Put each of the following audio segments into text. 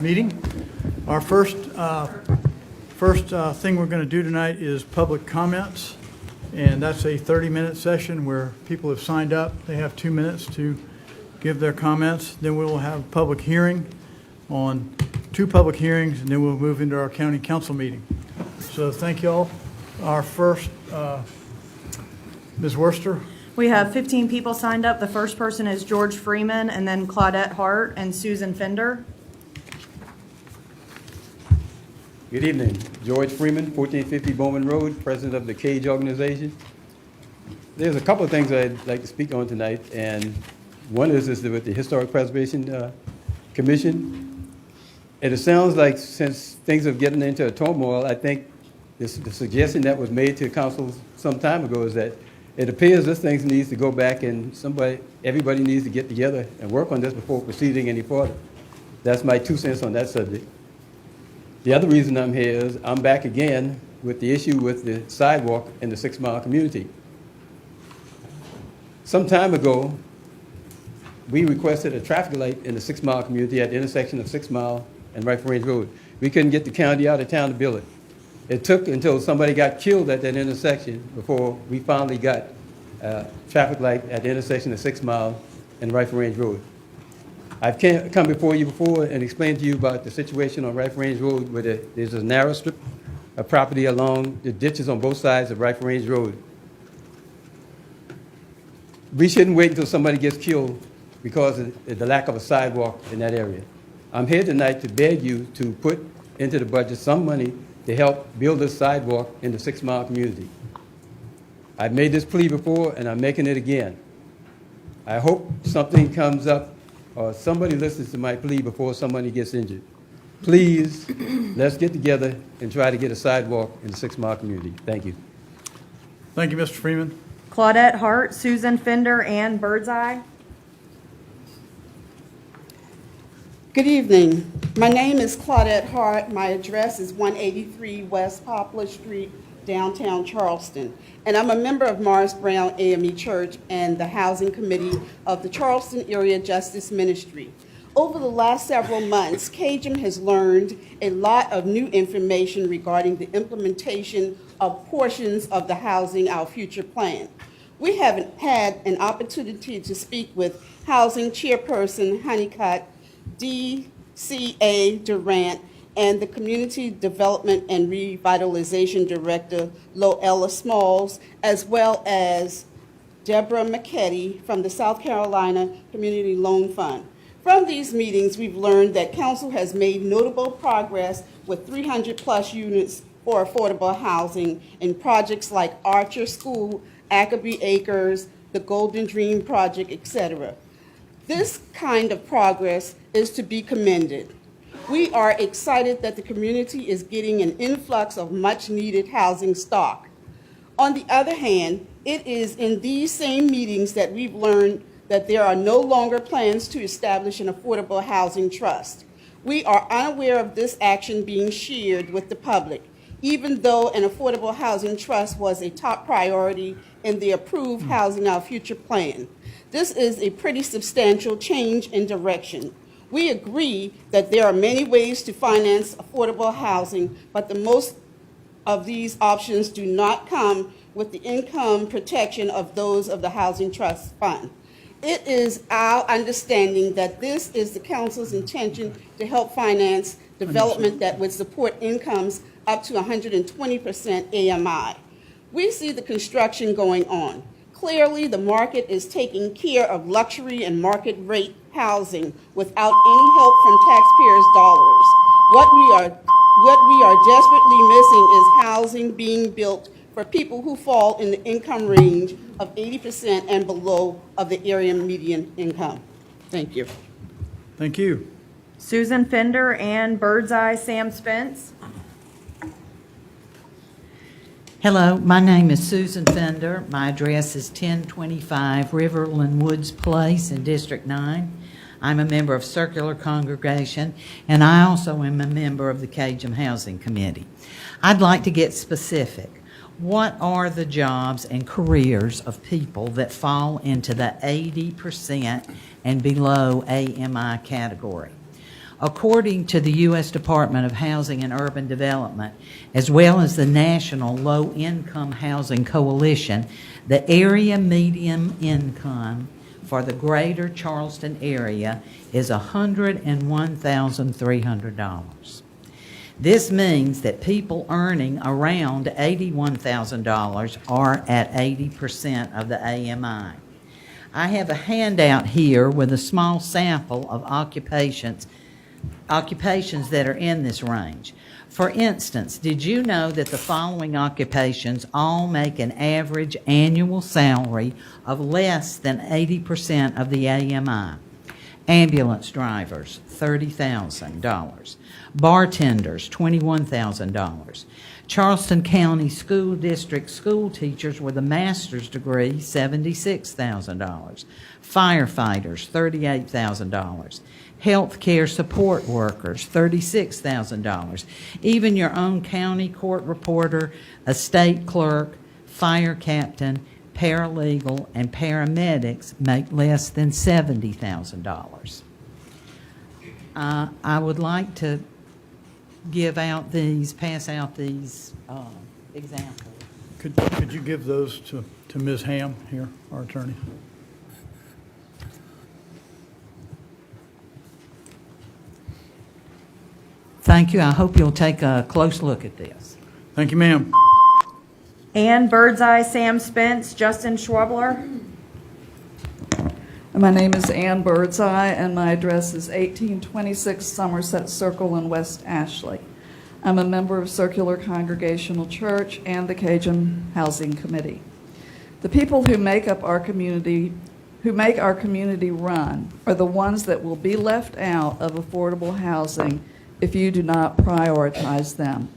Meeting. Our first thing we're going to do tonight is public comments, and that's a 30-minute session where people have signed up. They have 2 minutes to give their comments. Then we will have a public hearing on 2 public hearings, and then we'll move into our county council meeting. So thank you all. Our first, Ms. Worcester. We have 15 people signed up. The first person is George Freeman, and then Claudette Hart and Susan Fender. Good evening. George Freeman, 1450 Bowman Road, president of the Cage organization. There's a couple of things I'd like to speak on tonight, and one is with the Historic Preservation Commission. And it sounds like since things are getting into a turmoil, I think the suggestion that was made to council some time ago is that it appears this thing needs to go back and everybody needs to get together and work on this before proceeding any further. That's my 2 cents on that subject. The other reason I'm here is I'm back again with the issue with the sidewalk in the 6 Mile community. Some time ago, we requested a traffic light in the 6 Mile community at the intersection of 6 Mile and Rifle Range Road. We couldn't get the county out of town to build it. It took until somebody got killed at that intersection before we finally got a traffic light at the intersection of 6 Mile and Rifle Range Road. I've come before you before and explained to you about the situation on Rifle Range Road where there's a narrow strip of property along the ditches on both sides of Rifle Range Road. We shouldn't wait until somebody gets killed because of the lack of a sidewalk in that area. I'm here tonight to beg you to put into the budget some money to help build a sidewalk in the 6 Mile community. I've made this plea before and I'm making it again. I hope something comes up or somebody listens to my plea before somebody gets injured. Please, let's get together and try to get a sidewalk in the 6 Mile community. Thank you. Thank you, Mr. Freeman. Claudette Hart, Susan Fender, and Birdseye. Good evening. My name is Claudette Hart. My address is 183 West Poplar Street, downtown Charleston. And I'm a member of Morris Brown AME Church and the Housing Committee of the Charleston Area Justice Ministry. Over the last several months, CAJM has learned a lot of new information regarding the implementation of portions of the Housing Our Future plan. We haven't had an opportunity to speak with Housing Chairperson Honeycutt, DCA Durant, and the Community Development and Revitalization Director, Loella Smalls, as well as Deborah McKetty from the South Carolina Community Loan Fund. From these meetings, we've learned that Council has made notable progress with 300+ units for affordable housing in projects like Archer School, Ackerby Acres, the Golden Dream Project, etc. This kind of progress is to be commended. We are excited that the community is getting an influx of much-needed housing stock. On the other hand, it is in these same meetings that we've learned that there are no longer plans to establish an affordable housing trust. We are unaware of this action being shared with the public, even though an affordable housing trust was a top priority in the approved Housing Our Future plan. This is a pretty substantial change in direction. We agree that there are many ways to finance affordable housing, but the most of these options do not come with the income protection of those of the Housing Trust Fund. It is our understanding that this is the Council's intention to help finance development that would support incomes up to 120% AMI. We see the construction going on. Clearly, the market is taking care of luxury and market rate housing without any help from taxpayers' dollars. What we are desperately missing is housing being built for people who fall in the income range of 80% and below of the area median income. Thank you. Thank you. Susan Fender and Birdseye, Sam Spence. Hello, my name is Susan Fender. My address is 1025 Riverland Woods Place in District 9. I'm a member of Circular Congregation, and I also am a member of the CAJM Housing Committee. I'd like to get specific. What are the jobs and careers of people that fall into the 80% and below AMI category? According to the U.S. Department of Housing and Urban Development, as well as the National Low Income Housing Coalition, the area median income for the greater Charleston area is $101,300. This means that people earning around $81,000 are at 80% of the AMI. I have a handout here with a small sample of occupations that are in this range. For instance, did you know that the following occupations all make an average annual salary of less than 80% of the AMI? Ambulance drivers, $30,000. Bartenders, $21,000. Charleston County School District school teachers with a master's degree, $76,000. Firefighters, $38,000. Healthcare support workers, $36,000. Even your own county court reporter, a state clerk, fire captain, paralegal, and paramedics make less than $70,000. I would like to pass out these examples. Could you give those to Ms. Ham here, our attorney? Thank you. I hope you'll take a close look at this. Thank you, ma'am. Ann Birdseye, Sam Spence, Justin Schwabler. My name is Ann Birdseye, and my address is 1826 Somerset Circle in West Ashley. I'm a member of Circular Congregational Church and the Cajun Housing Committee. The people who make our community run are the ones that will be left out of affordable housing if you do not prioritize them.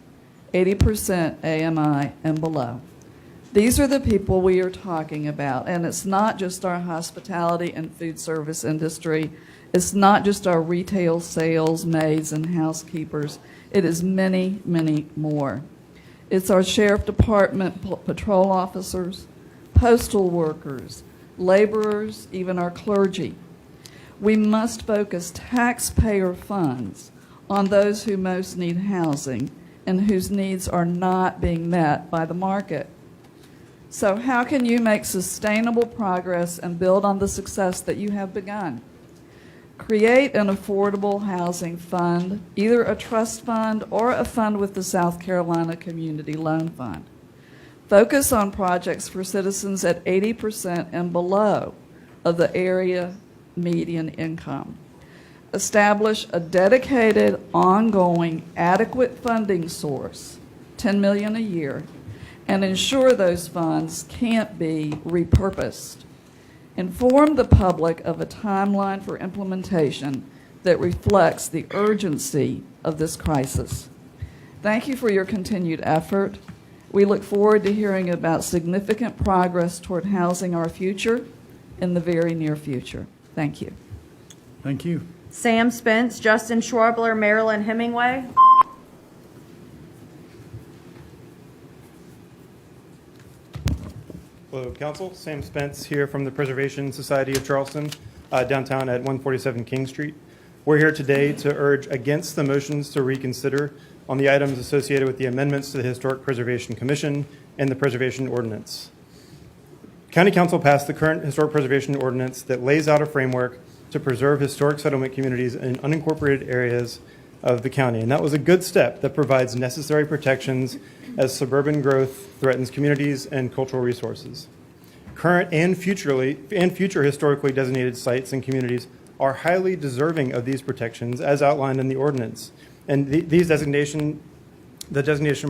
80% AMI and below. These are the people we are talking about, and it's not just our hospitality and food service industry. It's not just our retail sales, maids, and housekeepers. It is many, many more. It's our sheriff department patrol officers, postal workers, laborers, even our clergy. We must focus taxpayer funds on those who most need housing and whose needs are not being met by the market. So how can you make sustainable progress and build on the success that you have begun? Create an affordable housing fund, either a trust fund or a fund with the South Carolina Community Loan Fund. Focus on projects for citizens at 80% and below of the area median income. Establish a dedicated, ongoing, adequate funding source, $10 million a year, and ensure those funds can't be repurposed. Inform the public of a timeline for implementation that reflects the urgency of this crisis. Thank you for your continued effort. We look forward to hearing about significant progress toward housing our future in the very near future. Thank you. Thank you. Sam Spence, Justin Schwabler, Marilyn Hemingway. Hello, Council. Sam Spence here from the Preservation Society of Charleston, downtown at 147 King Street. We're here today to urge against the motions to reconsider on the items associated with the amendments to the Historic Preservation Commission and the Preservation Ordinance. County Council passed the current Historic Preservation Ordinance that lays out a framework to preserve historic settlement communities in unincorporated areas of the county. And that was a good step that provides necessary protections as suburban growth threatens communities and cultural resources. Current and future historically designated sites and communities are highly deserving of these protections as outlined in the ordinance. And the designation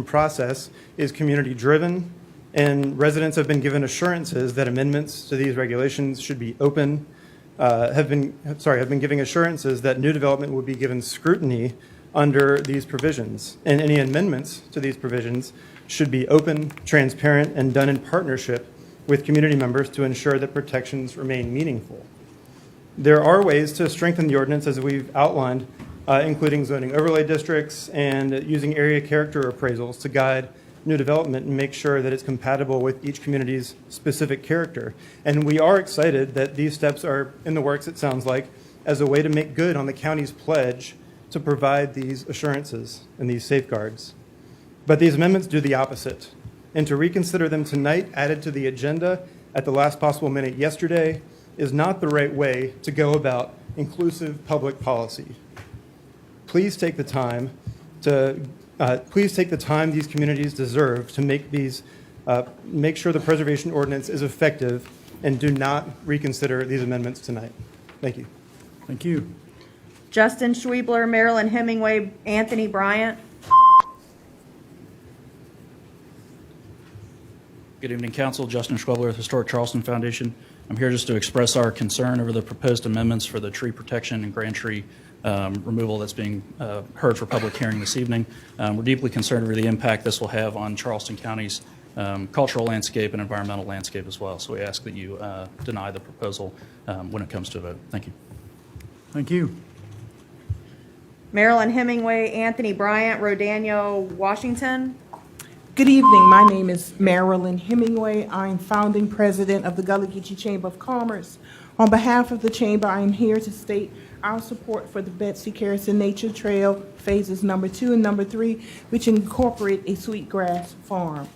process is community driven, and residents have been given assurances that amendments to these regulations should be open, have been giving assurances that new development would be given scrutiny under these provisions, and any amendments to these provisions should be open, transparent, and done in partnership with community members to ensure that protections remain meaningful. There are ways to strengthen the ordinance as we've outlined, including zoning overlay districts and using area character appraisals to guide new development and make sure that it's compatible with each community's specific character. And we are excited that these steps are in the works, it sounds like, as a way to make good on the county's pledge to provide these assurances and these safeguards. But these amendments do the opposite. And to reconsider them tonight, added to the agenda at the last possible minute yesterday, is not the right way to go about inclusive public policy. Please take the time these communities deserve to make sure the preservation ordinance is effective, and do not reconsider these amendments tonight. Thank you. Thank you. Justin Schweibler, Marilyn Hemingway, Anthony Bryant. Good evening, Council. Justin Schwebler with Historic Charleston Foundation. I'm here just to express our concern over the proposed amendments for the tree protection and grand tree removal that's being heard for public hearing this evening. We're deeply concerned over the impact this will have on Charleston County's cultural landscape and environmental landscape as well. So we ask that you deny the proposal when it comes to a vote. Thank you. Thank you. Marilyn Hemingway, Anthony Bryant, Rodaniel Washington. Good evening. My name is Marilyn Hemingway. I'm founding president of the Gullah Geechee Chamber of Commerce. On behalf of the chamber, I am here to state our support for the Betsy Carrison Nature Trail phases number 2 and number 3, which incorporate a sweetgrass farm.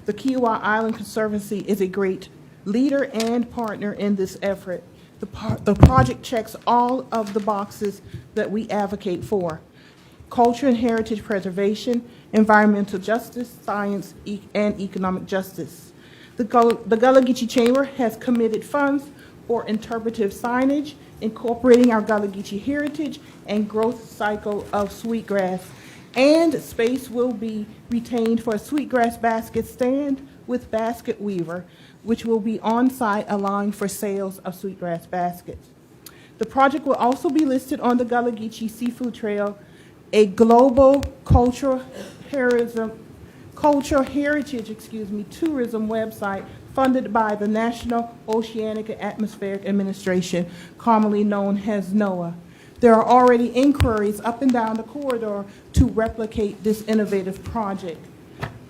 The Kiowa Island Conservancy is a great leader and partner in this effort. The project checks all of the boxes that we advocate for: culture and heritage preservation, environmental justice, science, and economic justice. The Gullah Geechee Chamber has committed funds for interpretive signage, incorporating our Gullah Geechee heritage and growth cycle of sweetgrass. And space will be retained for a sweetgrass basket stand with basket weaver, which will be on site, allowing for sales of sweetgrass baskets. The project will also be listed on the Gullah Geechee Seafood Trail, a global cultural heritage tourism website funded by the National Oceanic and Atmospheric Administration, commonly known as NOAA. There are already inquiries up and down the corridor to replicate this innovative project.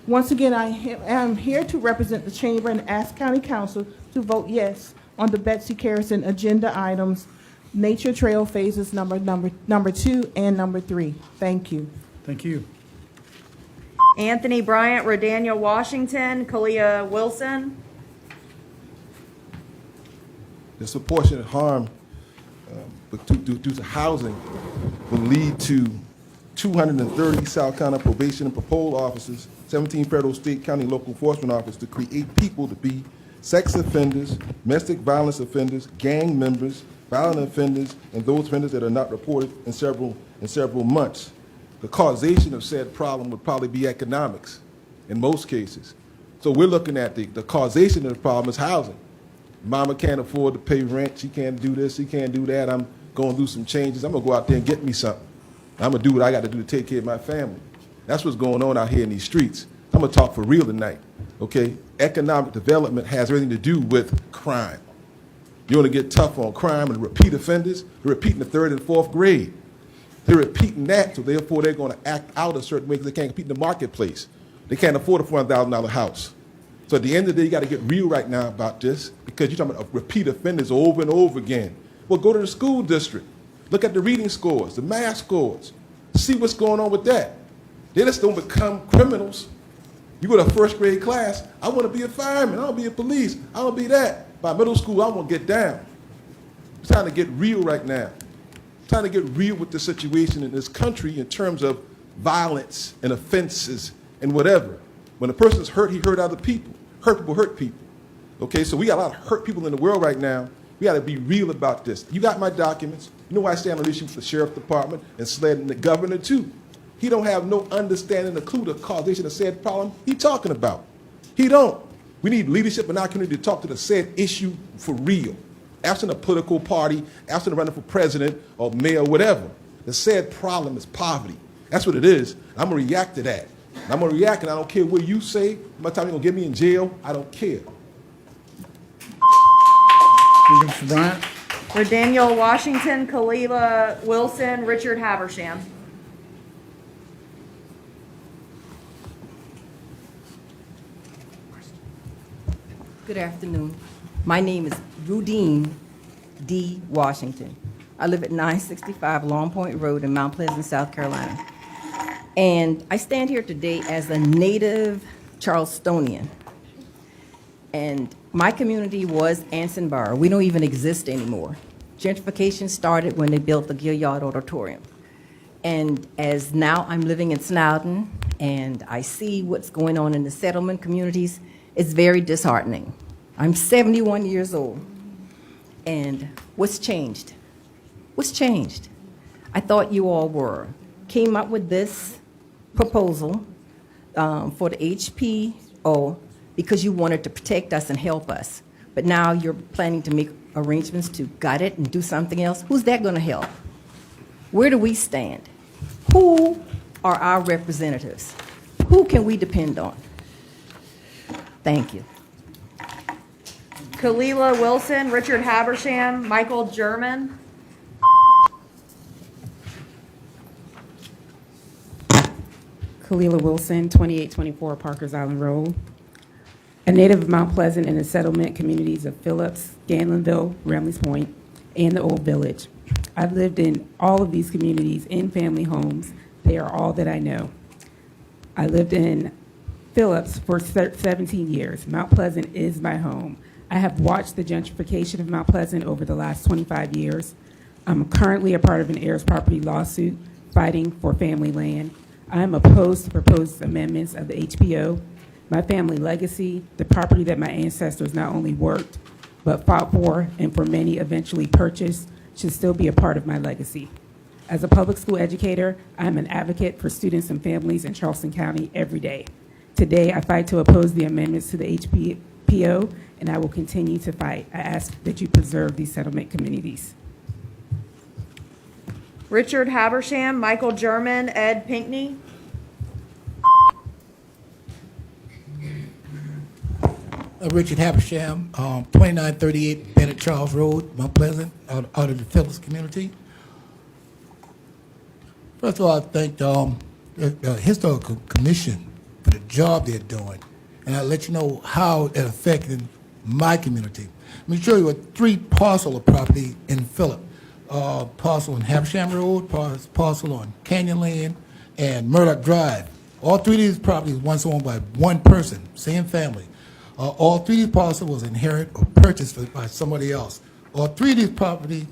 Once again, I am here to represent the Chamber and ask County Council to vote yes on the Betsy Carrison agenda items, Nature Trail phases number 2 and number 3. Thank you. Thank you. Anthony Bryant, Rodaniel Washington, Kila Wilson. Disproportionate harm due to housing will lead to 230 South Carolina probation and parole officers, 17 federal, state, county, local enforcement officers to create people to be sex offenders, domestic violence offenders, gang members, violent offenders, and those offenders that are not reported in several months. The causation of said problem would probably be economics in most cases. So we're looking at the causation of the problem is housing. Mama can't afford to pay rent. She can't do this. She can't do that. I'm going to do some changes. I'm going to go out there and get me something. I'm going to do what I got to do to take care of my family. That's what's going on out here in these streets. I'm going to talk for real tonight, okay? Economic development has everything to do with crime. You want to get tough on crime and repeat offenders? They're repeating the 3rd and 4th grade. They're repeating that, so therefore they're going to act out a certain way because they can't compete in the marketplace. They can't afford a $400,000 house. So at the end of the day, you got to get real right now about this because you're talking about repeat offenders over and over again. Well, go to the school district. Look at the reading scores, the math scores. See what's going on with that. They just don't become criminals. You go to a 1st grade class, I want to be a fireman, I want to be a police, I want to be that. By middle school, I want to get down. It's time to get real right now. It's time to get real with the situation in this country in terms of violence and offenses and whatever. When a person's hurt, he hurt other people. Hurt people hurt people. Okay, so we got a lot of hurt people in the world right now. We got to be real about this. You got my documents. You know why I stand on the issue with the sheriff's department and SLED and the governor too. He don't have no understanding, the clue, the causation of said problem he talking about. He don't. We need leadership in our community to talk to the said issue for real. Absent a political party, absent running for president or mayor or whatever. The said problem is poverty. That's what it is. I'm going to react to that. I'm going to react, and I don't care what you say. By the time you're going to get me in jail, I don't care. Mr. Bryant. Rodaniel Washington, Kila Wilson, Richard Habersham. Good afternoon. My name is Rudine D. Washington. I live at 965 Long Point Road in Mount Pleasant, South Carolina. And I stand here today as a native Charlestonian. And my community was Anson Bar. We don't even exist anymore. Gentrification started when they built the Gilliard Auditorium. And as now I'm living in Snowden and I see what's going on in the settlement communities, it's very disheartening. I'm 71 years old. And what's changed? What's changed? I thought you all came up with this proposal for the HPO because you wanted to protect us and help us. But now you're planning to make arrangements to gut it and do something else. Who's that going to help? Where do we stand? Who are our representatives? Who can we depend on? Thank you. Kila Wilson, Richard Habersham, Michael German. Kila Wilson, 2824 Parkers Island Road. A native of Mount Pleasant and the settlement communities of Phillips, Scanlonville, Ramleys Point, and the Old Village. I've lived in all of these communities in family homes. They are all that I know. I lived in Phillips for 17 years. Mount Pleasant is my home. I have watched the gentrification of Mount Pleasant over the last 25 years. I'm currently a part of an heirs property lawsuit fighting for family land. I am opposed to proposed amendments of the HPO. My family legacy, the property that my ancestors not only worked, but fought for and for many eventually purchased, should still be a part of my legacy. As a public school educator, I am an advocate for students and families in Charleston County every day. Today, I fight to oppose the amendments to the HPO, and I will continue to fight. I ask that you preserve these settlement communities. Richard Habersham, Michael German, Ed Pinkney. Richard Habersham, 2938 Bennett Charles Road, Mount Pleasant, out of the Phillips community. First of all, I thank the Historical Commission for the job they're doing, and I'll let you know how it affected my community. Let me show you a 3 parcel of property in Phillips. Parcel on Habersham Road, parcel on Canyon Lane, and Murdoch Drive. All 3 of these properties once owned by one person, same family. All 3 of these parcels was inherited or purchased by somebody else. All 3 of these property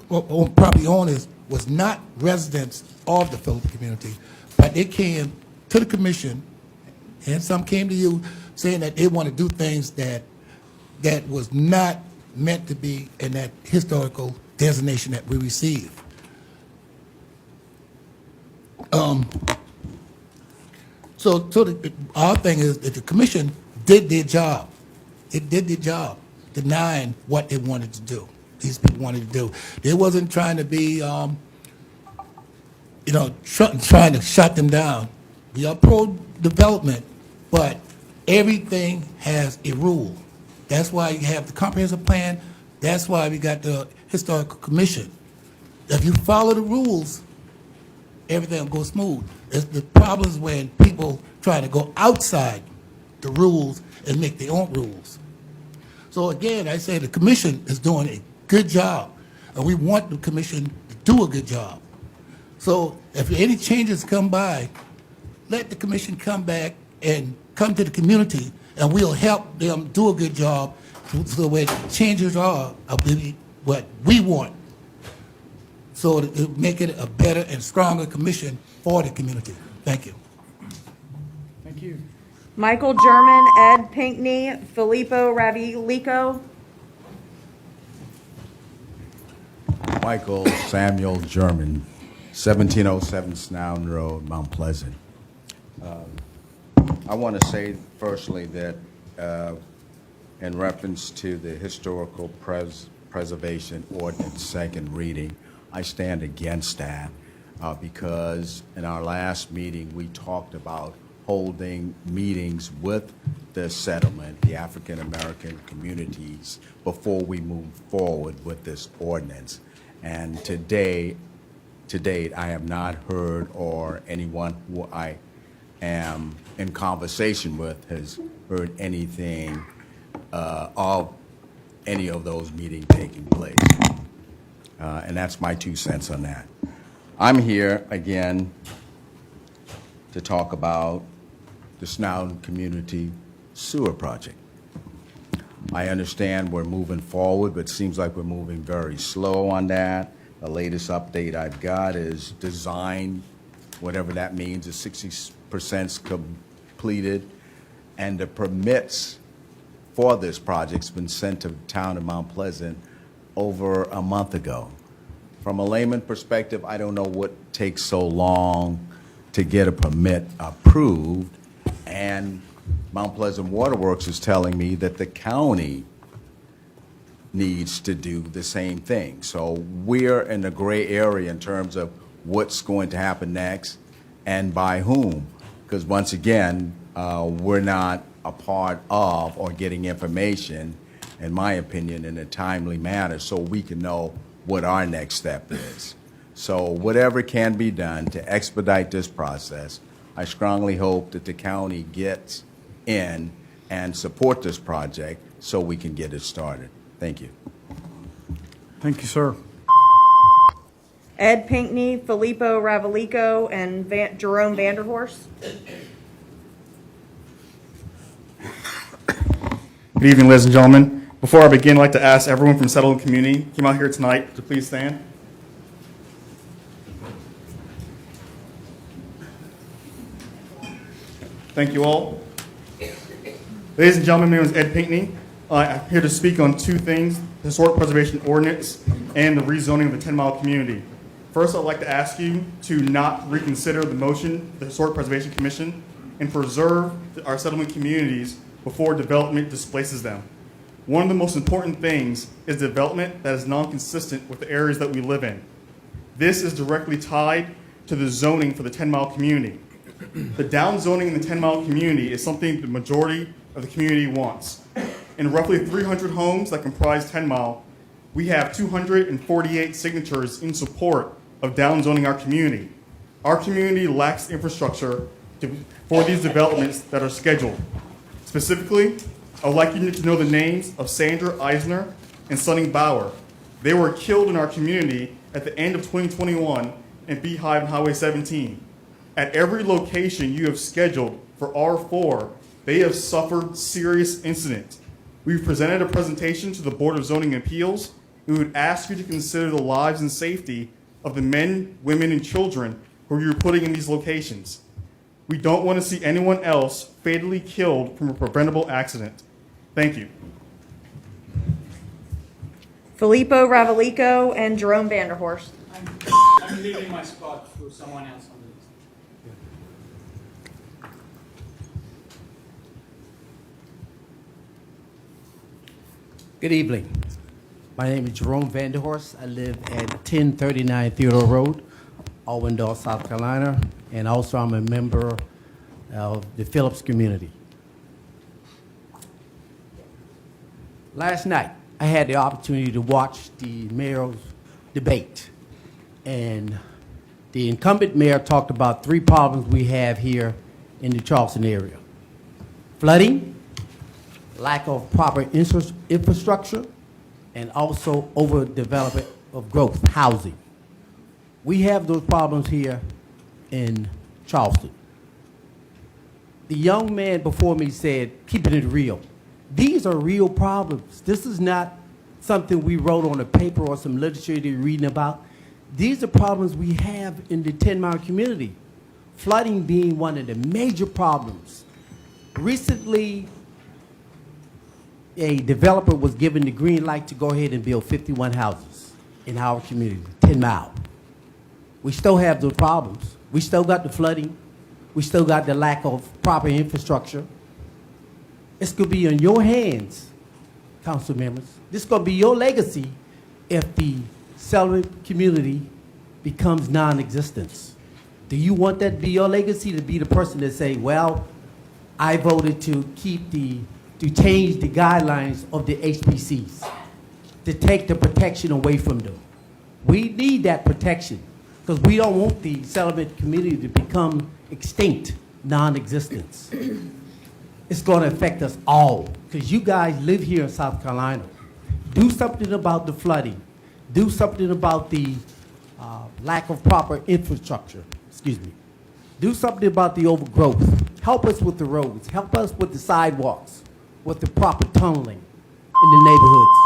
owners was not residents of the Phillips community, but they came to the commission, and some came to you saying that they want to do things that was not meant to be in that historical designation that we received. So our thing is that the commission did their job. It did their job, denying what they wanted to do. These people wanted to do. They wasn't trying to be, trying to shut them down. We are pro-development, but everything has a rule. That's why you have the comprehensive plan. That's why we got the historical commission. If you follow the rules, everything will go smooth. The problem is when people try to go outside the rules and make their own rules. So again, I say the commission is doing a good job, and we want the commission to do a good job. So if any changes come by, let the commission come back and come to the community, and we'll help them do a good job so where the changes are what we want, so to make it a better and stronger commission for the community. Thank you. Thank you. Michael German, Ed Pinkney, Filippo Ravilico. Michael Samuel German, 1707 Snowden Road, Mount Pleasant. I want to say firstly that in reference to the historical preservation ordinance second reading, I stand against that because in our last meeting we talked about holding meetings with the settlement, the African American communities, before we move forward with this ordinance. And to date, I have not heard, or anyone who I am in conversation with has heard anything of any of those meetings taking place. And that's my 2 cents on that. I'm here again to talk about the Snowden Community Sewer Project. I understand we're moving forward, but it seems like we're moving very slow on that. The latest update I've got is design, whatever that means, is 60% completed, and the permits for this project's been sent to the town of Mount Pleasant over a month ago. From a layman perspective, I don't know what takes so long to get a permit approved, and Mount Pleasant Waterworks is telling me that the county needs to do the same thing. So we're in the gray area in terms of what's going to happen next and by whom. Because once again, we're not a part of or getting information, in my opinion, in a timely manner so we can know what our next step is. So whatever can be done to expedite this process, I strongly hope that the county gets in and support this project so we can get it started. Thank you. Thank you, sir. Ed Pinkney, Filippo Ravalico, and Jerome Vandor. Good evening, ladies and gentlemen. Before I begin, I'd like to ask everyone from Settlement Community who came out here tonight to please stand. Thank you all. Ladies and gentlemen, my name is Ed Pinkney. I'm here to speak on two things: the Historic Preservation Ordinance and the rezoning of the 10-mile community. First, I'd like to ask you to not reconsider the motion of the Historic Preservation Commission and preserve our settlement communities before development displaces them. One of the most important things is development that is non-consistent with the areas that we live in. This is directly tied to the zoning for the 10-mile community. The downzoning in the 10-mile community is something the majority of the community wants. In roughly 300 homes that comprise 10 Mile, we have 248 signatures in support of downzoning our community. Our community lacks infrastructure for these developments that are scheduled. Specifically, I would like you to know the names of Sandra Eisner and Sonny Bauer. They were killed in our community at the end of 2021 in Beehive and Highway 17. At every location you have scheduled for R4, they have suffered serious incidents. We've presented a presentation to the Board of Zoning Appeals. We would ask you to consider the lives and safety of the men, women, and children who you're putting in these locations. We don't want to see anyone else fatally killed from a preventable accident. Thank you. Filippo Ravalico and Jerome Vandor. I'm leaving my spot for someone else on the list. Good evening. My name is Jerome Vandor. I live at 1039 Theodore Road, Allendale, South Carolina, and also I'm a member of the Phillips community. Last night, I had the opportunity to watch the mayor's debate, and the incumbent mayor talked about three problems we have here in the Charleston area: flooding, lack of proper infrastructure, and also overdevelopment of growth, housing. We have those problems here in Charleston. The young man before me said, keeping it real. These are real problems. This is not something we wrote on a paper or some literature that you're reading about. These are problems we have in the 10-mile community. Flooding being one of the major problems. Recently, a developer was given the green light to go ahead and build 51 houses in our community, 10 Mile. We still have those problems. We still got the flooding. We still got the lack of proper infrastructure. This could be in your hands, council members. This is going to be your legacy if the settlement community becomes non-existent. Do you want that to be your legacy, to be the person that say, well, I voted to change the guidelines of the HPCs, to take the protection away from them? We need that protection because we don't want the settlement community to become extinct, non-existent. It's going to affect us all because you guys live here in South Carolina. Do something about the flooding. Do something about the lack of proper infrastructure. Excuse me. Do something about the overgrowth. Help us with the roads. Help us with the sidewalks, with the proper tunneling in the neighborhoods.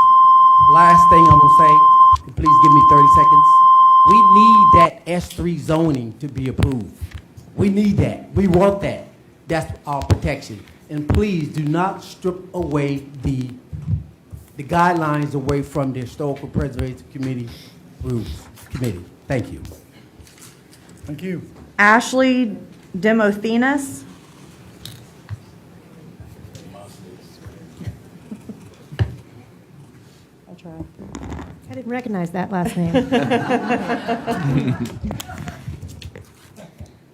Last thing I'm going to say, and please give me 30 seconds. We need that S3 zoning to be approved. We need that. We want that. That's our protection. And please do not strip away the guidelines away from the Historical Preservation Committee rules committee. Thank you. Thank you. Ashley Demothenis. I'll try. I didn't recognize that last name.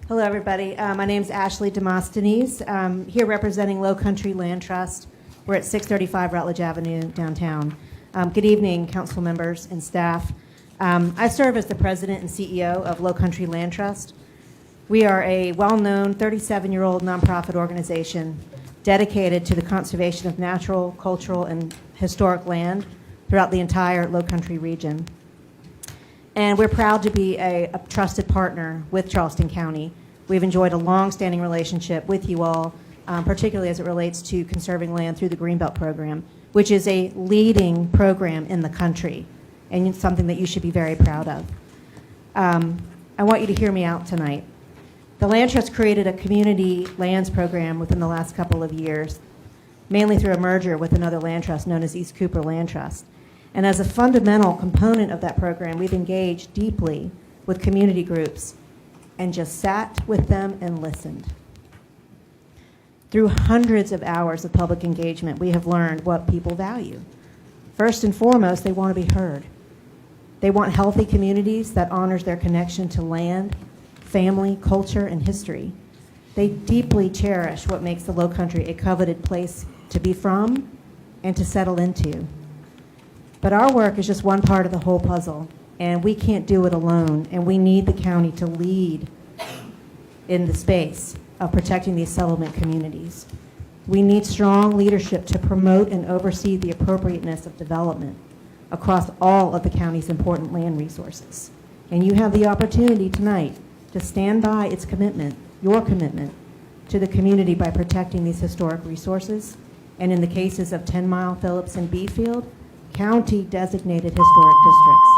Hello, everybody. My name's Ashley Demosthenes. I'm here representing Low Country Land Trust. We're at 635 Rutledge Avenue, downtown. Good evening, council members and staff. I serve as the president and CEO of Low Country Land Trust. We are a well-known 37-year-old nonprofit organization dedicated to the conservation of natural, cultural, and historic land throughout the entire Low Country region. And we're proud to be a trusted partner with Charleston County. We've enjoyed a long-standing relationship with you all, particularly as it relates to conserving land through the Greenbelt program, which is a leading program in the country, and it's something that you should be very proud of. I want you to hear me out tonight. The Land Trust created a community lands program within the last couple of years, mainly through a merger with another land trust known as East Cooper Land Trust. And as a fundamental component of that program, we've engaged deeply with community groups and just sat with them and listened. Through hundreds of hours of public engagement, we have learned what people value. First and foremost, they want to be heard. They want healthy communities that honors their connection to land, family, culture, and history. They deeply cherish what makes the Low Country a coveted place to be from and to settle into. But our work is just one part of the whole puzzle, and we can't do it alone, and we need the county to lead in the space of protecting these settlement communities. We need strong leadership to promote and oversee the appropriateness of development across all of the county's important land resources. And you have the opportunity tonight to stand by its commitment, your commitment, to the community by protecting these historic resources, and in the cases of 10 Mile, Phillips, and Beefield, county-designated historic districts.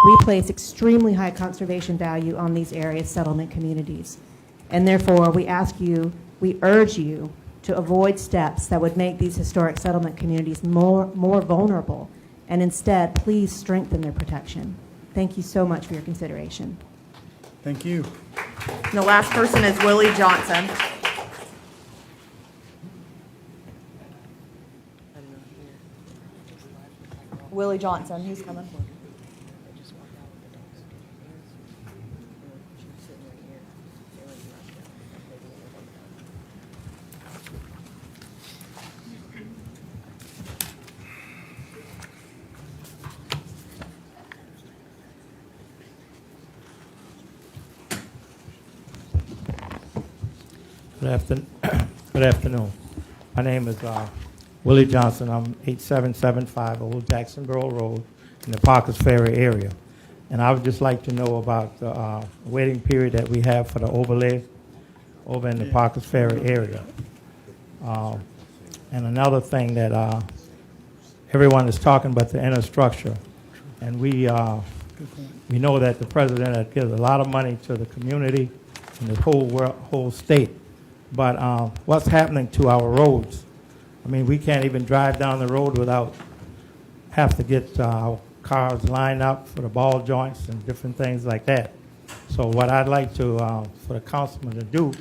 We place extremely high conservation value on these area settlement communities, and therefore we urge you to avoid steps that would make these historic settlement communities more vulnerable, and instead, please strengthen their protection. Thank you so much for your consideration. Thank you. And the last person is Willie Johnson. Willie Johnson, who's coming? Good afternoon. My name is Willie Johnson. I'm 8775 Old Jacksonboro Road in the Parkers Ferry area. And I would just like to know about the waiting period that we have for the overlay over in the Parkers Ferry area. And another thing that everyone is talking about, the inner structure. And we know that the president gives a lot of money to the community and the whole state. But what's happening to our roads? I mean, we can't even drive down the road without have to get our cars lined up for the ball joints and different things like that. So what I'd like to, for the councilman to do,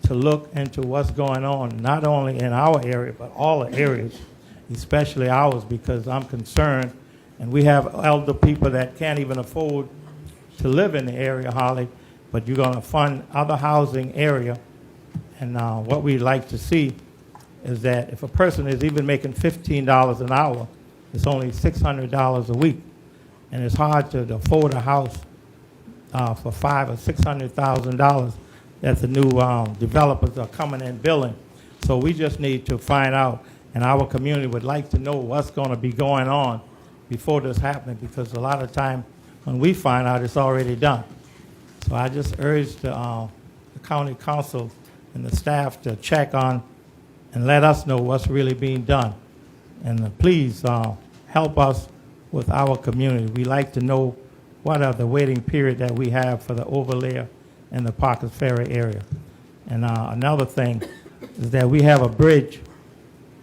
to look into what's going on, not only in our area, but all the areas, especially ours, because I'm concerned, and we have elder people that can't even afford to live in the area, Holly, but you're going to fund other housing area. And what we'd like to see is that if a person is even making $15 an hour, it's only $600 a week. And it's hard to afford a house for $500,000 or $600,000 that the new developers are coming in building. So we just need to find out, and our community would like to know what's going to be going on before this happened, because a lot of time when we find out, it's already done. So I just urge the county council and the staff to check on and let us know what's really being done. And please help us with our community. We like to know what are the waiting period that we have for the overlay in the Parkers Ferry area. And another thing is that we have a bridge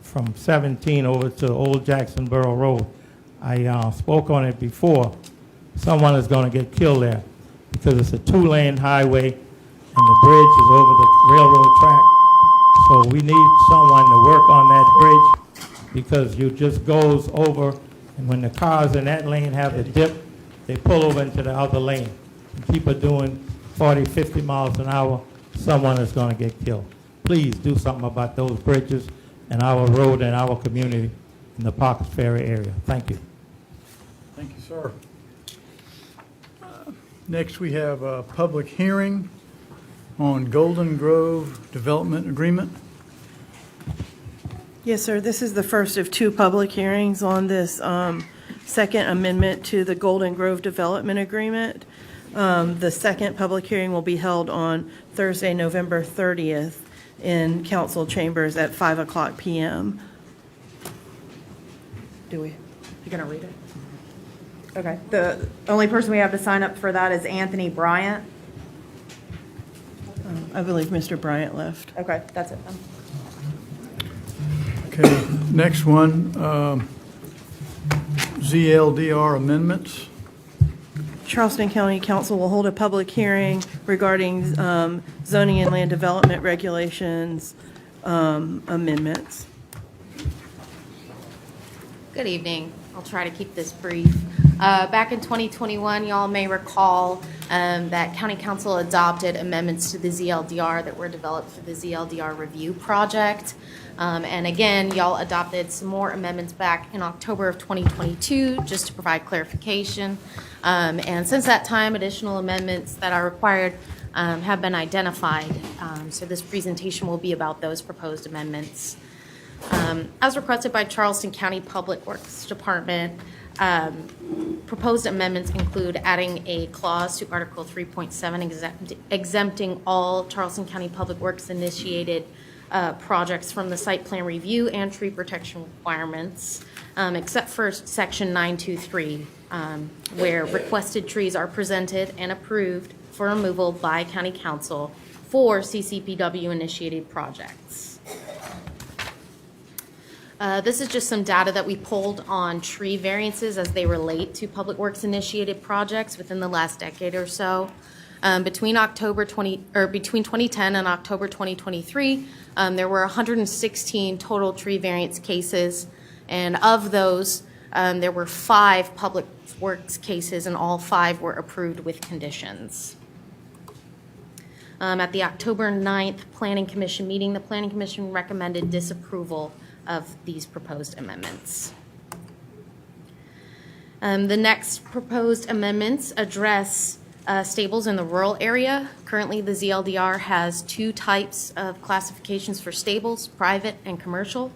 from 17 over to Old Jacksonboro Road. I spoke on it before. Someone is going to get killed there because it's a 2-lane highway and the bridge is over the railroad track. So we need someone to work on that bridge because you just goes over, and when the cars in that lane have the dip, they pull over into the other lane. And people doing 40, 50 miles an hour, someone is going to get killed. Please do something about those bridges and our road and our community in the Parkers Ferry area. Thank you. Thank you, sir. Next, we have a public hearing on Golden Grove Development Agreement. Yes, sir. This is the first of 2 public hearings on this second amendment to the Golden Grove Development Agreement. The second public hearing will be held on Thursday, November 30th in council chambers at 5:00 p.m. You gonna read it? Okay. The only person we have to sign up for that is Anthony Bryant. I believe Mr. Bryant left. Okay, that's it then. Okay, next one, ZLDR amendments. Charleston County Council will hold a public hearing regarding zoning and land development regulations amendments. Good evening. I'll try to keep this brief. Back in 2021, y'all may recall that County Council adopted amendments to the ZLDR that were developed for the ZLDR review project. And again, y'all adopted some more amendments back in October of 2022 just to provide clarification. And since that time, additional amendments that are required have been identified. So this presentation will be about those proposed amendments. As requested by Charleston County Public Works Department, proposed amendments include adding a clause to Article 3.7 exempting all Charleston County Public Works initiated projects from the site plan review and tree protection requirements, except for Section 923, where requested trees are presented and approved for removal by County Council for CCPW initiated projects. This is just some data that we pulled on tree variances as they relate to Public Works initiated projects within the last decade or so. Between 2010 and October 2023, there were 116 total tree variance cases, and of those, there were 5 Public Works cases, and all 5 were approved with conditions. At the October 9th Planning Commission meeting, the Planning Commission recommended disapproval of these proposed amendments. The next proposed amendments address stables in the rural area. Currently, the ZLDR has 2 types of classifications for stables, private and commercial.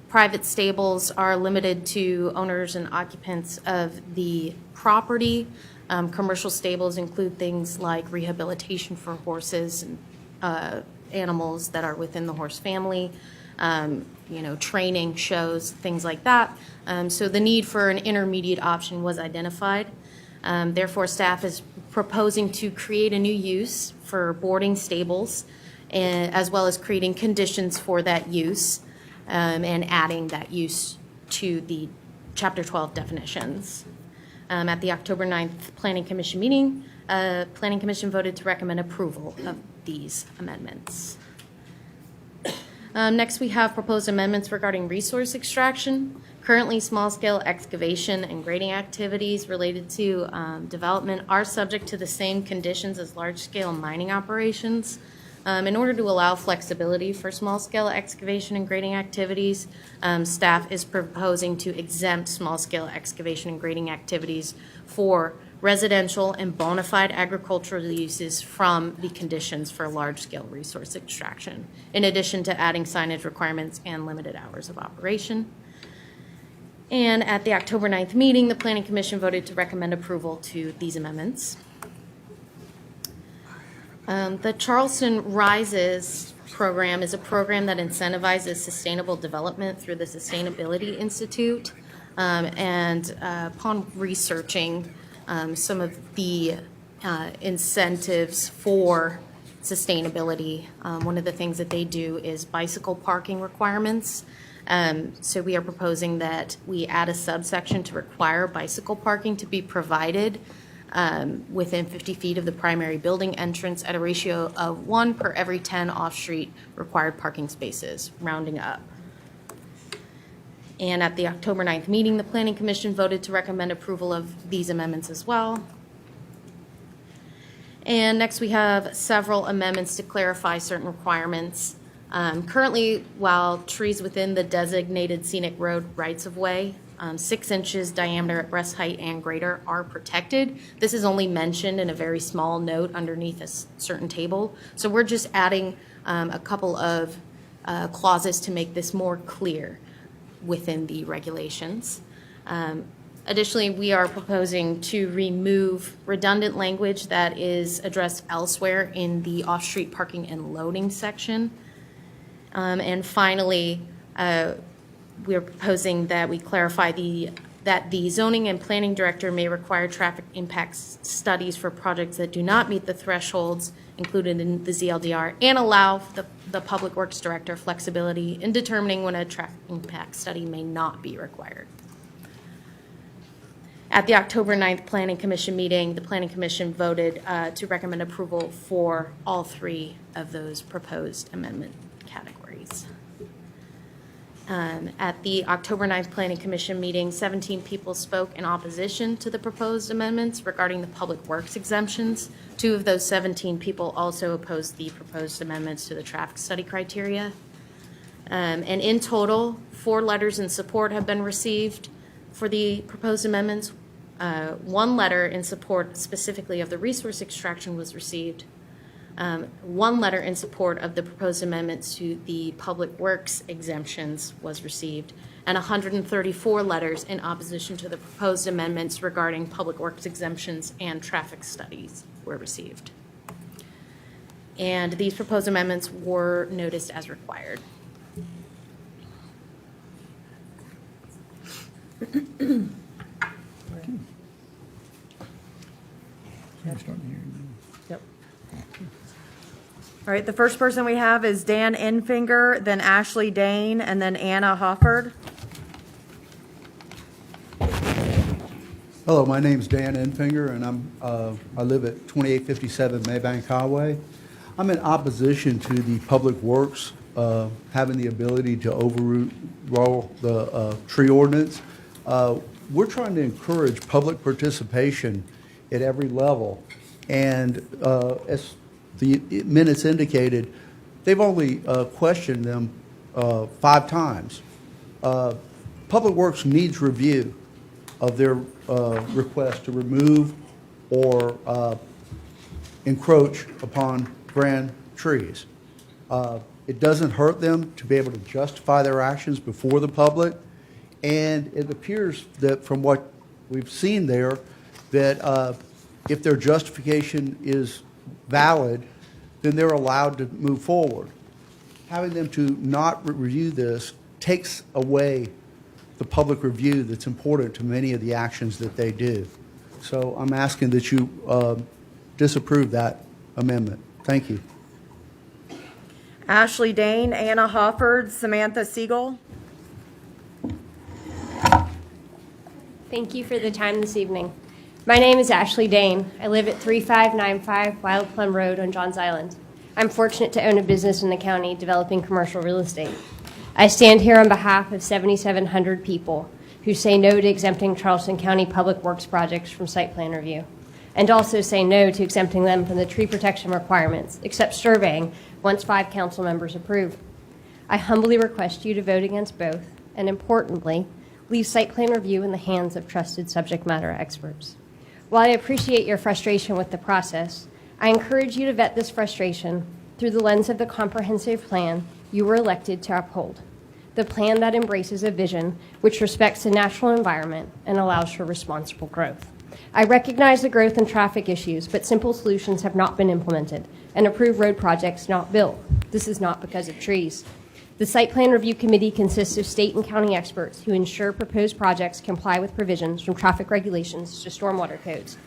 Private stables are limited to owners and occupants of the property. Commercial stables include things like rehabilitation for horses and animals that are within the horse family, training shows, things like that. So the need for an intermediate option was identified. Therefore, staff is proposing to create a new use for boarding stables, as well as creating conditions for that use, and adding that use to the Chapter 12 definitions. At the October 9th Planning Commission meeting, Planning Commission voted to recommend approval of these amendments. Next, we have proposed amendments regarding resource extraction. Currently, small-scale excavation and grading activities related to development are subject to the same conditions as large-scale mining operations. In order to allow flexibility for small-scale excavation and grading activities, staff is proposing to exempt small-scale excavation and grading activities for residential and bona fide agricultural uses from the conditions for large-scale resource extraction, in addition to adding signage requirements and limited hours of operation. And at the October 9th meeting, the Planning Commission voted to recommend approval to these amendments. The Charleston Rises program is a program that incentivizes sustainable development through the Sustainability Institute. Upon researching some of the incentives for sustainability, one of the things that they do is bicycle parking requirements. So we are proposing that we add a subsection to require bicycle parking to be provided within 50 feet of the primary building entrance at a ratio of 1 per every 10 off-street required parking spaces, rounding up. And at the October 9th meeting, the Planning Commission voted to recommend approval of these amendments as well. And next we have several amendments to clarify certain requirements. Currently, while trees within the designated scenic road rights-of-way, 6 inches diameter at breast height and greater are protected. This is only mentioned in a very small note underneath a certain table. So we're just adding a couple of clauses to make this more clear within the regulations. Additionally, we are proposing to remove redundant language that is addressed elsewhere in the off-street parking and loading section. And finally, we are proposing that we clarify that the zoning and planning director may require traffic impact studies for projects that do not meet the thresholds included in the ZLDR and allow the public works director flexibility in determining when a traffic impact study may not be required. At the October 9th Planning Commission meeting, the Planning Commission voted to recommend approval for all 3 of those proposed amendment categories. At the October 9th Planning Commission meeting, 17 people spoke in opposition to the proposed amendments regarding the public works exemptions. 2 of those 17 people also opposed the proposed amendments to the traffic study criteria. And in total, 4 letters in support have been received for the proposed amendments. 1 letter in support specifically of the resource extraction was received. 1 letter in support of the proposed amendments to the public works exemptions was received, and 134 letters in opposition to the proposed amendments regarding public works exemptions and traffic studies were received. And these proposed amendments were noticed as required. Yep. All right, the first person we have is Dan Infinger, then Ashley Dane, and then Annahawford. Hello, my name's Dan Infinger, and I live at 2857 Maybank Highway. I'm in opposition to the Public Works having the ability to overrule the tree ordinance. We're trying to encourage public participation at every level, and as the minutes indicated, they've only questioned them 5 times. Public Works needs review of their request to remove or encroach upon grand trees. It doesn't hurt them to be able to justify their actions before the public, and it appears that from what we've seen there, that if their justification is valid, then they're allowed to move forward. Having them to not review this takes away the public review that's important to many of the actions that they do. So I'm asking that you disapprove that amendment. Thank you. Ashley Dane, Annahawford, Samantha Seagull. Thank you for the time this evening. My name is Ashley Dane. I live at 3595 Wild Plum Road on Johns Island. I'm fortunate to own a business in the county developing commercial real estate. I stand here on behalf of 7,700 people who say no to exempting Charleston County public works projects from site plan review, and also say no to exempting them from the tree protection requirements, except surveying once 5 council members approve. I humbly request you to vote against both, and importantly, leave site plan review in the hands of trusted subject matter experts. While I appreciate your frustration with the process, I encourage you to vet this frustration through the lens of the comprehensive plan you were elected to uphold. the plan that embraces a vision which respects the natural environment and allows for responsible growth. I recognize the growth and traffic issues, but simple solutions have not been implemented and approved road projects not built. This is not because of trees. The Site Plan Review Committee consists of state and county experts who ensure proposed projects comply with provisions from traffic regulations to stormwater codes.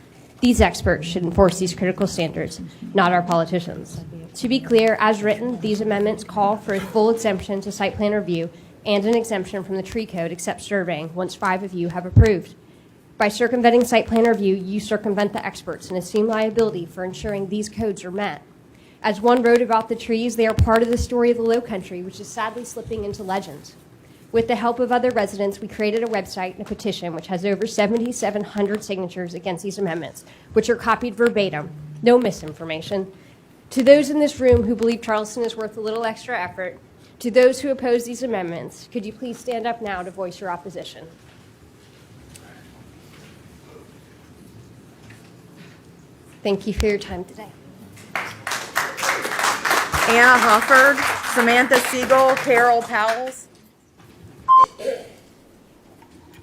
These experts should enforce these critical standards, not our politicians. To be clear, as written, these amendments call for a full exemption to site plan review and an exemption from the tree code except surveying once 5 of you have approved. By circumventing site plan review, you circumvent the experts and assume liability for ensuring these codes are met. As one wrote about the trees, they are part of the story of the Low Country, which is sadly slipping into legend. With the help of other residents, we created a website and a petition which has over 7,700 signatures against these amendments, which are copied verbatim, no misinformation. To those in this room who believe Charleston is worth a little extra effort, to those who oppose these amendments, could you please stand up now to voice your opposition? Thank you for your time today. Annahawford, Samantha Seagull, Carol Powells.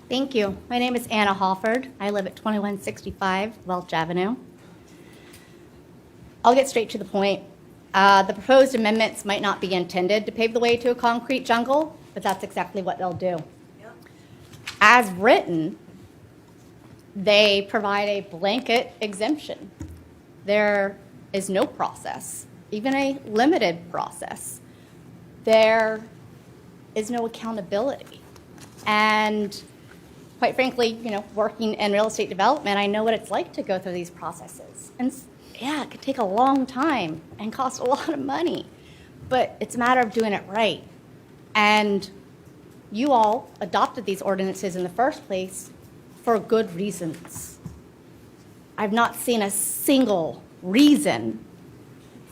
Thank you. My name is Annahawford. I live at 2165 Welch Avenue. I'll get straight to the point. The proposed amendments might not be intended to pave the way to a concrete jungle, but that's exactly what they'll do. Yep. As written, they provide a blanket exemption. There is no process, even a limited process. There is no accountability. And quite frankly, working in real estate development, I know what it's like to go through these processes. And yeah, it could take a long time and cost a lot of money, but it's a matter of doing it right. And you all adopted these ordinances in the first place for good reasons. I've not seen a single reason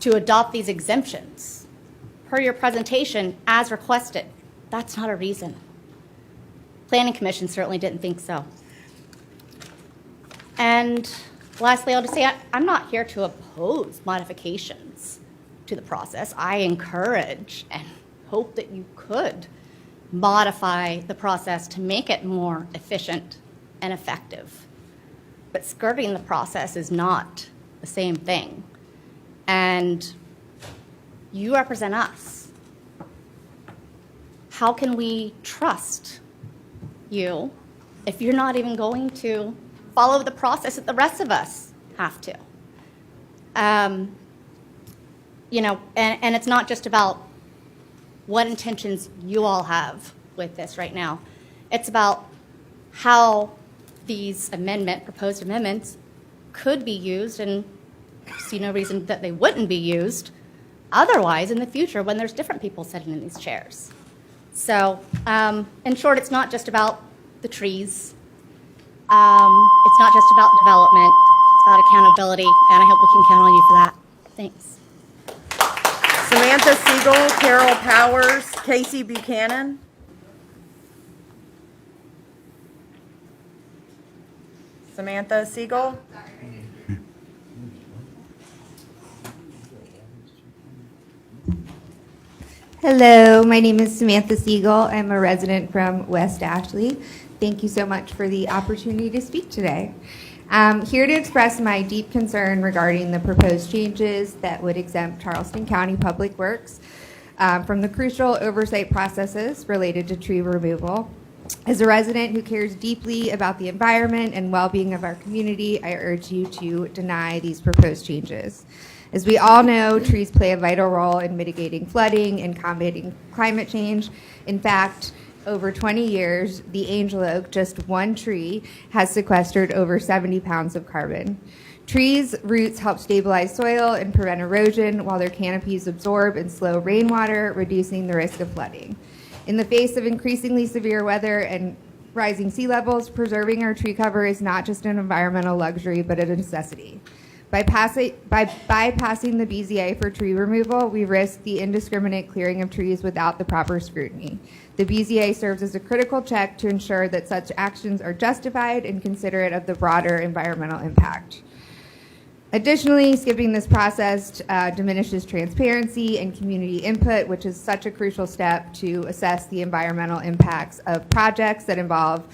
to adopt these exemptions. Per your presentation, as requested, that's not a reason. Planning Commission certainly didn't think so. And lastly, I'll just say I'm not here to oppose modifications to the process. I encourage and hope that you could modify the process to make it more efficient and effective. But skirting the process is not the same thing. And you represent us. How can we trust you if you're not even going to follow the process that the rest of us have to? And it's not just about what intentions you all have with this right now. It's about how these proposed amendments could be used, and I see no reason that they wouldn't be used otherwise in the future when there's different people sitting in these chairs. So, in short, it's not just about the trees. It's not just about development. It's about accountability, and I hope we can count on you for that. Thanks. Samantha Seagull, Carol Powers, Casey Buchanan. Samantha Seagull. Hello, my name is Samantha Seagull. I'm a resident from West Ashley. Thank you so much for the opportunity to speak today. I'm here to express my deep concern regarding the proposed changes that would exempt Charleston County Public Works from the crucial oversight processes related to tree removal. As a resident who cares deeply about the environment and well-being of our community, I urge you to deny these proposed changes. As we all know, trees play a vital role in mitigating flooding and combating climate change. In fact, over 20 years, the angel oak, just one tree, has sequestered over 70 pounds of carbon. Trees' roots help stabilize soil and prevent erosion, while their canopies absorb and slow rainwater, reducing the risk of flooding. In the face of increasingly severe weather and rising sea levels, preserving our tree cover is not just an environmental luxury, but a necessity. By bypassing the BZA for tree removal, we risk the indiscriminate clearing of trees without the proper scrutiny. The BZA serves as a critical check to ensure that such actions are justified and considerate of the broader environmental impact. Additionally, skipping this process diminishes transparency and community input, which is such a crucial step to assess the environmental impacts of projects that involve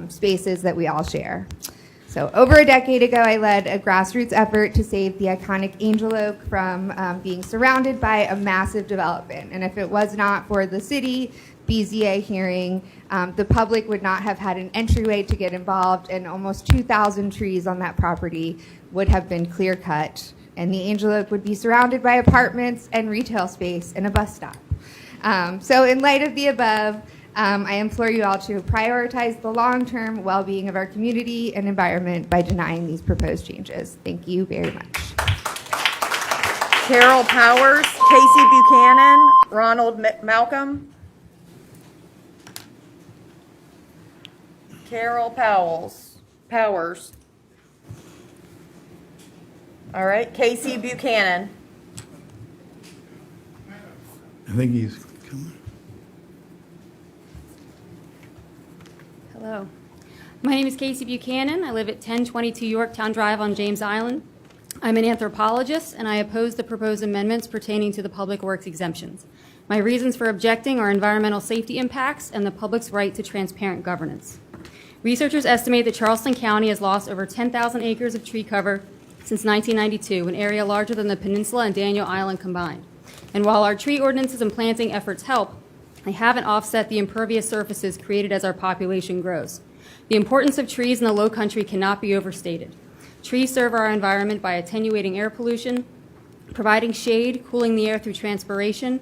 spaces that we all share. So over a decade ago, I led a grassroots effort to save the iconic Angel Oak from being surrounded by a massive development. And if it was not for the city BZA hearing, the public would not have had an entryway to get involved, and almost 2,000 trees on that property would have been clear cut. And the Angel Oak would be surrounded by apartments and retail space and a bus stop. So in light of the above, I implore you all to prioritize the long-term well-being of our community and environment by denying these proposed changes. Thank you very much. Carol Powers, Casey Buchanan, Ronald Malcolm. Carol Powers. All right, Casey Buchanan. I think he's coming. Hello. My name is Casey Buchanan. I live at 1022 Yorktown Drive on James Island. I'm an anthropologist, and I oppose the proposed amendments pertaining to the public works exemptions. My reasons for objecting are environmental safety impacts and the public's right to transparent governance. Researchers estimate that Charleston County has lost over 10,000 acres of tree cover since 1992, an area larger than the peninsula and Daniel Island combined. And while our tree ordinances and planting efforts help, they haven't offset the impervious surfaces created as our population grows. The importance of trees in the low country cannot be overstated. Trees serve our environment by attenuating air pollution, providing shade, cooling the air through transpiration,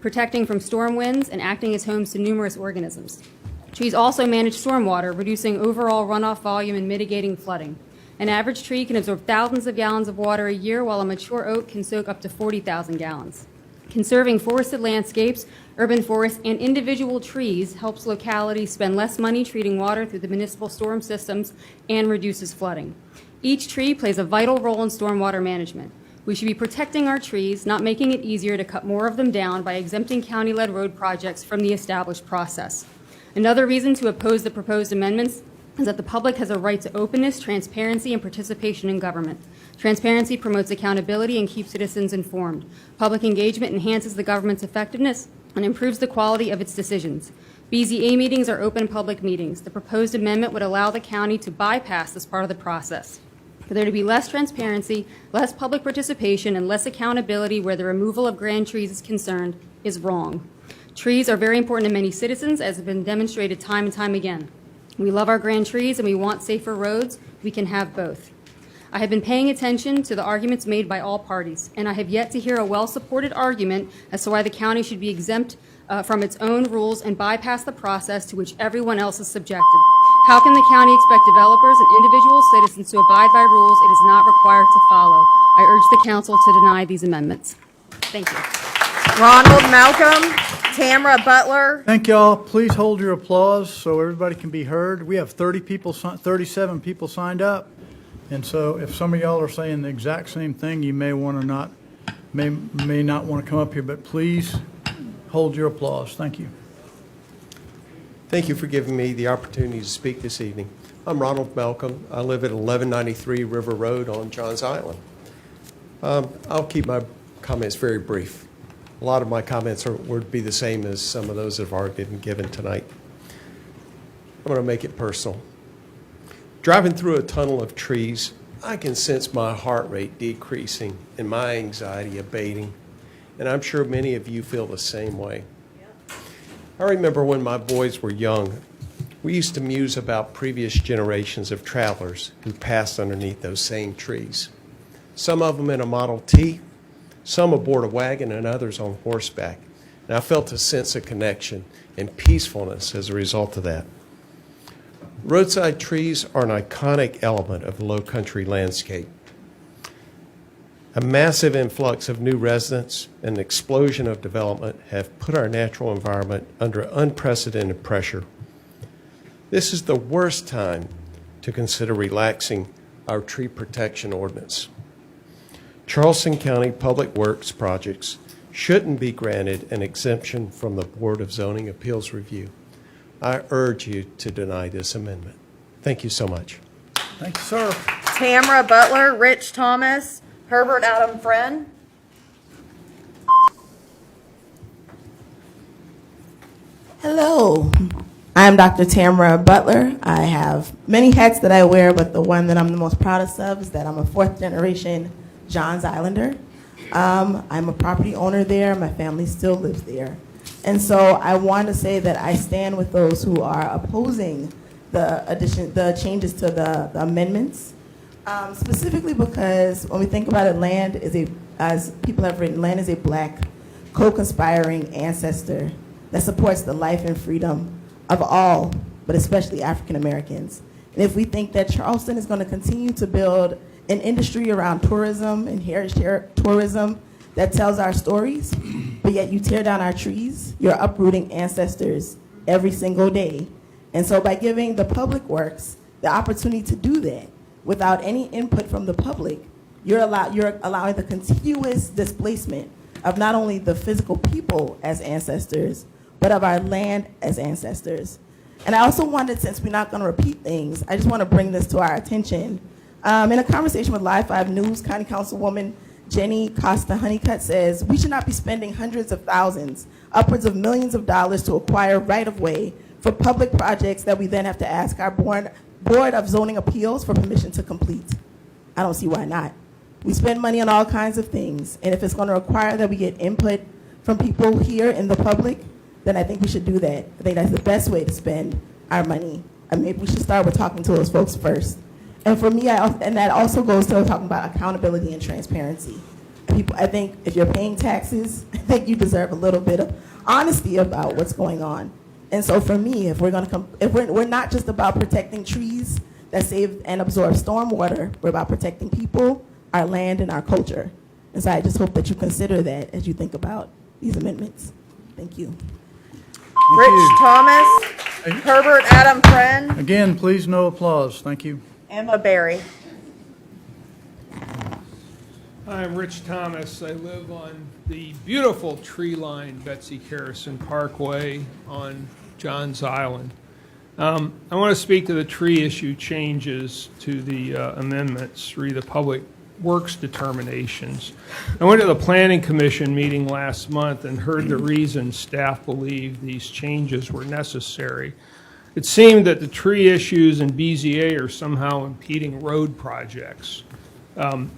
protecting from storm winds, and acting as homes to numerous organisms. Trees also manage stormwater, reducing overall runoff volume and mitigating flooding. An average tree can absorb thousands of gallons of water a year, while a mature oak can soak up to 40,000 gallons. Conserving forested landscapes, urban forests, and individual trees helps localities spend less money treating water through the municipal storm systems and reduces flooding. Each tree plays a vital role in stormwater management. We should be protecting our trees, not making it easier to cut more of them down by exempting county-led road projects from the established process. Another reason to oppose the proposed amendments is that the public has a right to openness, transparency, and participation in government. Transparency promotes accountability and keeps citizens informed. Public engagement enhances the government's effectiveness and improves the quality of its decisions. BZA meetings are open public meetings. The proposed amendment would allow the county to bypass this part of the process. For there to be less transparency, less public participation, and less accountability where the removal of grand trees is concerned is wrong. Trees are very important to many citizens, as has been demonstrated time and time again. We love our grand trees and we want safer roads. We can have both. I have been paying attention to the arguments made by all parties, and I have yet to hear a well-supported argument as to why the county should be exempt from its own rules and bypass the process to which everyone else is subjected. How can the county expect developers and individual citizens to abide by rules it is not required to follow? I urge the council to deny these amendments. Thank you. Ronald Malcolm, Tamara Butler. Thank y'all. Please hold your applause so everybody can be heard. We have 37 people signed up. And so if some of y'all are saying the exact same thing, you may not want to come up here, but please hold your applause. Thank you. Thank you for giving me the opportunity to speak this evening. I'm Ronald Malcolm. I live at 1193 River Road on Johns Island. I'll keep my comments very brief. A lot of my comments would be the same as some of those that have already been given tonight. I'm going to make it personal. Driving through a tunnel of trees, I can sense my heart rate decreasing and my anxiety abating, and I'm sure many of you feel the same way. I remember when my boys were young, we used to muse about previous generations of travelers who passed underneath those same trees. Some of them in a Model T, some aboard a wagon, and others on horseback. And I felt a sense of connection and peacefulness as a result of that. Roadside trees are an iconic element of the low country landscape. A massive influx of new residents and an explosion of development have put our natural environment under unprecedented pressure. This is the worst time to consider relaxing our tree protection ordinance. Charleston County Public Works projects shouldn't be granted an exemption from the Board of Zoning Appeals review. I urge you to deny this amendment. Thank you so much. Thank you, sir. Tamara Butler, Rich Thomas, Herbert Adam Friend. Hello, I'm Dr. Tamara Butler. I have many hats that I wear, but the one that I'm the most proudest of is that I'm a fourth generation Johns Islander. I'm a property owner there. My family still lives there. And so I want to say that I stand with those who are opposing the changes to the amendments, specifically because when we think about it, land is as people have written, land is a black co-conspiring ancestor that supports the life and freedom of all, but especially African Americans. And if we think that Charleston is going to continue to build an industry around tourism and heritage tourism that tells our stories, but yet you tear down our trees, you're uprooting ancestors every single day. And so by giving the public works the opportunity to do that without any input from the public, you're allowing the continuous displacement of not only the physical people as ancestors, but of our land as ancestors. And I also wanted, since we're not going to repeat things, I just want to bring this to our attention. In a conversation with Live 5 News, County Councilwoman Jenny Costa Honeycutt says, we should not be spending hundreds of thousands, upwards of millions of dollars to acquire right-of-way for public projects that we then have to ask our Board of Zoning Appeals for permission to complete. I don't see why not. We spend money on all kinds of things, and if it's going to require that we get input from people here in the public, then I think we should do that. I think that's the best way to spend our money. And maybe we should start with talking to those folks first. And for me, and that also goes to talking about accountability and transparency. I think if you're paying taxes, I think you deserve a little bit of honesty about what's going on. And so for me, if we're not just about protecting trees that save and absorb stormwater, we're about protecting people, our land, and our culture. And so I just hope that you consider that as you think about these amendments. Thank you. Rich Thomas, Herbert Adam Friend, Again, please, no applause. Thank you. Emma Berry. I'm Rich Thomas. I live on the beautiful tree-lined Betsy Harrison Parkway on Johns Island. I want to speak to the tree issue changes to the amendments, the public works determinations. I went to the Planning Commission meeting last month and heard the reasons staff believed these changes were necessary. It seemed that the tree issues in BZA are somehow impeding road projects.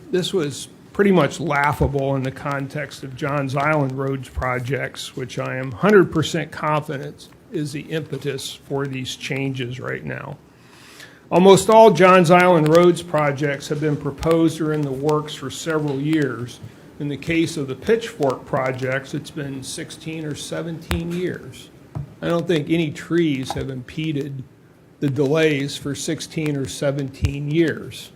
This was pretty much laughable in the context of Johns Island roads projects, which I am 100% confident is the impetus for these changes right now. Almost all Johns Island roads projects have been proposed or in the works for several years. In the case of the Pitchfork projects, it's been 16 or 17 years. I don't think any trees have impeded the delays for 16 or 17 years.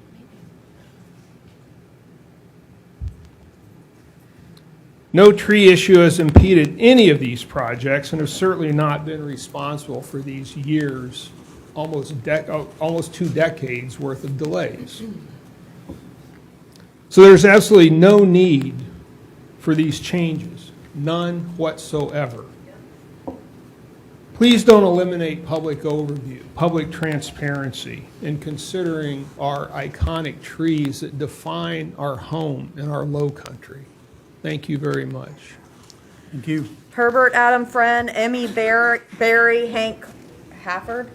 No tree issue has impeded any of these projects and have certainly not been responsible for these years, almost 2 decades worth of delays. So there's absolutely no need for these changes, none whatsoever. Please don't eliminate public overview, public transparency in considering our iconic trees that define our home in our low country. Thank you very much. Thank you. Herbert Adam Friend, Emmy Berry, Hank Hafford.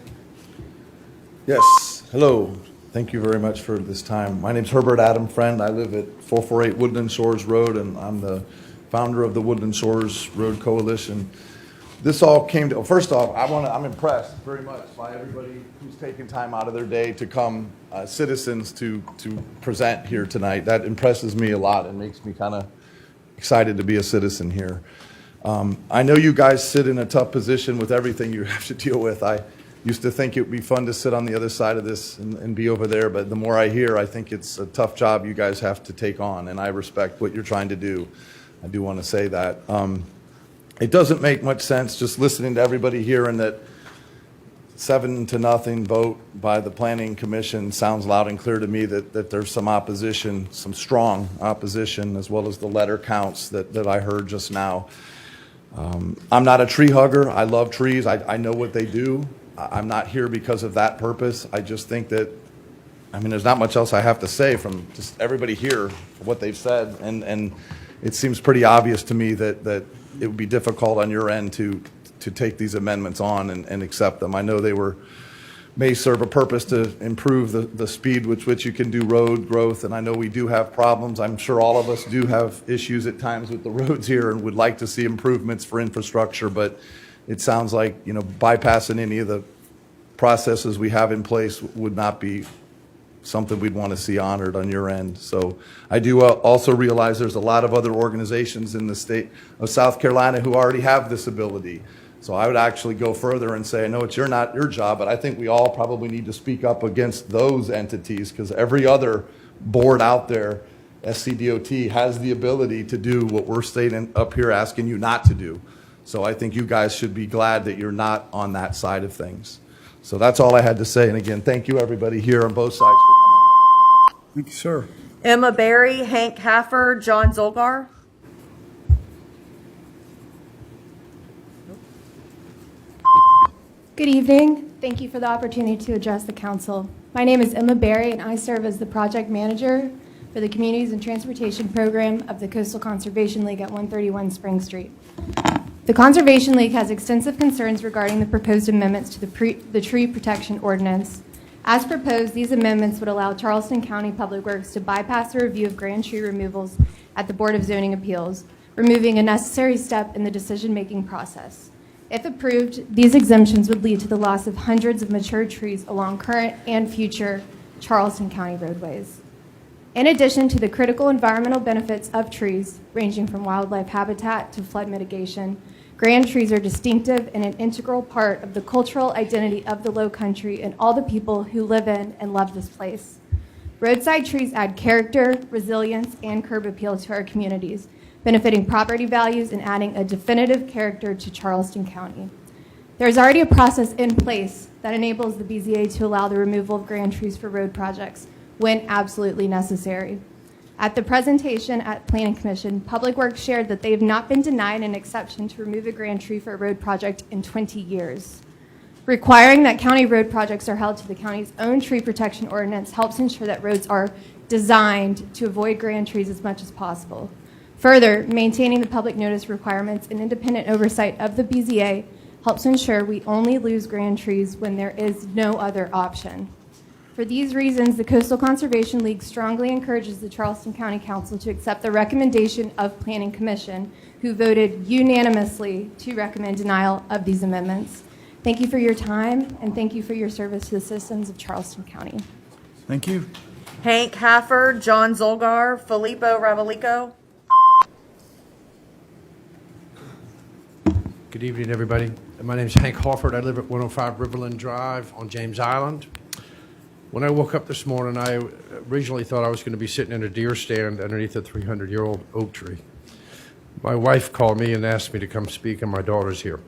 Yes, hello. Thank you very much for this time. My name's Herbert Adam Friend. I live at 448 Woodland Shores Road, and I'm the founder of the Woodland Shores Road Coalition. This all came to, first off, I'm impressed very much by everybody who's taken time out of their day to come, citizens to present here tonight. That impresses me a lot and makes me kind of excited to be a citizen here. I know you guys sit in a tough position with everything you have to deal with. I used to think it would be fun to sit on the other side of this and be over there, but the more I hear, I think it's a tough job you guys have to take on, and I respect what you're trying to do. I do want to say that. It doesn't make much sense just listening to everybody here, and that 7-0 vote by the Planning Commission sounds loud and clear to me that there's some opposition, some strong opposition, as well as the letter counts that I heard just now. I'm not a tree hugger. I love trees. I know what they do. I'm not here because of that purpose. I just think that I mean, there's not much else I have to say from just everybody here, what they've said, and it seems pretty obvious to me that it would be difficult on your end to take these amendments on and accept them. I know they may serve a purpose to improve the speed with which you can do road growth, and I know we do have problems. I'm sure all of us do have issues at times with the roads here and would like to see improvements for infrastructure, but it sounds like, you know, bypassing any of the processes we have in place would not be something we'd want to see honored on your end. So I do also realize there's a lot of other organizations in the state of South Carolina who already have this ability. So I would actually go further and say, I know it's not your job, but I think we all probably need to speak up against those entities, because every other board out there, SCDOT, has the ability to do what we're stating up here asking you not to do. So I think you guys should be glad that you're not on that side of things. So that's all I had to say. And again, thank you everybody here on both sides for coming on. Thank you, sir. Emma Berry, Hank Haffer, John Zolgar. Good evening. Thank you for the opportunity to address the council. My name is Emma Berry, and I serve as the project manager for the Communities and Transportation Program of the Coastal Conservation League at 131 Spring Street. The Conservation League has extensive concerns regarding the proposed amendments to the Tree Protection Ordinance. As proposed, these amendments would allow Charleston County Public Works to bypass the review of grand tree removals at the Board of Zoning Appeals, removing a necessary step in the decision-making process. If approved, these exemptions would lead to the loss of hundreds of mature trees along current and future Charleston County roadways. In addition to the critical environmental benefits of trees, ranging from wildlife habitat to flood mitigation, grand trees are distinctive and an integral part of the cultural identity of the Low Country and all the people who live in and love this place. Roadside trees add character, resilience, and curb appeal to our communities, benefiting property values and adding a definitive character to Charleston County. There is already a process in place that enables the BZA to allow the removal of grand trees for road projects when absolutely necessary. At the presentation at Planning Commission, Public Works shared that they have not been denied an exception to remove a grand tree for a road project in 20 years. Requiring that county road projects are held to the county's own tree protection ordinance helps ensure that roads are designed to avoid grand trees as much as possible. Further, maintaining the public notice requirements and independent oversight of the BZA helps ensure we only lose grand trees when there is no other option. For these reasons, the Coastal Conservation League strongly encourages the Charleston County Council to accept the recommendation of Planning Commission, who voted unanimously to recommend denial of these amendments. Thank you for your time, and thank you for your service to the citizens of Charleston County. Thank you. Hank Haffer, John Zolgar, Filippo Ravalico. Good evening, everybody. My name is Hank Hawford. I live at 105 Riverland Drive on James Island. When I woke up this morning, I originally thought I was going to be sitting in a deer stand underneath a 300-year-old oak tree. My wife called me and asked me to come speak, and my daughter's here.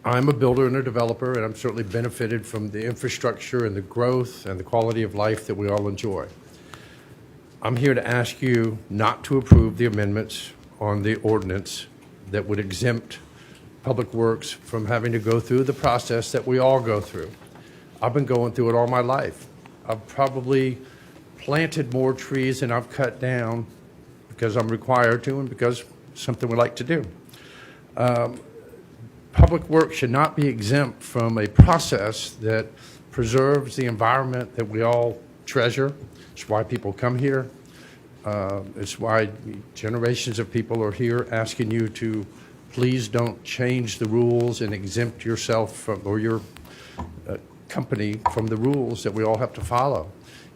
I'm a builder and a developer, and I'm certainly benefited from the infrastructure and the growth and the quality of life that we all enjoy. I'm here to ask you not to approve the amendments on the ordinance that would exempt Public Works from having to go through the process that we all go through. I've been going through it all my life. I've probably planted more trees than I've cut down because I'm required to and because it's something we like to do. Public Works should not be exempt from a process that preserves the environment that we all treasure. It's why people come here. It's why generations of people are here asking you to please don't change the rules and exempt yourself from, or your company from the rules that we all have to follow.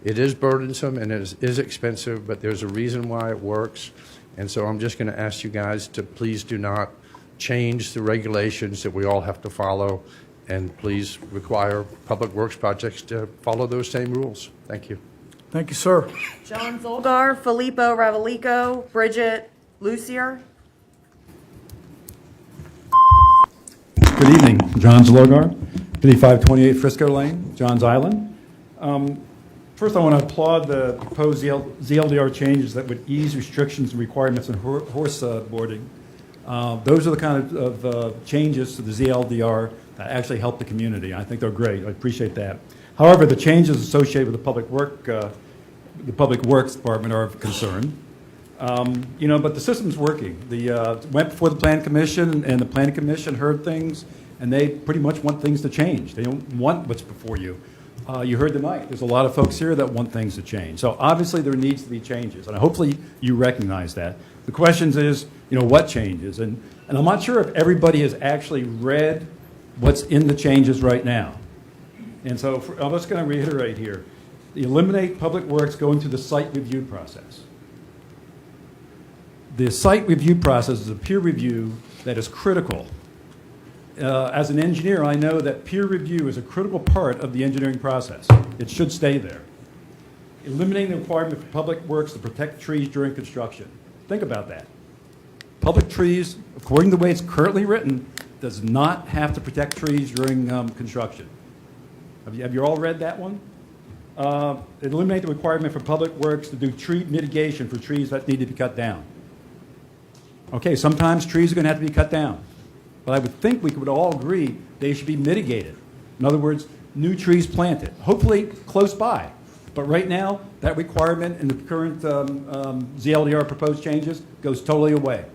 It is burdensome and it is expensive, but there's a reason why it works. And so I'm just going to ask you guys to please do not change the regulations that we all have to follow, and please require Public Works projects to follow those same rules. Thank you. Thank you, sir. John Zolgar, Filippo Ravalico, Bridget Lucier. Good evening, John Logar, 5528 Frisco Lane, Johns Island. First, I want to applaud the proposed ZLDR changes that would ease restrictions and requirements on horse boarding. Those are the kind of changes to the ZLDR that actually help the community. I think they're great. I appreciate that. However, the changes associated with the Public Works Department are of concern. But the system's working. Went before the Plan Commission, and the Planning Commission heard things, and they pretty much want things to change. They don't want what's before you. You heard tonight, there's a lot of folks here that want things to change. So obviously there needs to be changes, and hopefully you recognize that. The question is, what changes? And I'm not sure if everybody has actually read what's in the changes right now. And so I'm just going to reiterate here. Eliminate Public Works going through the site review process. The site review process is a peer review that is critical. As an engineer, I know that peer review is a critical part of the engineering process. It should stay there. Eliminating the requirement for Public Works to protect trees during construction. Think about that. Public trees, according to the way it's currently written, does not have to protect trees during construction. Have you all read that one? Eliminate the requirement for Public Works to do tree mitigation for trees that need to be cut down. Okay, sometimes trees are going to have to be cut down. But I would think we would all agree they should be mitigated. In other words, new trees planted, hopefully close by. But right now, that requirement in the current ZLDR proposed changes goes totally away.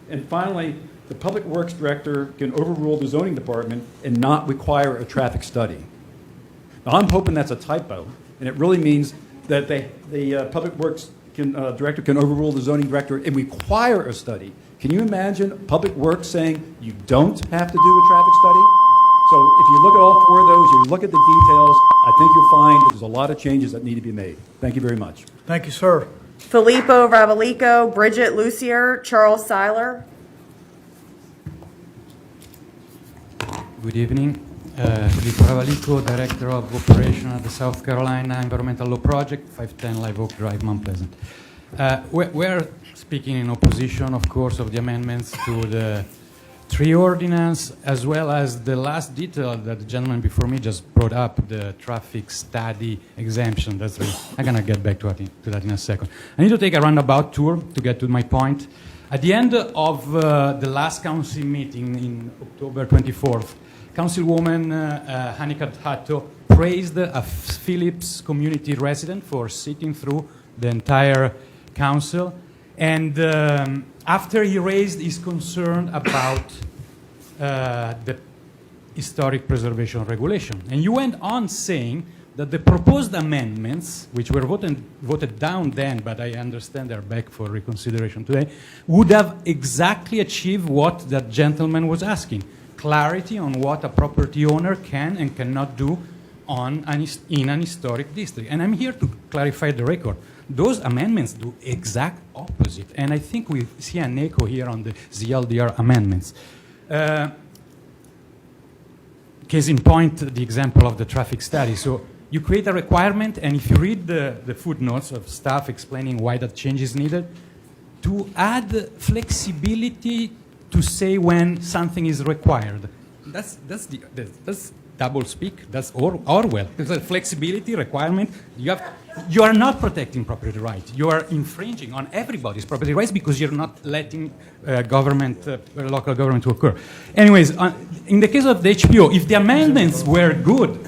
And finally, the Public Works Director can overrule the zoning department and not require a traffic study. Now, I'm hoping that's a typo, and it really means that the Public Works Director can overrule the zoning director and require a study. Can you imagine Public Works saying you don't have to do a traffic study? So if you look at all four of those, you look at the details, I think you'll find that there's a lot of changes that need to be made. Thank you very much. Thank you, sir. Filippo Ravalico, Bridget Lucier, Charles Seiler. Good evening. Filippo Ravalico, Director of Operation at the South Carolina Environmental Law Project, 510 Live Oak Drive, Mount Pleasant. We're speaking in opposition, of course, of the amendments to the tree ordinance, as well as the last detail that the gentleman before me just brought up, the traffic study exemption. I'm going to get back to that in a second. I need to take a roundabout tour to get to my point. At the end of the last council meeting in October 24th, Councilwoman Hanika Hatto praised a Phillips community resident for sitting through the entire council. And after he raised his concern about the historic preservation regulation. And you went on saying that the proposed amendments, which were voted down then, but I understand they're back for reconsideration today, would have exactly achieved what that gentleman was asking. Clarity on what a property owner can and cannot do in an historic district. And I'm here to clarify the record. Those amendments do exact opposite. And I think we see an echo here on the ZLDR amendments. Case in point, the example of the traffic study. So you create a requirement, and if you read the footnotes of staff explaining why that change is needed, to add flexibility to say when something is required. That's double speak. That's Orwell. There's a flexibility requirement. You are not protecting property rights. You are infringing on everybody's property rights because you're not letting local government to occur. Anyways, in the case of the HPO, if the amendments were good,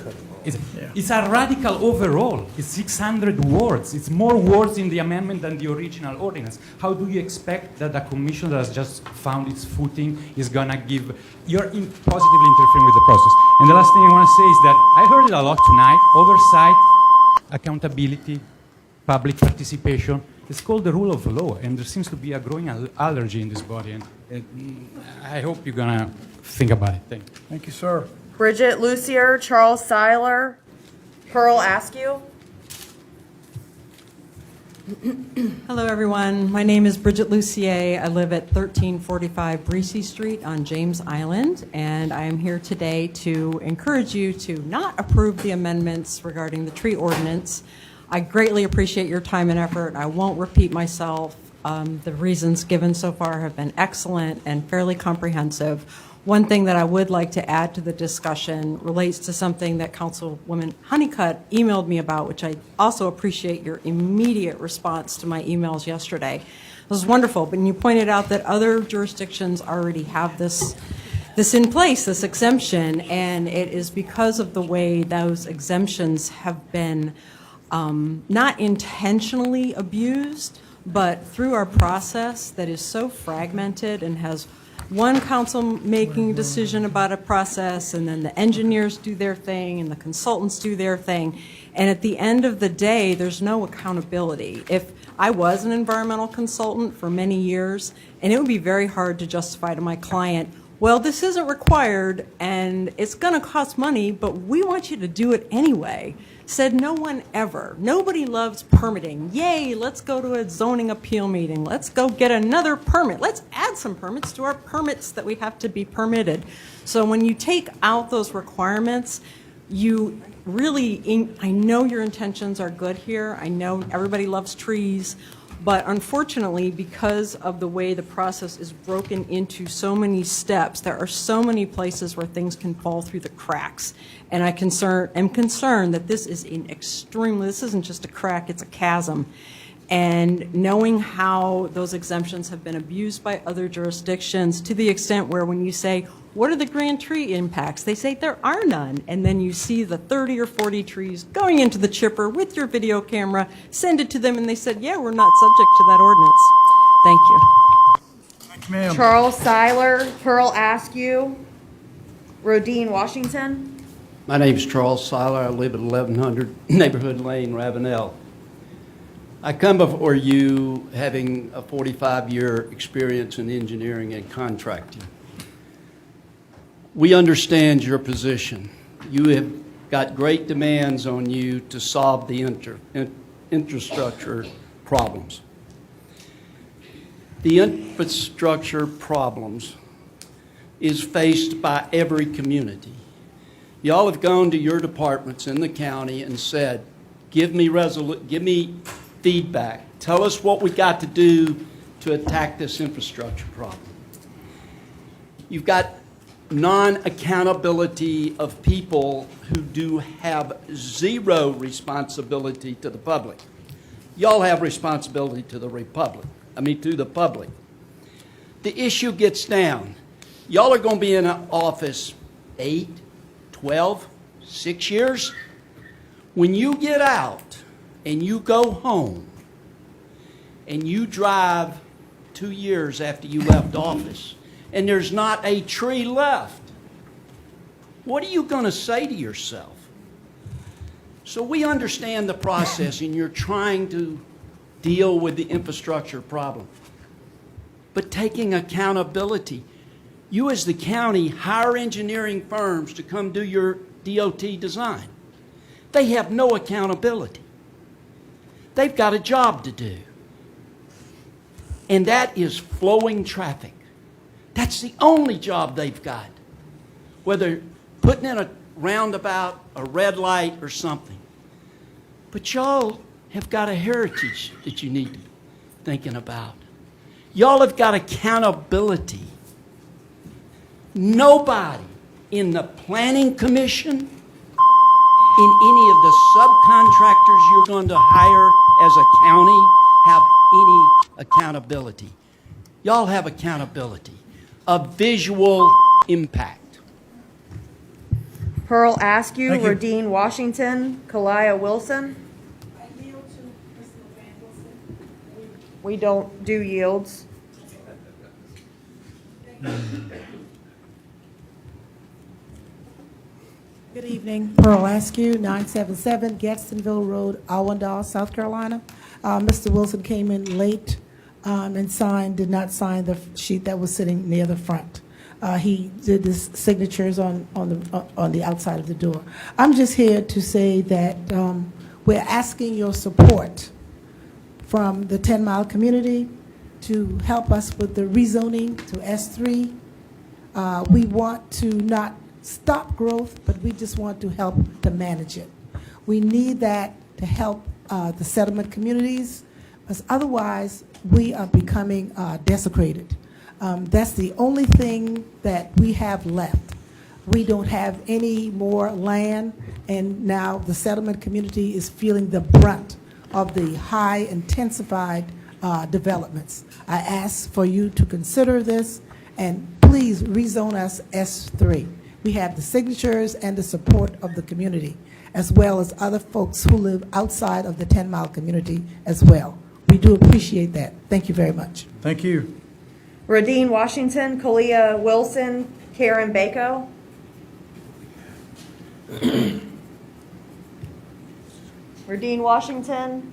it's a radical overall. It's 600 words. It's more words in the amendment than the original ordinance. How do you expect that a commission that has just found its footing is going to give... You're positively interfering with the process. And the last thing I want to say is that I heard it a lot tonight. Oversight, accountability, public participation. It's called the rule of law, and there seems to be a growing allergy in this body. And I hope you're going to think about it. Thank you. Thank you, sir. Bridget Lucier, Charles Seiler, Pearl Askew. Hello, everyone. My name is Bridget Lucier. I live at 1345 Breesey Street on James Island, and I am here today to encourage you to not approve the amendments regarding the tree ordinance. I greatly appreciate your time and effort. I won't repeat myself. The reasons given so far have been excellent and fairly comprehensive. One thing that I would like to add to the discussion relates to something that Councilwoman Honeycutt emailed me about, which I also appreciate your immediate response to my emails yesterday. This is wonderful, but you pointed out that other jurisdictions already have this this in place, this exemption, and it is because of the way those exemptions have been not intentionally abused, but through our process that is so fragmented and has one council making a decision about a process, and then the engineers do their thing, and the consultants do their thing. And at the end of the day, there's no accountability. If I was an environmental consultant for many years, and it would be very hard to justify to my client, well, this isn't required, and it's going to cost money, but we want you to do it anyway. Said no one ever. Nobody loves permitting. Yay, let's go to a zoning appeal meeting. Let's go get another permit. Let's add some permits to our permits that we have to be permitted. So when you take out those requirements, you really, I know your intentions are good here. I know everybody loves trees. But unfortunately, because of the way the process is broken into so many steps, there are so many places where things can fall through the cracks. And I am concerned that this is this isn't just a crack, it's a chasm. And knowing how those exemptions have been abused by other jurisdictions to the extent where when you say, what are the grand tree impacts? They say there are none. And then you see the 30 or 40 trees going into the chipper with your video camera, send it to them, and they said, yeah, we're not subject to that ordinance. Thank you. Thank you, ma'am. Charles Seiler, Pearl Askew, Rodine Washington. My name is Charles Seiler. I live at 1100 Neighborhood Lane, Ravenel. I come before you having a 45-year experience in engineering and contracting. We understand your position. You have got great demands on you to solve the infrastructure problems. The infrastructure problems is faced by every community. Y'all have gone to your departments in the county and said, give me feedback. Tell us what we got to do to attack this infrastructure problem. You've got non-accountability of people who do have zero responsibility to the public. Y'all have responsibility to the public. The issue gets down. Y'all are going to be in office 8, 12, 6 years. When you get out and you go home and you drive 2 years after you left office and there's not a tree left, what are you going to say to yourself? So we understand the process and you're trying to deal with the infrastructure problem. But taking accountability, you as the county hire engineering firms to come do your DOT design. They have no accountability. They've got a job to do. And that is flowing traffic. That's the only job they've got. Whether putting in a roundabout, a red light, or something. But y'all have got a heritage that you need to be thinking about. Y'all have got accountability. Nobody in the Planning Commission, in any of the subcontractors you're going to hire as a county, have any accountability. Y'all have accountability, a visual impact. Pearl Askew, Thank you. Rodine Washington, Kila Wilson. We don't do yields. Good evening. Pearl Askew, 977 Gadsdenville Road, Allendale, South Carolina. Mr. Wilson came in late and did not sign the sheet that was sitting near the front. He did his signatures on the outside of the door. I'm just here to say that we're asking your support from the 10-mile community to help us with the rezoning to S3. We want to not stop growth, but we just want to help to manage it. We need that to help the settlement communities, because otherwise we are becoming desecrated. That's the only thing that we have left. We don't have any more land, and now the settlement community is feeling the brunt of the high intensified developments. I ask for you to consider this and please rezone us S3. We have the signatures and the support of the community, as well as other folks who live outside of the 10-mile community as well. We do appreciate that. Thank you very much. Thank you. Radine Washington, Kila Wilson, Karen Bako. Radine Washington,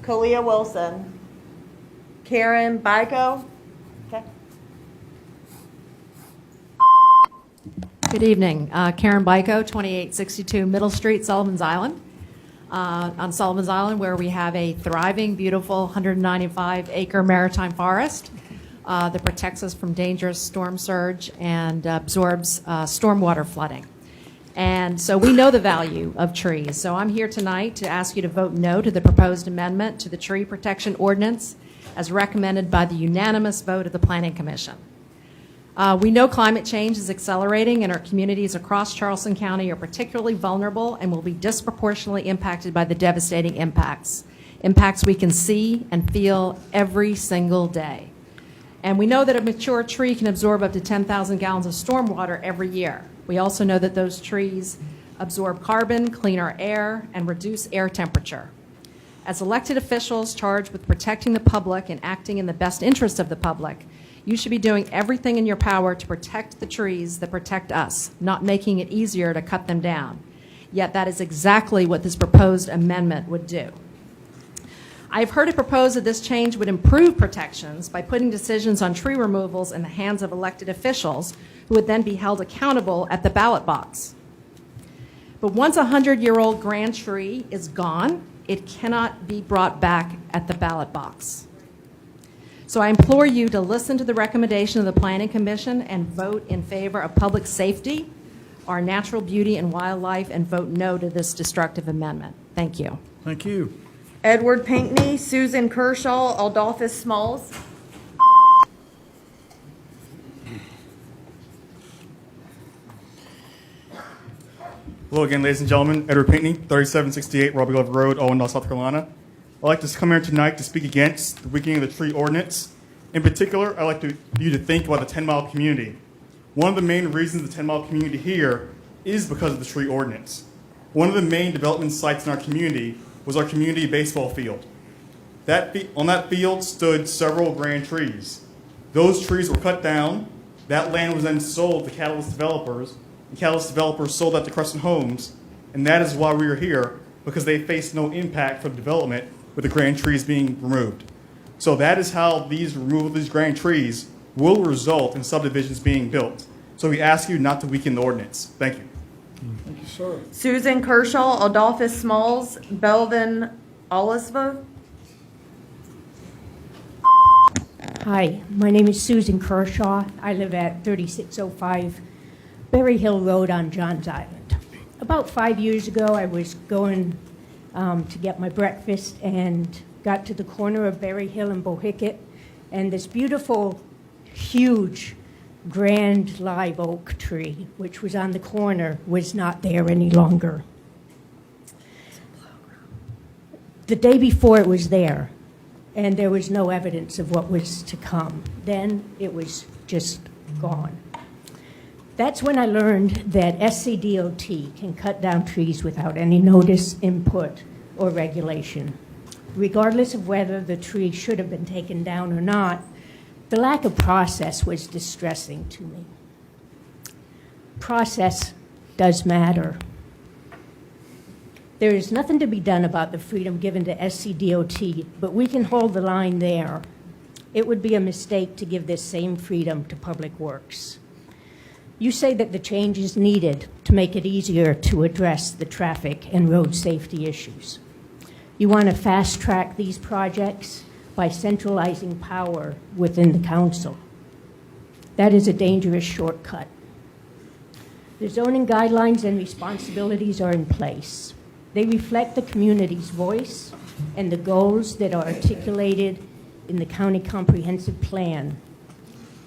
Kila Wilson, Karen Bako. Okay. Good evening. Karen Biko, 2862 Middle Street, Sullivan's Island. On Sullivan's Island, where we have a thriving, beautiful 195-acre maritime forest that protects us from dangerous storm surge and absorbs stormwater flooding. And so we know the value of trees. So I'm here tonight to ask you to vote no to the proposed amendment to the tree protection ordinance as recommended by the unanimous vote of the Planning Commission. We know climate change is accelerating and our communities across Charleston County are particularly vulnerable and will be disproportionately impacted by the devastating impacts we can see and feel every single day. And we know that a mature tree can absorb up to 10,000 gallons of stormwater every year. We also know that those trees absorb carbon, clean our air, and reduce air temperature. As elected officials charged with protecting the public and acting in the best interest of the public, you should be doing everything in your power to protect the trees that protect us, not making it easier to cut them down. Yet that is exactly what this proposed amendment would do. I've heard it proposed that this change would improve protections by putting decisions on tree removals in the hands of elected officials who would then be held accountable at the ballot box. But once a 100-year-old grand tree is gone, it cannot be brought back at the ballot box. So I implore you to listen to the recommendation of the Planning Commission and vote in favor of public safety, our natural beauty and wildlife, and vote no to this destructive amendment. Thank you. Thank you. Edward Pinkney, Susan Kershaw, Adolphus Smalls. Hello again, ladies and gentlemen. Edward Pinkney, 3768 Robbie Love Road, Owendale, South Carolina. I'd like to come here tonight to speak against the weakening of the tree ordinance. In particular, I'd like you to think about the 10-mile community. One of the main reasons the 10-mile community here is because of the tree ordinance. One of the main development sites in our community was our community baseball field. On that field stood several grand trees. Those trees were cut down. That land was then sold to Catalyst developers. And Catalyst developers sold that to Crescent Homes. And that is why we are here, because they faced no impact from development with the grand trees being removed. So that is how these removal of these grand trees will result in subdivisions being built. So we ask you not to weaken the ordinance. Thank you. Thank you, sir. Susan Kershaw, Adolphus Smalls, Belvin Olisva. Hi, my name is Susan Kershaw. I live at 3605 Berry Hill Road on Johns Island. About 5 years ago, I was going to get my breakfast and got to the corner of Berry Hill and Bohicket, and this beautiful, huge, grand live oak tree, which was on the corner, was not there any longer. The day before it was there, and there was no evidence of what was to come. Then it was just gone. That's when I learned that SCDOT can cut down trees without any notice, input, or regulation. Regardless of whether the tree should have been taken down or not, the lack of process was distressing to me. Process does matter. There is nothing to be done about the freedom given to SCDOT, but we can hold the line there. It would be a mistake to give this same freedom to Public Works. You say that the change is needed to make it easier to address the traffic and road safety issues. You want to fast-track these projects by centralizing power within the council. That is a dangerous shortcut. The zoning guidelines and responsibilities are in place. They reflect the community's voice and the goals that are articulated in the county comprehensive plan.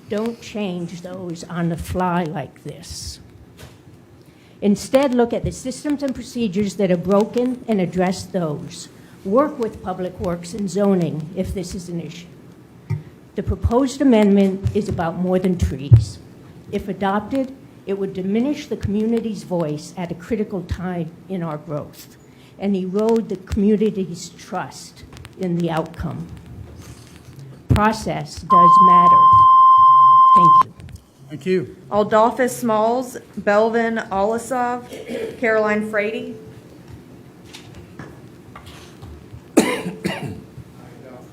Don't change those on the fly like this. Instead, look at the systems and procedures that are broken and address those. Work with Public Works and zoning if this is an issue. The proposed amendment is about more than trees. If adopted, it would diminish the community's voice at a critical time in our growth and erode the community's trust in the outcome. Process does matter. Thank you. Thank you. Adolphus Smalls, Belvin Olisov, Caroline Frady.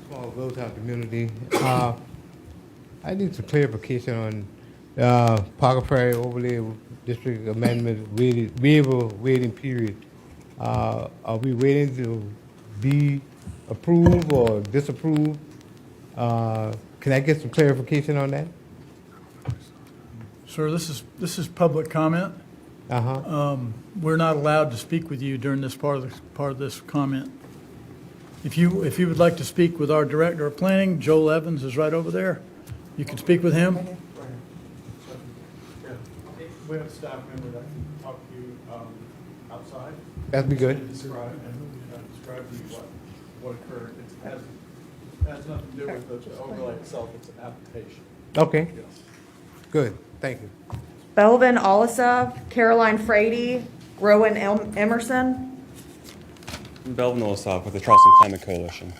Small vote out community. I need some clarification on Parker Prairie Overlay District Amendment waiting period. Are we waiting to be approved or disapproved? Can I get some clarification on that? Sir, this is public comment. We're not allowed to speak with you during this part of this comment. If you would like to speak with our director of planning, Joel Evans is right over there. You can speak with him. We have a staff member that can talk to you outside. That'd be good. Describe to you what occurred. It has nothing to do with the overlay itself. It's an application. Okay. Yes. Good. Thank you. Belvin Olisov, Caroline Frady, Rowan Emerson. Belvin Olisov with the Charleston Climate Coalition.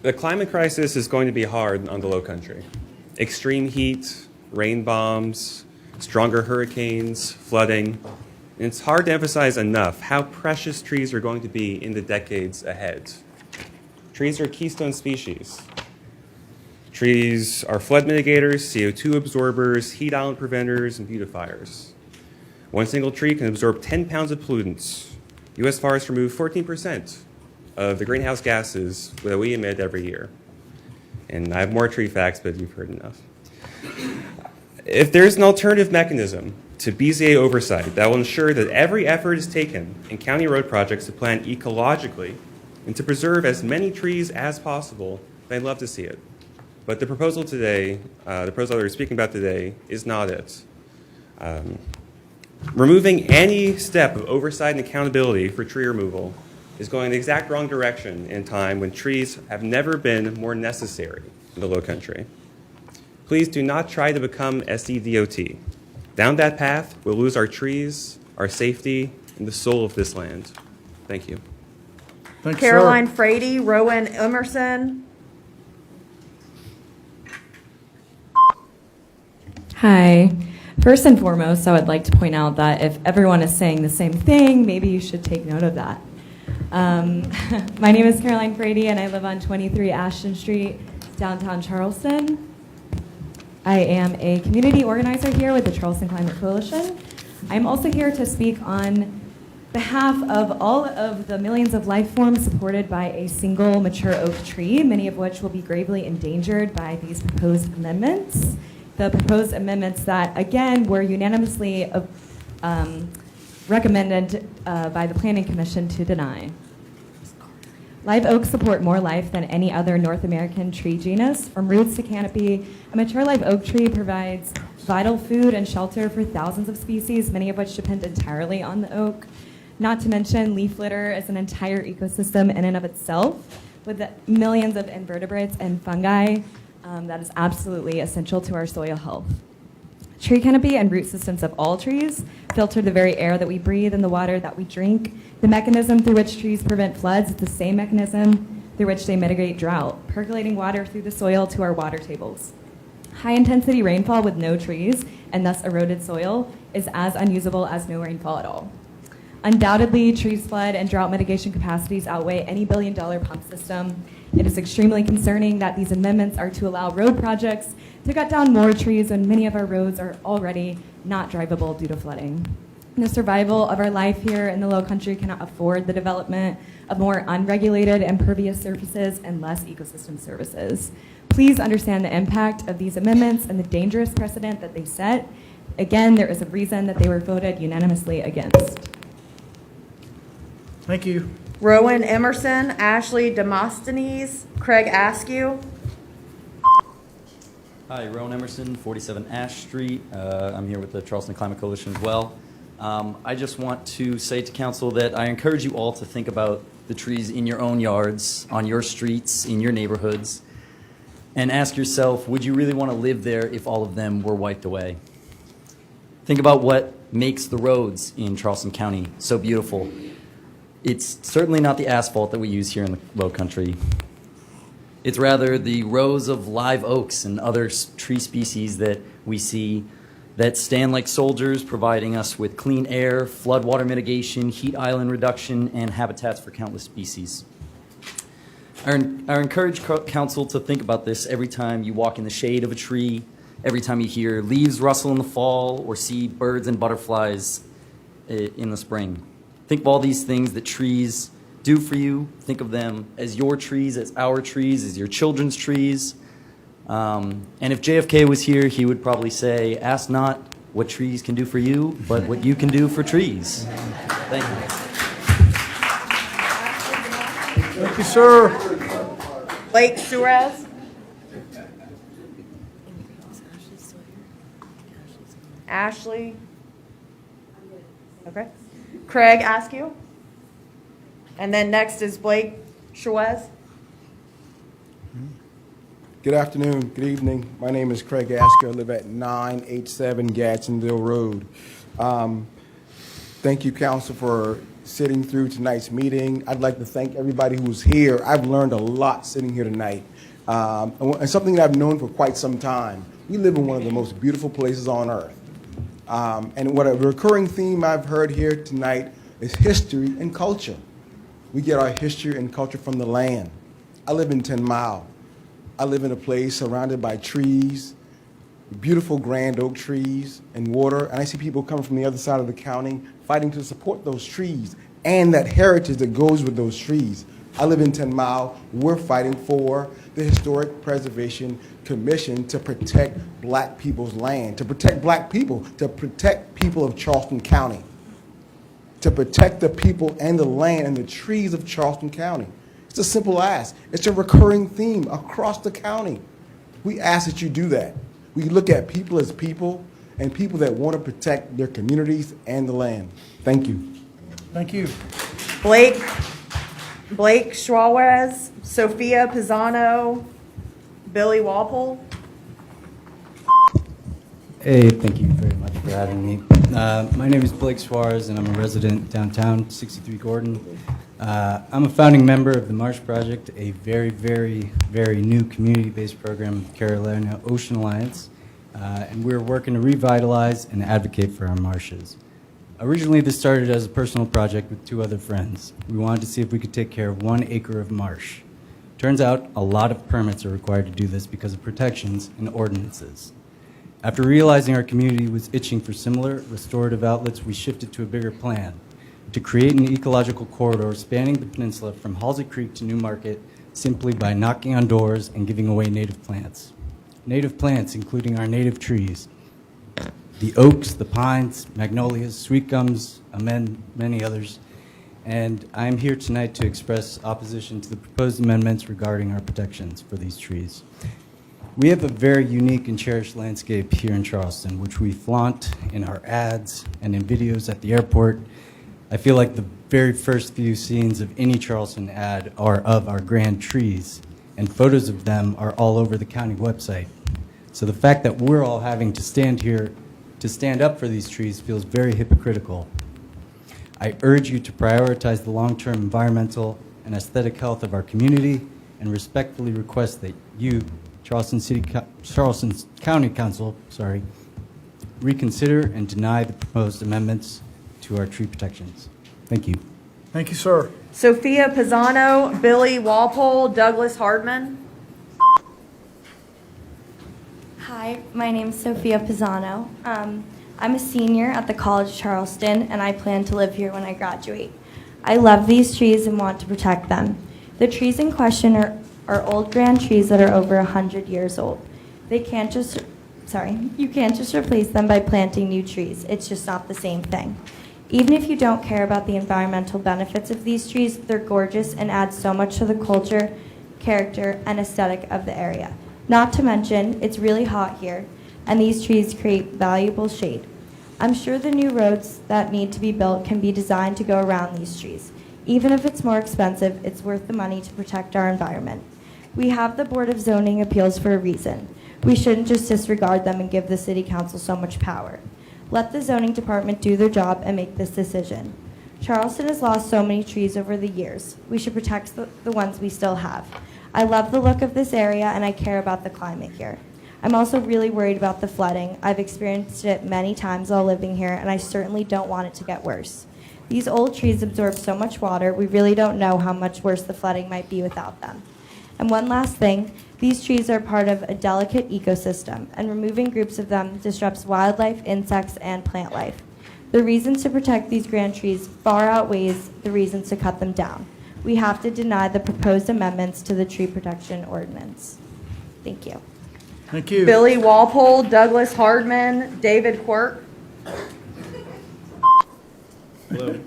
The climate crisis is going to be hard on the Low Country. Extreme heat, rain bombs, stronger hurricanes, flooding. And it's hard to emphasize enough how precious trees are going to be in the decades ahead. Trees are keystone species. Trees are flood mitigators, CO2 absorbers, heat island preventers, and beautifiers. One single tree can absorb 10 pounds of pollutants. U.S. forests remove 14% of the greenhouse gases that we emit every year. And I have more tree facts, but you've heard enough. If there's an alternative mechanism to BZA oversight that will ensure that every effort is taken in county road projects to plan ecologically and to preserve as many trees as possible, then I'd love to see it. But the proposal today, the proposal that we're speaking about today, is not it. Removing any step of oversight and accountability for tree removal is going the exact wrong direction in time when trees have never been more necessary in the Low Country. Please do not try to become SDDOT. Down that path, we'll lose our trees, our safety, and the soul of this land. Thank you. Thanks, Caroline Frady, Rowan Emerson. Hi. First and foremost, I would like to point out that if everyone is saying the same thing, maybe you should take note of that. My name is Caroline Frady, and I live on 23 Ashton Street, downtown Charleston. I am a community organizer here with the Charleston Climate Coalition. I'm also here to speak on behalf of all of the millions of life forms supported by a single mature oak tree, many of which will be gravely endangered by these proposed amendments. The proposed amendments that, again, were unanimously recommended by the Planning Commission to deny. Live oaks support more life than any other North American tree genus. From roots to canopy, a mature live oak tree provides vital food and shelter for thousands of species, many of which depend entirely on the oak. Not to mention, leaf litter is an entire ecosystem in and of itself, with millions of invertebrates and fungi that is absolutely essential to our soil health. Tree canopy and root systems of all trees filter the very air that we breathe and the water that we drink. The mechanism through which trees prevent floods is the same mechanism through which they mitigate drought, percolating water through the soil to our water tables. High-intensity rainfall with no trees, and thus eroded soil, is as unusable as no rainfall at all. Undoubtedly, trees flood and drought mitigation capacities outweigh any billion-dollar pump system. It is extremely concerning that these amendments are to allow road projects to cut down more trees when many of our roads are already not drivable due to flooding. The survival of our life here in the Low Country cannot afford the development of more unregulated impervious surfaces and less ecosystem services. Please understand the impact of these amendments and the dangerous precedent that they set. Again, there is a reason that they were voted unanimously against. Thank you. Rowan Emerson, Ashley Demosthenes, Craig Askew. Hi, Rowan Emerson, 47 Ash Street. I'm here with the Charleston Climate Coalition as well. I just want to say to council that I encourage you all to think about the trees in your own yards, on your streets, in your neighborhoods. And ask yourself, would you really want to live there if all of them were wiped away? Think about what makes the roads in Charleston County so beautiful. It's certainly not the asphalt that we use here in the Low Country. It's rather the rows of live oaks and other tree species that we see that stand like soldiers, providing us with clean air, floodwater mitigation, heat island reduction, and habitats for countless species. I encourage council to think about this every time you walk in the shade of a tree, every time you hear leaves rustle in the fall, or see birds and butterflies in the spring. Think of all these things that trees do for you. Think of them as your trees, as our trees, as your children's trees. And if JFK was here, he would probably say, ask not what trees can do for you, but what you can do for trees. Thank you. Thank you, sir. Blake Suarez. Ashley. Okay. Craig Askew. And then next is Blake Suarez. Good afternoon, good evening. My name is Craig Askew. I live at 987 Gadsdenville Road. Thank you, council, for sitting through tonight's meeting. I'd like to thank everybody who's here. I've learned a lot sitting here tonight, and something that I've known for quite some time. We live in one of the most beautiful places on earth. And what a recurring theme I've heard here tonight is history and culture. We get our history and culture from the land. I live in 10 Mile. I live in a place surrounded by trees, beautiful grand oak trees and water, and I see people coming from the other side of the county fighting to support those trees and that heritage that goes with those trees. I live in 10 Mile. We're fighting for the Historic Preservation Commission to protect black people's land, to protect black people, to protect people of Charleston County, to protect the people and the land and the trees of Charleston County. It's a simple ask. It's a recurring theme across the county. We ask that you do that. We look at people as people and people that want to protect their communities and the land. Thank you. Thank you. Blake Suarez, Sophia Pisano, Billy Walpole. Hey, thank you very much for having me. My name is Blake Suarez, and I'm a resident downtown, 63 Gordon. I'm a founding member of the Marsh Project, a very, very, very new community-based program of Carolina Ocean Alliance, and we're working to revitalize and advocate for our marshes. Originally, this started as a personal project with 2 other friends. We wanted to see if we could take care of 1 acre of marsh. Turns out a lot of permits are required to do this because of protections and ordinances. After realizing our community was itching for similar restorative outlets, we shifted to a bigger plan to create an ecological corridor spanning the peninsula from Halsey Creek to Newmarket simply by knocking on doors and giving away native plants. Native plants, including our native trees, the oaks, the pines, magnolias, sweet gums, many others. And I'm here tonight to express opposition to the proposed amendments regarding our protections for these trees. We have a very unique and cherished landscape here in Charleston, which we flaunt in our ads and in videos at the airport. I feel like the very first few scenes of any Charleston ad are of our grand trees, and photos of them are all over the county website. So the fact that we're all having to stand here to stand up for these trees feels very hypocritical. I urge you to prioritize the long-term environmental and aesthetic health of our community and respectfully request that you, Charleston County Council, reconsider and deny the proposed amendments to our tree protections. Thank you. Thank you, sir. Sophia Pisano, Billy Walpole, Douglas Hardman. Hi, my name is Sophia Pisano. I'm a senior at the College of Charleston, and I plan to live here when I graduate. I love these trees and want to protect them. The trees in question are old grand trees that are over 100 years old. You can't just replace them by planting new trees. It's just not the same thing. Even if you don't care about the environmental benefits of these trees, they're gorgeous and add so much to the culture, character, and aesthetic of the area. Not to mention, it's really hot here, and these trees create valuable shade. I'm sure the new roads that need to be built can be designed to go around these trees. Even if it's more expensive, it's worth the money to protect our environment. We have the Board of Zoning Appeals for a reason. We shouldn't just disregard them and give the City Council so much power. Let the zoning department do their job and make this decision. Charleston has lost so many trees over the years. We should protect the ones we still have. I love the look of this area and I care about the climate here. I'm also really worried about the flooding. I've experienced it many times while living here, and I certainly don't want it to get worse. These old trees absorb so much water, we really don't know how much worse the flooding might be without them. And one last thing, these trees are part of a delicate ecosystem, and removing groups of them disrupts wildlife, insects, and plant life. The reasons to protect these grand trees far outweighs the reasons to cut them down. We have to deny the proposed amendments to the tree protection ordinance. Thank you. Thank you. Billy Walpole, Douglas Hardman, David Quirk. Hello,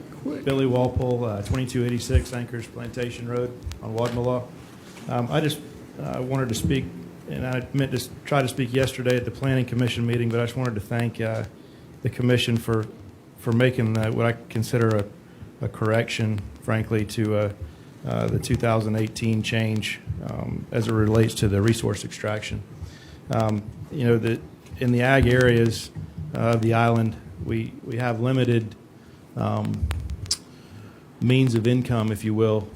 Billy Walpole, 2286 Anchors Plantation Road on Wadmalaw. I just wanted to speak, and I meant to try to speak yesterday at the Planning Commission meeting, but I just wanted to thank the Commission for making what I consider a correction, frankly, to the 2018 change as it relates to the resource extraction. In the ag areas of the island, we have limited means of income, if you will,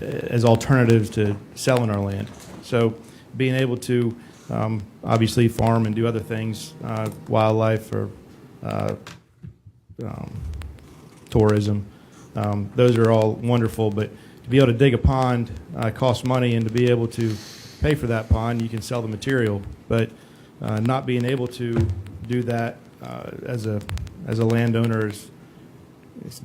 as alternatives to selling our land. So being able to obviously farm and do other things, wildlife or tourism, those are all wonderful, but to be able to dig a pond costs money, and to be able to pay for that pond, you can sell the material, but not being able to do that as a landowner is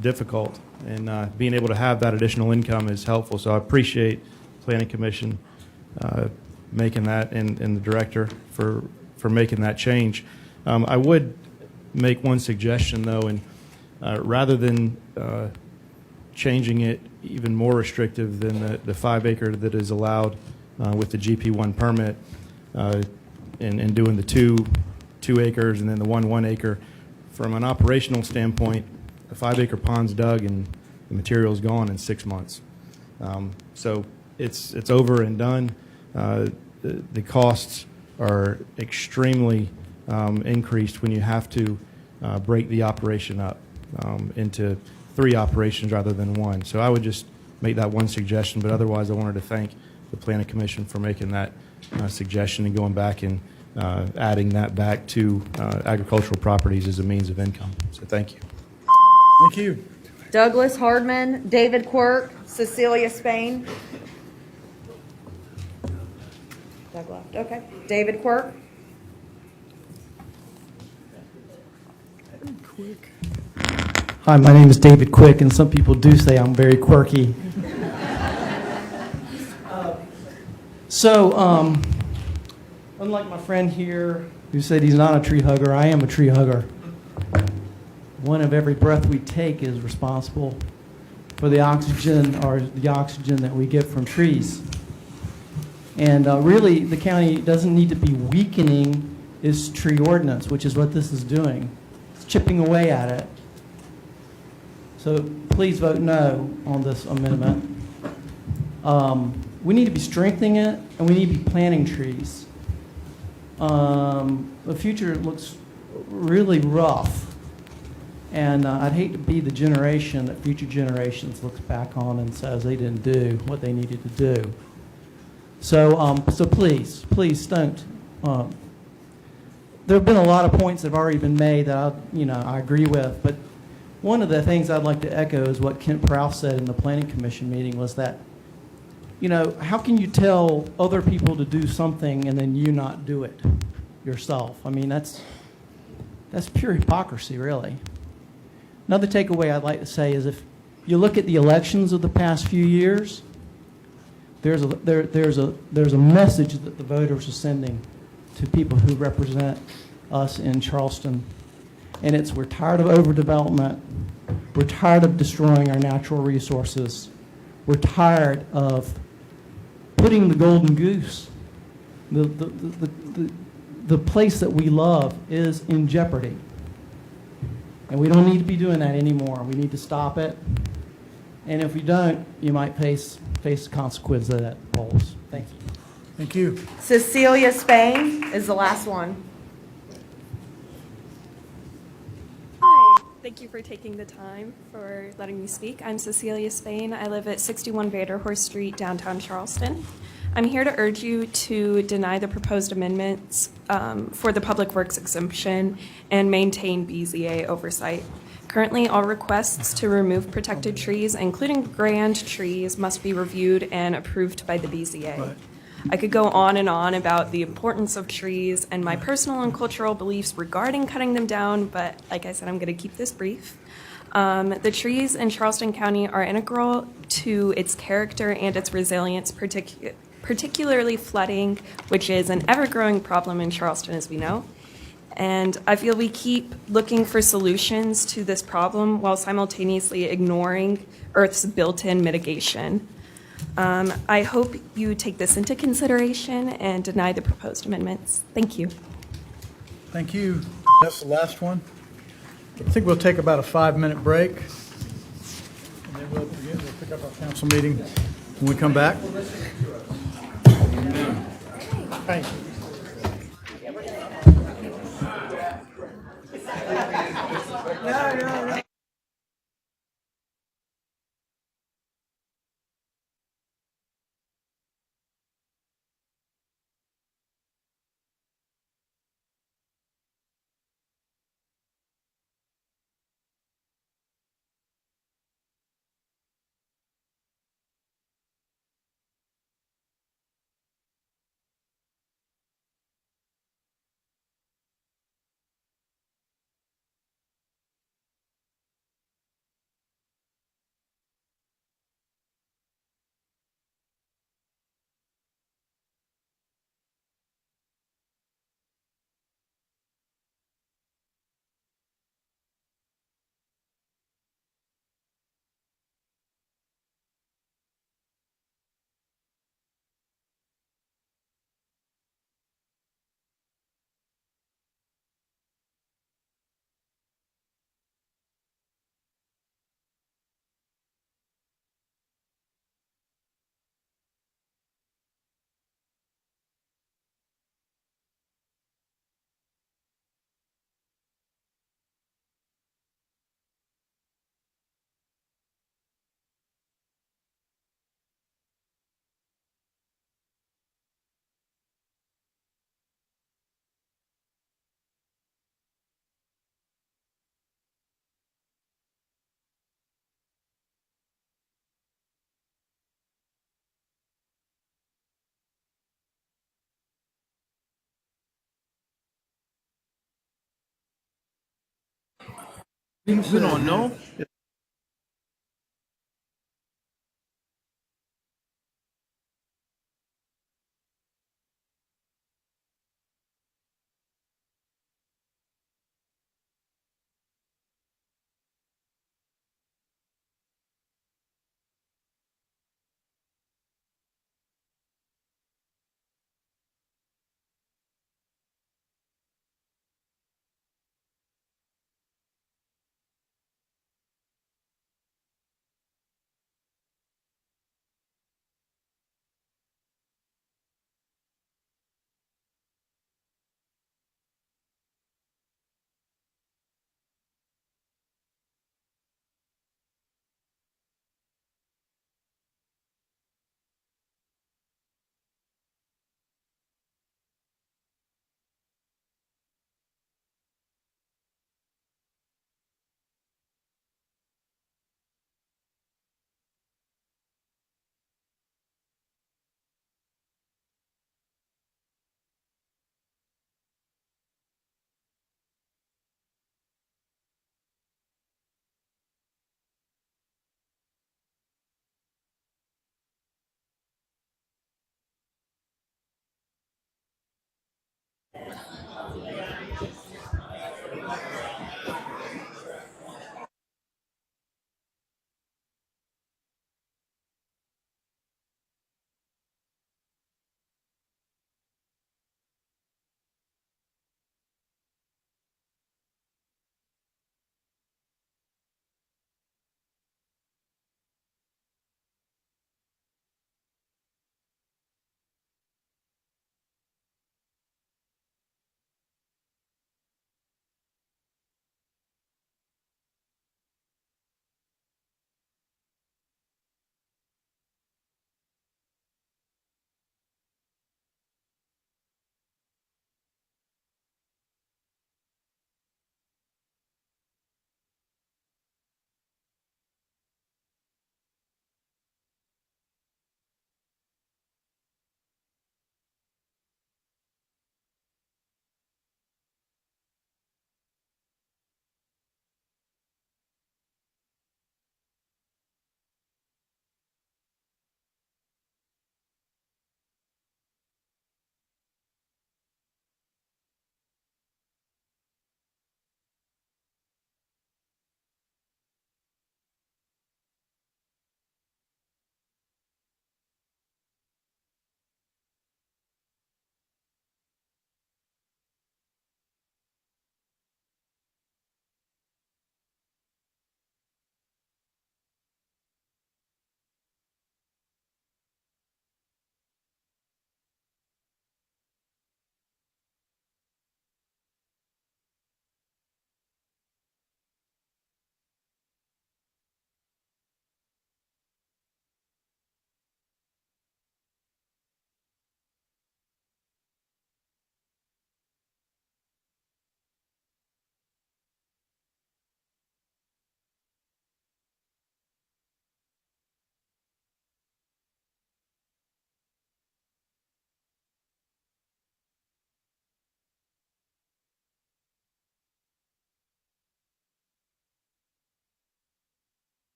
difficult, and being able to have that additional income is helpful. So I appreciate the Planning Commission making that, and the director for making that change. I would make one suggestion though, and rather than changing it even more restrictive than the 5 acre that is allowed with the GP1 permit, and doing the 2 acres and then the 1 acre. From an operational standpoint, a 5 acre pond's dug and the material is gone in 6 months. So it's over and done. The costs are extremely increased when you have to break the operation up into 3 operations rather than 1. So I would just make that one suggestion, but otherwise I wanted to thank the Planning Commission for making that suggestion and going back and adding that back to agricultural properties as a means of income. So thank you. Thank you. Douglas Hardman, David Quirk, Cecilia Spain. Doug left. Okay. David Quirk. Quick. Hi, my name is David Quick, and some people do say I'm very quirky. So, unlike my friend here who said he's not a tree hugger, I am a tree hugger. One of every breath we take is responsible for the oxygen that we get from trees. And really, the county doesn't need to be weakening its tree ordinance, which is what this is doing. It's chipping away at it. So please vote no on this amendment. We need to be strengthening it, and we need to be planting trees. The future looks really rough, and I'd hate to be the generation that future generations looks back on and says they didn't do what they needed to do. So, so please don't. There have been a lot of points that have already been made that I agree with, but one of the things I'd like to echo is what Kent Prouf said in the Planning Commission meeting was that, how can you tell other people to do something and then you not do it yourself? I mean, that's pure hypocrisy, really. Another takeaway I'd like to say is if you look at the elections of the past few years, there's a message that the voters are sending to people who represent us in Charleston. And it's, we're tired of overdevelopment. We're tired of destroying our natural resources. We're tired of putting the golden goose, the place that we love, is in jeopardy. And we don't need to be doing that anymore. We need to stop it. And if we don't, you might face face the consequences of that at the polls. Thank you. Thank you. Cecilia Spain is the last one. Hi, thank you for taking the time for letting me speak. I'm Cecilia Spain. I live at 61 Vanderhorst Street, downtown Charleston. I'm here to urge you to deny the proposed amendments for the Public Works exemption and maintain BZA oversight. Currently, all requests to remove protected trees, including grand trees, must be reviewed and approved by the BZA. Right. I could go on and on about the importance of trees and my personal and cultural beliefs regarding cutting them down, but like I said, I'm going to keep this brief. The trees in Charleston County are integral to its character and its resilience, particularly flooding, which is an ever-growing problem in Charleston, as we know. And I feel we keep looking for solutions to this problem while simultaneously ignoring Earth's built-in mitigation. I hope you take this into consideration and deny the proposed amendments. Thank you. Thank you. That's the last one. I think we'll take about a 5-minute break. And then we'll pick up our council meeting when we come back. Thank you. No. We don't know.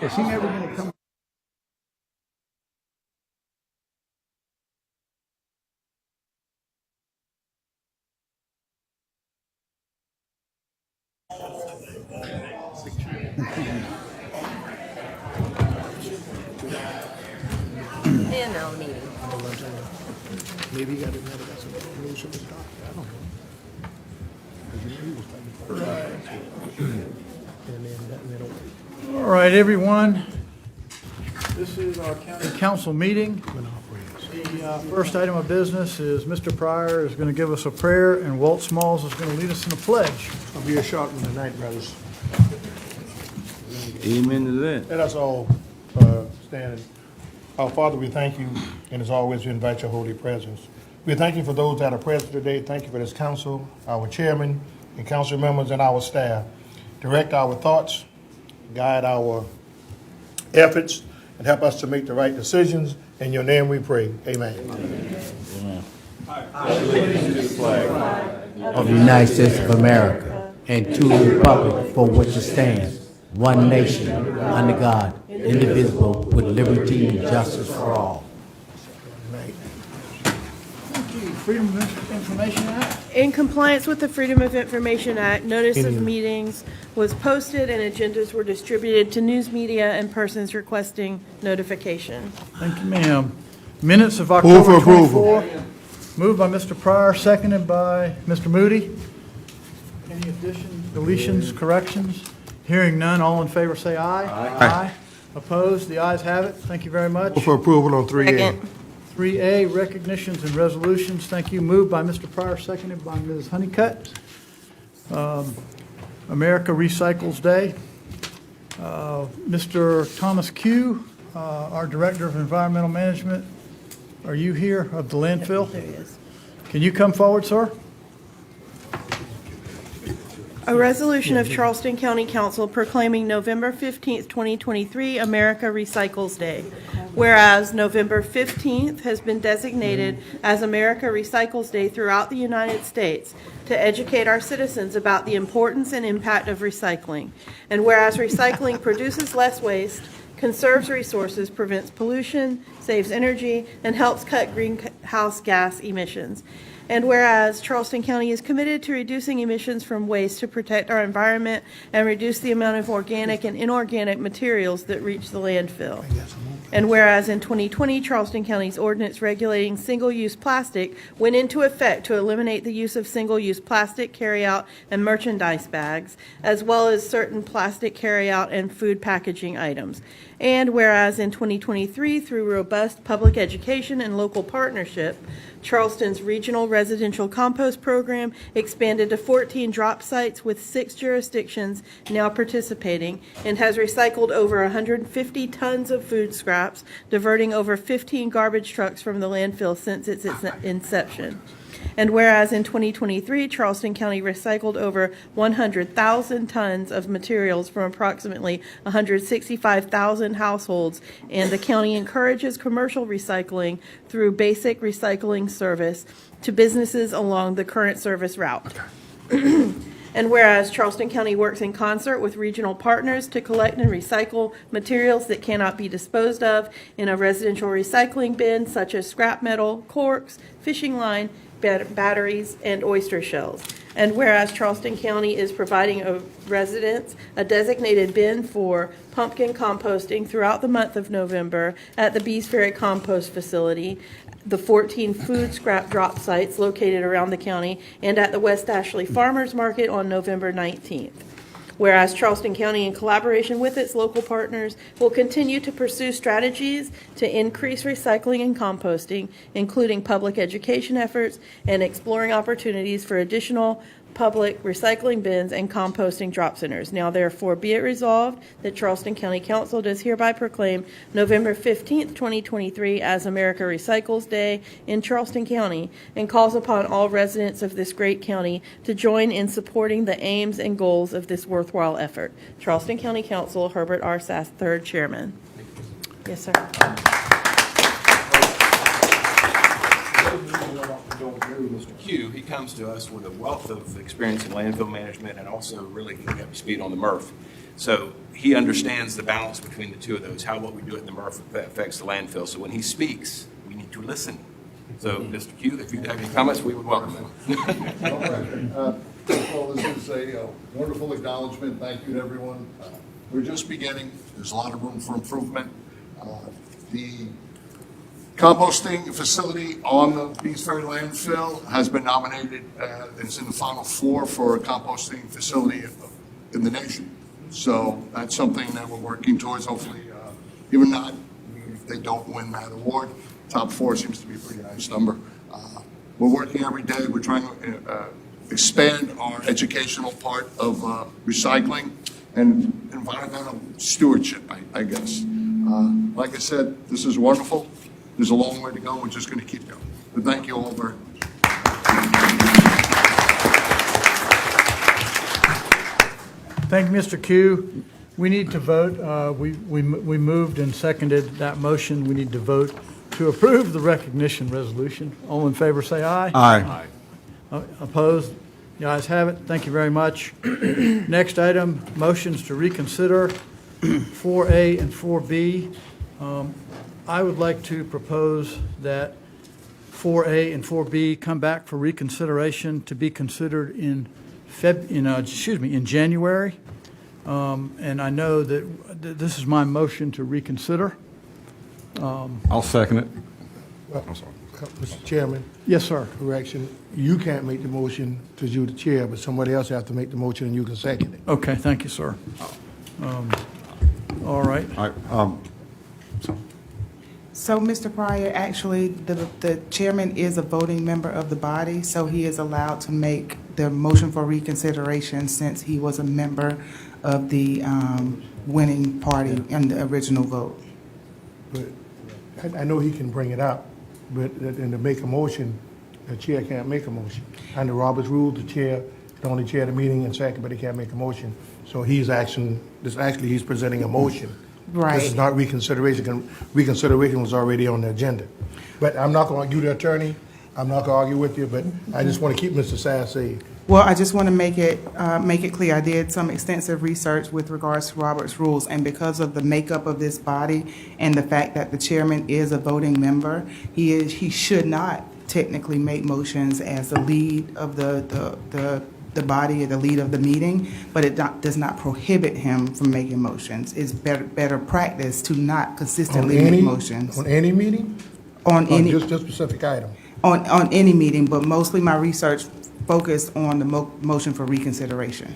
Is he never going to come? And now the meeting. Maybe he got some news from his doctor. I don't know. All right, everyone. This is our county council meeting. The first item of business is Mr. Pryor is going to give us a prayer, and Walt Smalls is going to lead us in a pledge. I'll be a short one tonight, brothers. Amen to that. Let us all stand. Our Father, we thank you, and as always, we invite your holy presence. We thank you for those that are present today. Thank you for this council, our chairman, and council members, and our staff. Direct our thoughts, guide our efforts, and help us to make the right decisions. In your name we pray. Amen. Of the United States of America and to the republic for which it stands, one nation, under God, indivisible, with liberty and justice for all. Freedom of Information Act. In compliance with the Freedom of Information Act, notice of meetings was posted and agendas were distributed to news media and persons requesting notification. Thank you, ma'am. Minutes of October 24. Moved by Mr. Pryor, seconded by Mr. Moody. Any additions, deletions, corrections? Hearing none, all in favor say aye. Aye. Opposed? The ayes have it. Thank you very much. For approval on 3A. Second. 3A, recognitions and resolutions. Thank you. Moved by Mr. Pryor, seconded by Ms. Honeycutt. America Recycles Day. Mr. Thomas Q, our Director of Environmental Management, are you here of the landfill? There he is. Can you come forward, sir? A resolution of Charleston County Council proclaiming November 15th, 2023 America Recycles Day. Whereas November 15th has been designated as America Recycles Day throughout the United States to educate our citizens about the importance and impact of recycling. And whereas recycling produces less waste, conserves resources, prevents pollution, saves energy, and helps cut greenhouse gas emissions. And whereas Charleston County is committed to reducing emissions from waste to protect our environment and reduce the amount of organic and inorganic materials that reach the landfill. And whereas in 2020, Charleston County's ordinance regulating single-use plastic went into effect to eliminate the use of single-use plastic carryout and merchandise bags, as well as certain plastic carryout and food packaging items. And whereas in 2023, through robust public education and local partnership, Charleston's regional residential compost program expanded to 14 drop sites with 6 jurisdictions now participating and has recycled over 150 tons of food scraps, diverting over 15 garbage trucks from the landfill since its inception. And whereas in 2023, Charleston County recycled over 100,000 tons of materials from approximately 165,000 households, and the county encourages commercial recycling through basic recycling service to businesses along the current service route. And whereas Charleston County works in concert with regional partners to collect and recycle materials that cannot be disposed of in a residential recycling bin, such as scrap metal, corks, fishing line, batteries, and oyster shells. And whereas Charleston County is providing residents a designated bin for pumpkin composting throughout the month of November at the Bees Ferry Compost Facility, the 14 food scrap drop sites located around the county, and at the West Ashley Farmers Market on November 19th. Whereas Charleston County, in collaboration with its local partners, will continue to pursue strategies to increase recycling and composting, including public education efforts and exploring opportunities for additional public recycling bins and composting drop centers. Now therefore be it resolved that Charleston County Council does hereby proclaim November 15th, 2023 as America Recycles Day in Charleston County, and calls upon all residents of this great county to join in supporting the aims and goals of this worthwhile effort. Charleston County Council, Herbert R. Sass, 3rd Chairman. Yes, sir. Mr. Q, he comes to us with a wealth of experience in landfill management and also really getting up to speed on the MRF. So he understands the balance between the two of those, how what we do at the MRF affects the landfill. So when he speaks, we need to listen. So, Mr. Q, if you have any comments, we would welcome them. First of all, this is a wonderful acknowledgement. Thank you to everyone. We're just beginning. There's a lot of room for improvement. The composting facility on the Bees Ferry landfill has been nominated. It's in the final 4 for a composting facility in the nation. So that's something that we're working towards. Hopefully, even not if they don't win that award, top 4 seems to be a pretty nice number. We're working every day. We're trying to expand our educational part of recycling and environmental stewardship, I guess. Like I said, this is wonderful. There's a long way to go. We're just going to keep going. But thank you all very much. Thank you, Mr. Q. We need to vote. We moved and seconded that motion. We need to vote to approve the recognition resolution. All in favor, say aye. Aye. Opposed? The ayes have it. Thank you very much. Next item, motions to reconsider 4A and 4B. I would like to propose that 4A and 4B come back for reconsideration to be considered in January. And I know that this is my motion to reconsider. I'll second it. Mr. Chairman. Yes, sir. Correction. You can't make the motion because you're the chair, but somebody else has to make the motion and you can second it. Okay, thank you, sir. All right. So, Mr. Pryor, actually, the chairman is a voting member of the body, so he is allowed to make the motion for reconsideration since he was a member of the winning party in the original vote. But I know he can bring it up, but and to make a motion, the chair can't make a motion. Under Robert's rule, the chair can only chair the meeting and second, but he can't make a motion. So he's he's presenting a motion. Right. This is not reconsideration. Reconsideration was already on the agenda. But I'm not going to argue the attorney. I'm not going to argue with you, but I just want to keep Mr. Sass safe. Well, I just want to make it clear. I did some extensive research with regards to Robert's rules, and because of the makeup of this body and the fact that the chairman is a voting member, he should not technically make motions as the lead of the body or the lead of the meeting, but it does not prohibit him from making motions. It's better practice to not consistently make motions. On any meeting? On any just a specific item? On any meeting, but mostly my research focused on the motion for reconsideration.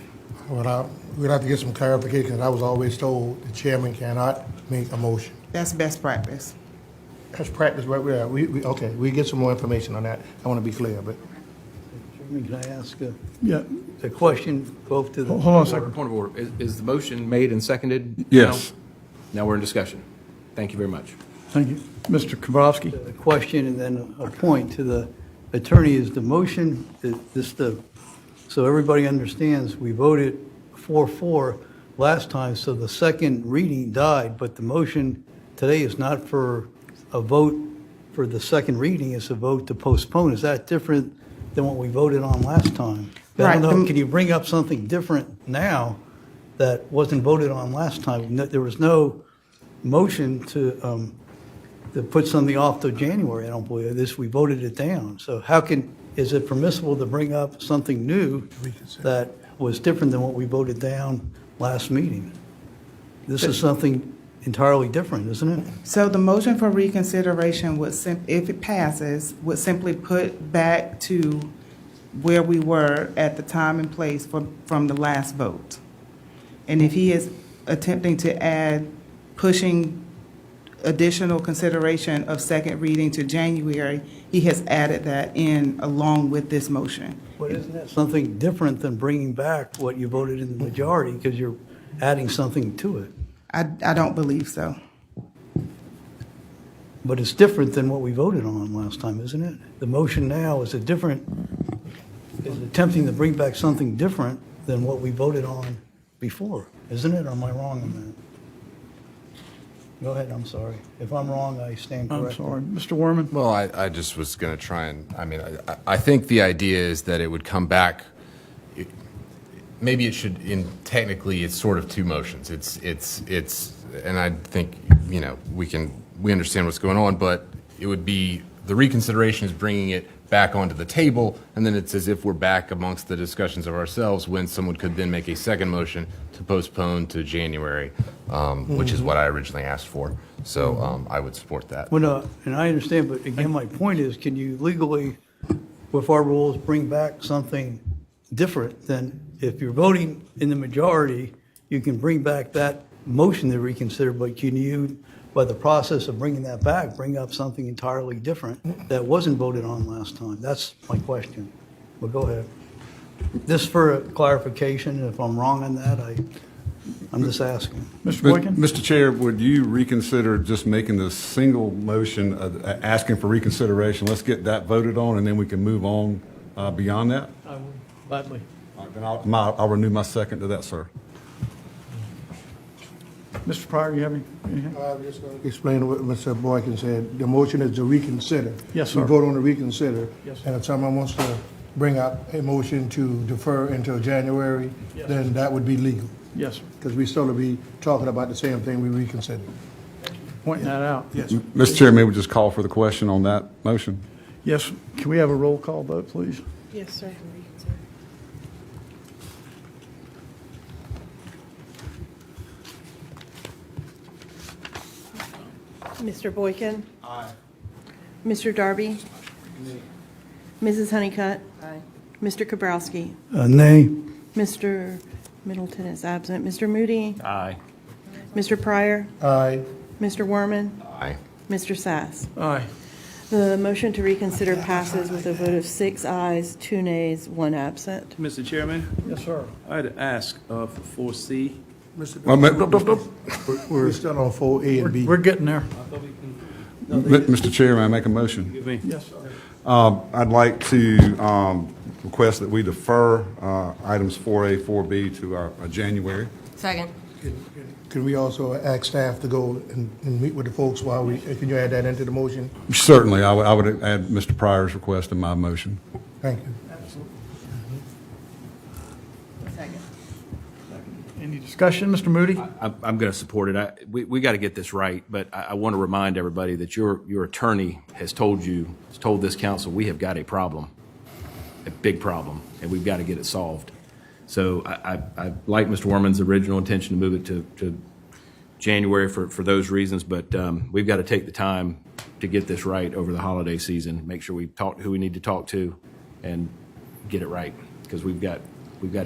Well, we'd have to get some clarification. I was always told the chairman cannot make a motion. That's best practice. That's practice right there. Okay, we get some more information on that. I want to be clear, but. Can I ask a question both to the... Hold on a second. Point of order. Is the motion made and seconded? Yes. Now we're in discussion. Thank you very much. Thank you. Mr. Kowalski. A question and then a point to the attorney. Is the motion, so everybody understands, we voted 4-4 last time, so the second reading died, but the motion today is not for a vote for the second reading, it's a vote to postpone. Is that different than what we voted on last time? I don't know, can you bring up something different now that wasn't voted on last time? There was no motion to put something off to January, I don't believe. We voted it down. So is it permissible to bring up something new that was different than what we voted down last meeting? This is something entirely different, isn't it? So the motion for reconsideration would, if it passes, would simply put back to where we were at the time and place from the last vote. And if he is attempting to add, pushing additional consideration of second reading to January, he has added that in along with this motion. But isn't that something different than bringing back what you voted in the majority because you're adding something to it? I don't believe so. But it's different than what we voted on last time, isn't it? The motion now is attempting to bring back something different than what we voted on before, isn't it? Or am I wrong on that? Go ahead, I'm sorry. If I'm wrong, I stand corrected. I'm sorry. Mr. Werman? Well, I just was going to try and, I think the idea is that it would come back. maybe it should, technically, it's sort of two motions. It's, and I think, we understand what's going on, but it would be, the reconsideration is bringing it back onto the table, and then it's as if we're back amongst the discussions of ourselves when someone could then make a second motion to postpone to January, which is what I originally asked for. So I would support that. Well, no, and I understand, but again, my point is, can you legally, with our rules, bring back something different than if you're voting in the majority, you can bring back that motion to reconsider, but can you, by the process of bringing that back, bring up something entirely different that wasn't voted on last time? That's my question. Well, go ahead. This for a clarification, if I'm wrong on that, I'm just asking. Mr. Boykin? Mr. Chair, would you reconsider just making the single motion, asking for reconsideration? Let's get that voted on, and then we can move on beyond that. I would gladly. Then I'll renew my second to that, sir. Mr. Pryor, you have anything? I'm just going to explain what Mr. Boykin said. The motion is to reconsider. Yes, sir. We vote on the reconsider. Yes, sir. And if someone wants to bring up a motion to defer until January, Yes. then that would be legal. Yes, sir. Because we still will be talking about the same thing we reconsidered. Pointing that out. Yes. Mr. Chair, may we just call for the question on that motion? Yes, can we have a roll call vote, please? Yes, sir. Mr. Boykin? Aye. Mr. Darby? Mrs. Honeycutt? Aye. Mr. Kabrowski? Nay. Mr. Middleton is absent. Mr. Moody? Aye. Mr. Pryor? Aye. Mr. Werman? Aye. Mr. Sass? Aye. The motion to reconsider passes with a vote of 6 ayes, 2 nays, 1 absent. Mr. Chairman, Yes, sir. I'd ask for 4C. We're still on 4A and B. We're getting there. Mr. Chair, may I make a motion? Yes, sir. I'd like to request that we defer items 4A, 4B to our January. Second. Can we also ask staff to go and meet with the folks while can you add that into the motion? Certainly, I would add Mr. Pryor's request in my motion. Thank you. Any discussion, Mr. Moody? I'm going to support it. We got to get this right, but I want to remind everybody that your attorney has told this council, we have got a problem, a big problem, and we've got to get it solved. So I like Mr. Werman's original intention to move it to January for those reasons, but we've got to take the time to get this right over the holiday season, make sure we talk to who we need to talk to and get it right, because we've got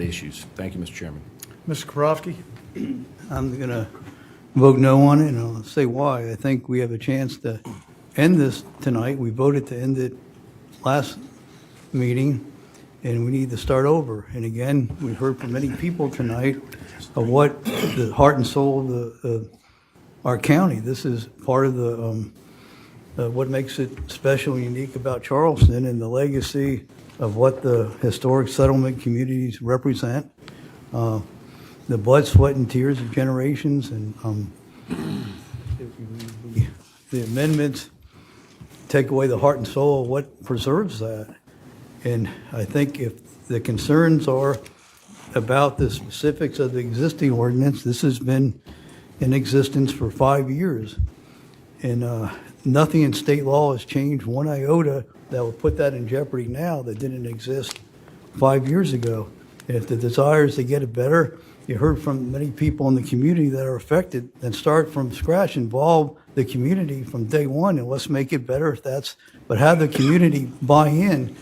issues. Thank you, Mr. Chairman. Mr. Kabrowski? I'm going to vote no on it, and I'll say why. I think we have a chance to end this tonight. We voted to end it last meeting, and we need to start over. And again, we heard from many people tonight of what the heart and soul of our county. This is part of the what makes it special and unique about Charleston and the legacy of what the historic settlement communities represent. The blood, sweat, and tears of generations, and the amendments take away the heart and soul of what preserves that. And I think if the concerns are about the specifics of the existing ordinance, this has been in existence for 5 years. And nothing in state law has changed one iota that would put that in jeopardy now that didn't exist 5 years ago. And if the desire is to get it better, you heard from many people in the community that are affected, then start from scratch, involve the community from day one, and let's make it better if that's, but have the community buy in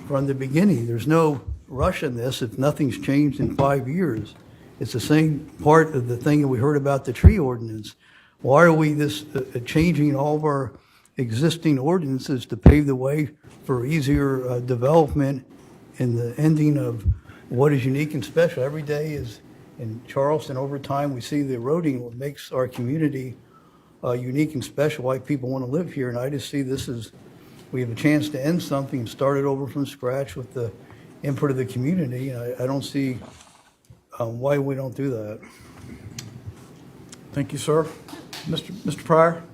from the beginning. There's no rush in this if nothing's changed in 5 years. It's the same part of the thing that we heard about the tree ordinance. Why are we changing all of our existing ordinances to pave the way for easier development and the ending of what is unique and special? Every day is in Charleston, over time, we see the eroding, what makes our community unique and special, why people want to live here. And I just see this as, we have a chance to end something and start it over from scratch with the input of the community. I don't see why we don't do that. Thank you, sir. Mr. Pryor?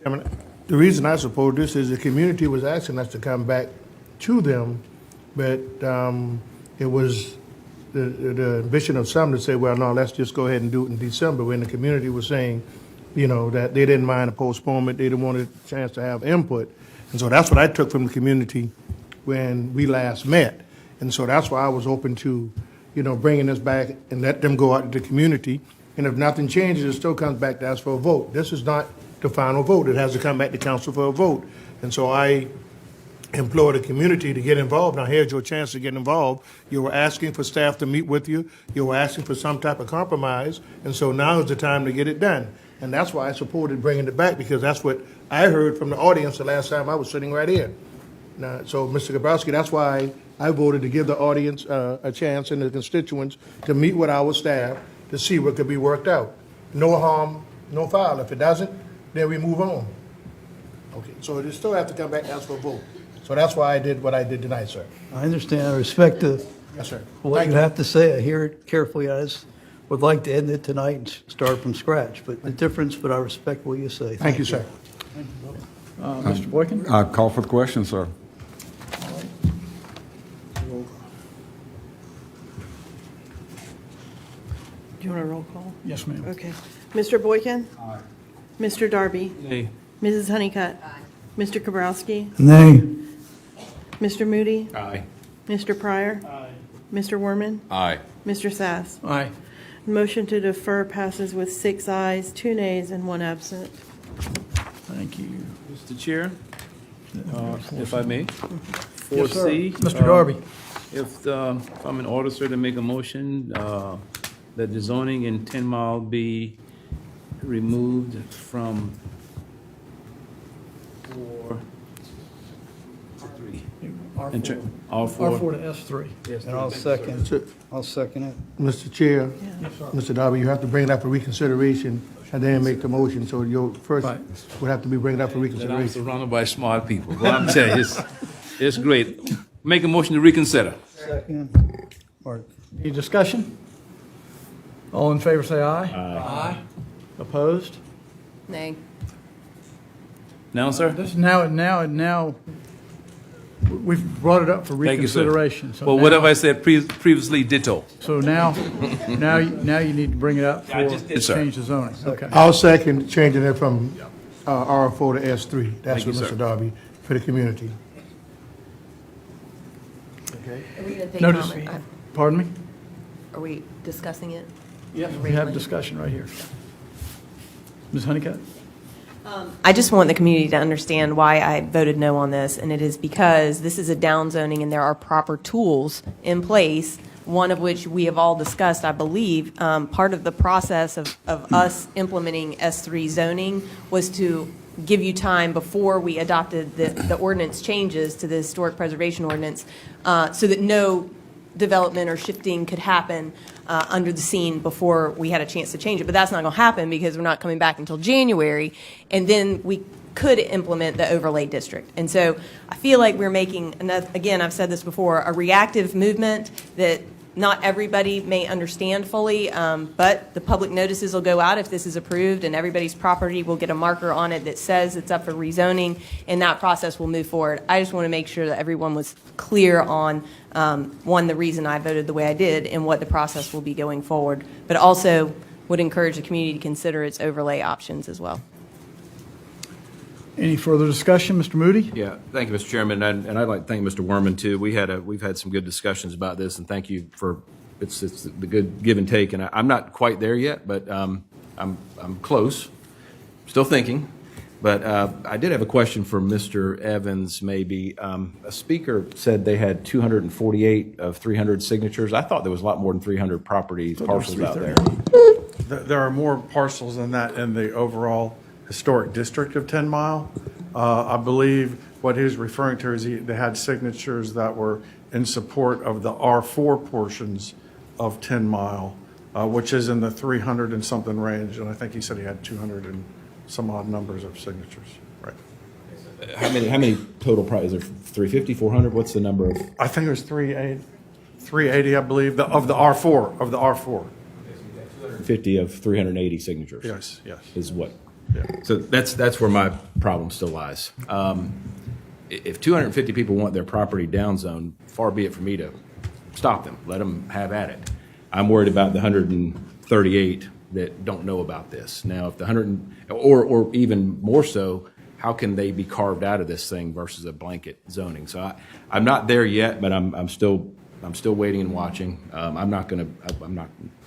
I mean, the reason I support this is the community was asking us to come back to them, but it was the ambition of some to say, well, no, let's just go ahead and do it in December, when the community was saying, you know, that they didn't mind a postponement, they didn't want a chance to have input. And so that's what I took from the community when we last met. And so that's why I was open to, you know, bringing this back and let them go out to the community. And if nothing changes, it still comes back to ask for a vote. This is not the final vote. It has to come back to council for a vote. And so I implore the community to get involved. Now, here's your chance to get involved. You were asking for staff to meet with you. You were asking for some type of compromise. And so now is the time to get it done. And that's why I supported bringing it back, because that's what I heard from the audience the last time I was sitting right here. Now, so, Mr. Gabrowski, that's why I voted to give the audience a chance and the constituents to meet with our staff to see what could be worked out. No harm, no foul. If it doesn't, then we move on. Okay, so it still have to come back and ask for a vote. So that's why I did what I did tonight, sir. I understand. I respect Yes, sir. what you have to say. I hear it carefully. I just would like to end it tonight and start from scratch. But the difference, but I respect what you say. Thank you, sir. Mr. Boykin? I call for the question, sir. Do you want a roll call? Yes, ma'am. Okay. Mr. Boykin? Aye. Mr. Darby? Nay. Mrs. Honeycutt? Mr. Kabrowski? Nay. Mr. Moody? Aye. Mr. Pryor? Mr. Werman? Aye. Mr. Sass? Aye. Motion to defer passes with 6 ayes, 2 nays, and 1 absent. Thank you. Mr. Chair, if I may. Yes, sir. 4C. Mr. Darby. If I'm in order, sir, to make a motion that the zoning in 10 Mile be removed from 4 to 3. R4. R4. R4 to S3. Yes, And I'll second it. Mr. Chair, Mr. Darby, you have to bring it up for reconsideration and then make the motion. So your first Right. would have to be bringing it up for That I'm reconsideration. surrounded by smart people. Well, I'm telling you, it's great. Make a motion to reconsider. Second. Mark. Any discussion? All in favor, say aye. Aye. Opposed? Nay. Now, sir? This is now, we've brought it up for Thank you, sir. reconsideration. So Well, now- whatever I said previously, ditto. So now you need to bring it up I for just did, sir. change the zoning. Okay. I'll second changing it from R4 to S3. That's Thank what you, Mr. sir. Darby, for the community. Are we going to take Notice, comment? pardon me? Are we discussing it? Yes, we have discussion right here. Ms. Honeycutt? I just want the community to understand why I voted no on this, and it is because this is a downzoning and there are proper tools in place, one of which we have all discussed, I believe. Part of the process of us implementing S3 zoning was to give you time before we adopted the ordinance changes to the historic preservation ordinance, so that no development or shifting could happen under the scene before we had a chance to change it. But that's not going to happen because we're not coming back until January, and then we could implement the overlay district. And so I feel like we're making, again, I've said this before, a reactive movement that not everybody may understand fully, but the public notices will go out if this is approved, and everybody's property will get a marker on it that says it's up for rezoning, and that process will move forward. I just want to make sure that everyone was clear on, one, the reason I voted the way I did and what the process will be going forward, but also would encourage the community to consider its overlay options as well. Any further discussion, Mr. Moody? Yeah, thank you, Mr. Chairman, and I'd like to thank Mr. Werman, too. We've had some good discussions about this, and thank you for, it's the good give and take, and I'm not quite there yet, but I'm close, still thinking. But I did have a question for Mr. Evans, maybe. A speaker said they had 248 of 300 signatures. I thought there was a lot more than 300 property parcels out there. There are more parcels than that in the overall historic district of 10 Mile. I believe what he was referring to is they had signatures that were in support of the R4 portions of 10 Mile, which is in the 300 and something range. And I think he said he had 200 and some odd numbers of signatures. Right. How many total is there? 350, 400? What's the number of? I think it was 380, I believe, of the R4. 50 of 380 signatures. Yes. Is what? Yeah. So that's where my problem still lies. If 250 people want their property downzoned, far be it for me to stop them, let them have at it. I'm worried about the 138 that don't know about this. Now, if the 100, or even more so, how can they be carved out of this thing versus a blanket zoning? So I'm not there yet, but I'm still waiting and watching. I'm not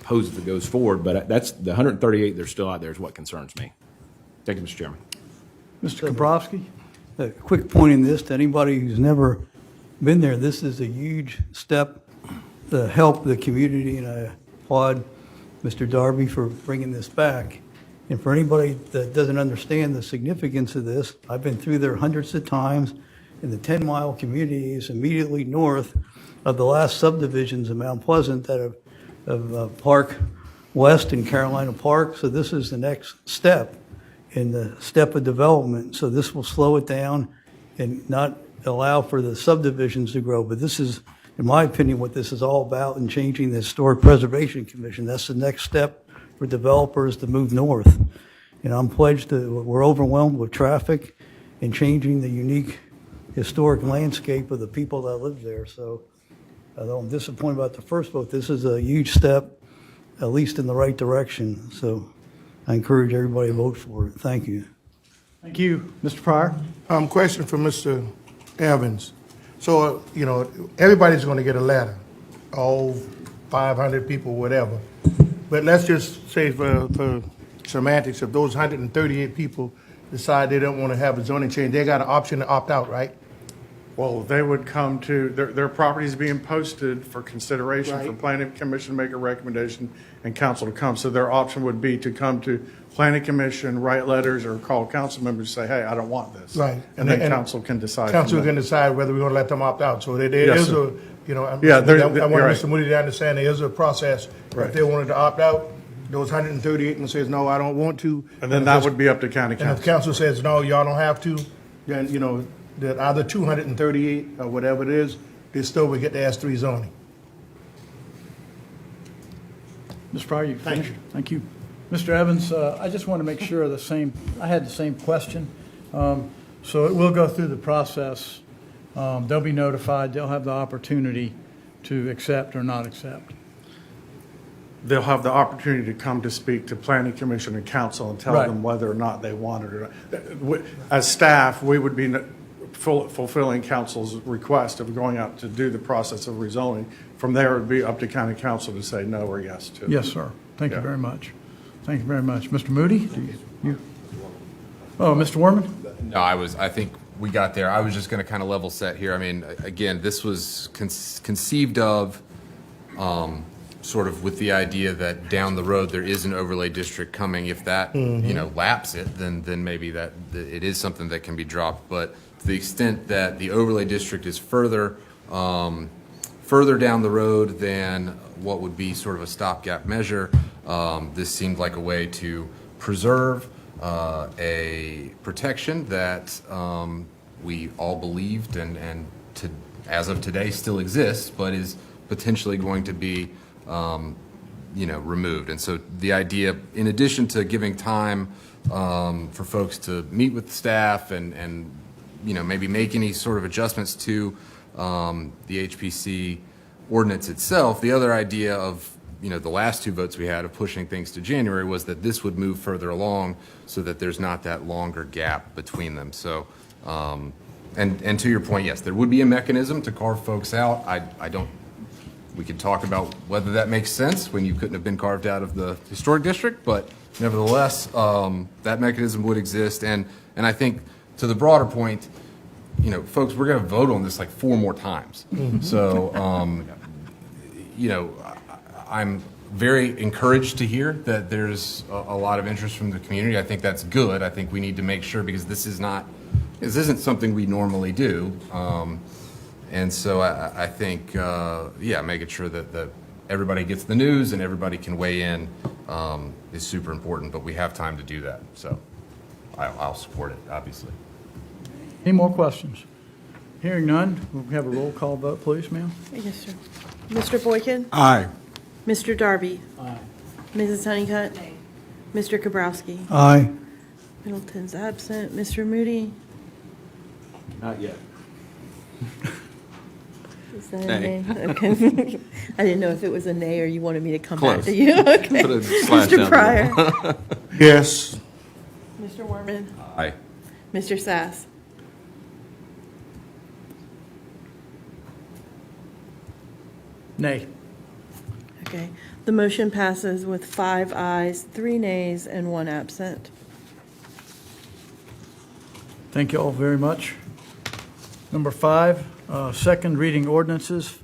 opposed if it goes forward, but that's the 138 that are still out there is what concerns me. Thank you, Mr. Chairman. Mr. Kabrowski, a quick point in this, to anybody who's never been there, this is a huge step to help the community, and I applaud Mr. Darby for bringing this back. And for anybody that doesn't understand the significance of this, I've been through there hundreds of times, and the 10-mile community is immediately north of the last subdivisions of Mount Pleasant that of Park West and Carolina Park. So this is the next step in the step of development. So this will slow it down and not allow for the subdivisions to grow. But this is, in my opinion, what this is all about in changing the Historic Preservation Commission. That's the next step for developers to move north. And I'm pledged to, we're overwhelmed with traffic and changing the unique historic landscape of the people that live there. So although I'm disappointed about the first vote, this is a huge step, at least in the right direction. So I encourage everybody to vote for it. Thank you. Thank you. Mr. Pryor? Question for Mr. Evans. So, everybody's going to get a letter, all 500 people, whatever. But let's just say for semantics, if those 138 people decide they don't want to have a zoning change, they got an option to opt out, right? Well, they would come to, their properties being posted for consideration for Right. planning commission to make a recommendation and council to come. So their option would be to come to planning commission, write letters, or call council members and say, hey, I don't want this. Right. And then council can decide. Council from can there. decide whether we're going to let them opt out. So there Yes, is sir. I Yeah, want Mr. Moody to understand there is a process. Right. If they wanted to opt out, those 138 and says, no, I don't want to. And then that would be up to county And if council. council says, no, y'all don't have to, then, that either 238 or whatever it is, they still would get the S3 zoning. Mr. Pryor, you finished? Thank you. Mr. Evans, I just want to make sure I had the same question. So it will go through the process. They'll be notified. They'll have the opportunity to accept or not accept. They'll have the opportunity to come to speak to planning commission and council and tell Right. them whether or not they want it or not. As staff, we would be fulfilling council's request of going out to do the process of rezoning. From there, it would be up to county council to say no or yes to. Yes, sir. Thank you Yeah. very much. Thank you very much. Mr. Moody? Oh, Mr. Warman? No, I think we got there. I was just going to kind of level set here. I mean, again, this was conceived of sort of with the idea that down the road there is an overlay district coming. If that, laps it, then maybe that it is something that can be dropped. But to the extent that the overlay district is further down the road than what would be sort of a stopgap measure, this seemed like a way to preserve a protection that we all believed and as of today still exists, but is potentially going to be removed. And so the idea, in addition to giving time for folks to meet with staff and maybe make any sort of adjustments to the HPC ordinance itself, the other idea of the last two votes we had of pushing things to January was that this would move further along so that there's not that longer gap between them. So, and to your point, yes, there would be a mechanism to carve folks out. We could talk about whether that makes sense when you couldn't have been carved out of the historic district, but nevertheless, that mechanism would exist. And I think to the broader point, folks, we're going to vote on this like 4 more times. So, I'm very encouraged to hear that there's a lot of interest from the community. I think that's good. I think we need to make sure, because this isn't something we normally do. And so I think, making sure that everybody gets the news and everybody can weigh in is super important, but we have time to do that. So I'll support it, obviously. Any more questions? Hearing none, we'll have a roll call vote, please, ma'am. Yes, sir. Mr. Boykin? Aye. Mr. Darby? Aye. Mrs. Honeycutt? Mr. Kabrowski? Aye. Middleton's absent. Mr. Moody? Not yet. Is that a Nay. nay? Okay. I didn't know if it was a nay or you wanted me to come back Close. to you. Okay. Put a slash Mr. down Pryor. there. Yes. Mr. Werman? Aye. Mr. Sass? Nay. Okay. The motion passes with 5 ayes, 3 nays, and 1 absent. Thank you all very much. Number 5, second reading ordinances.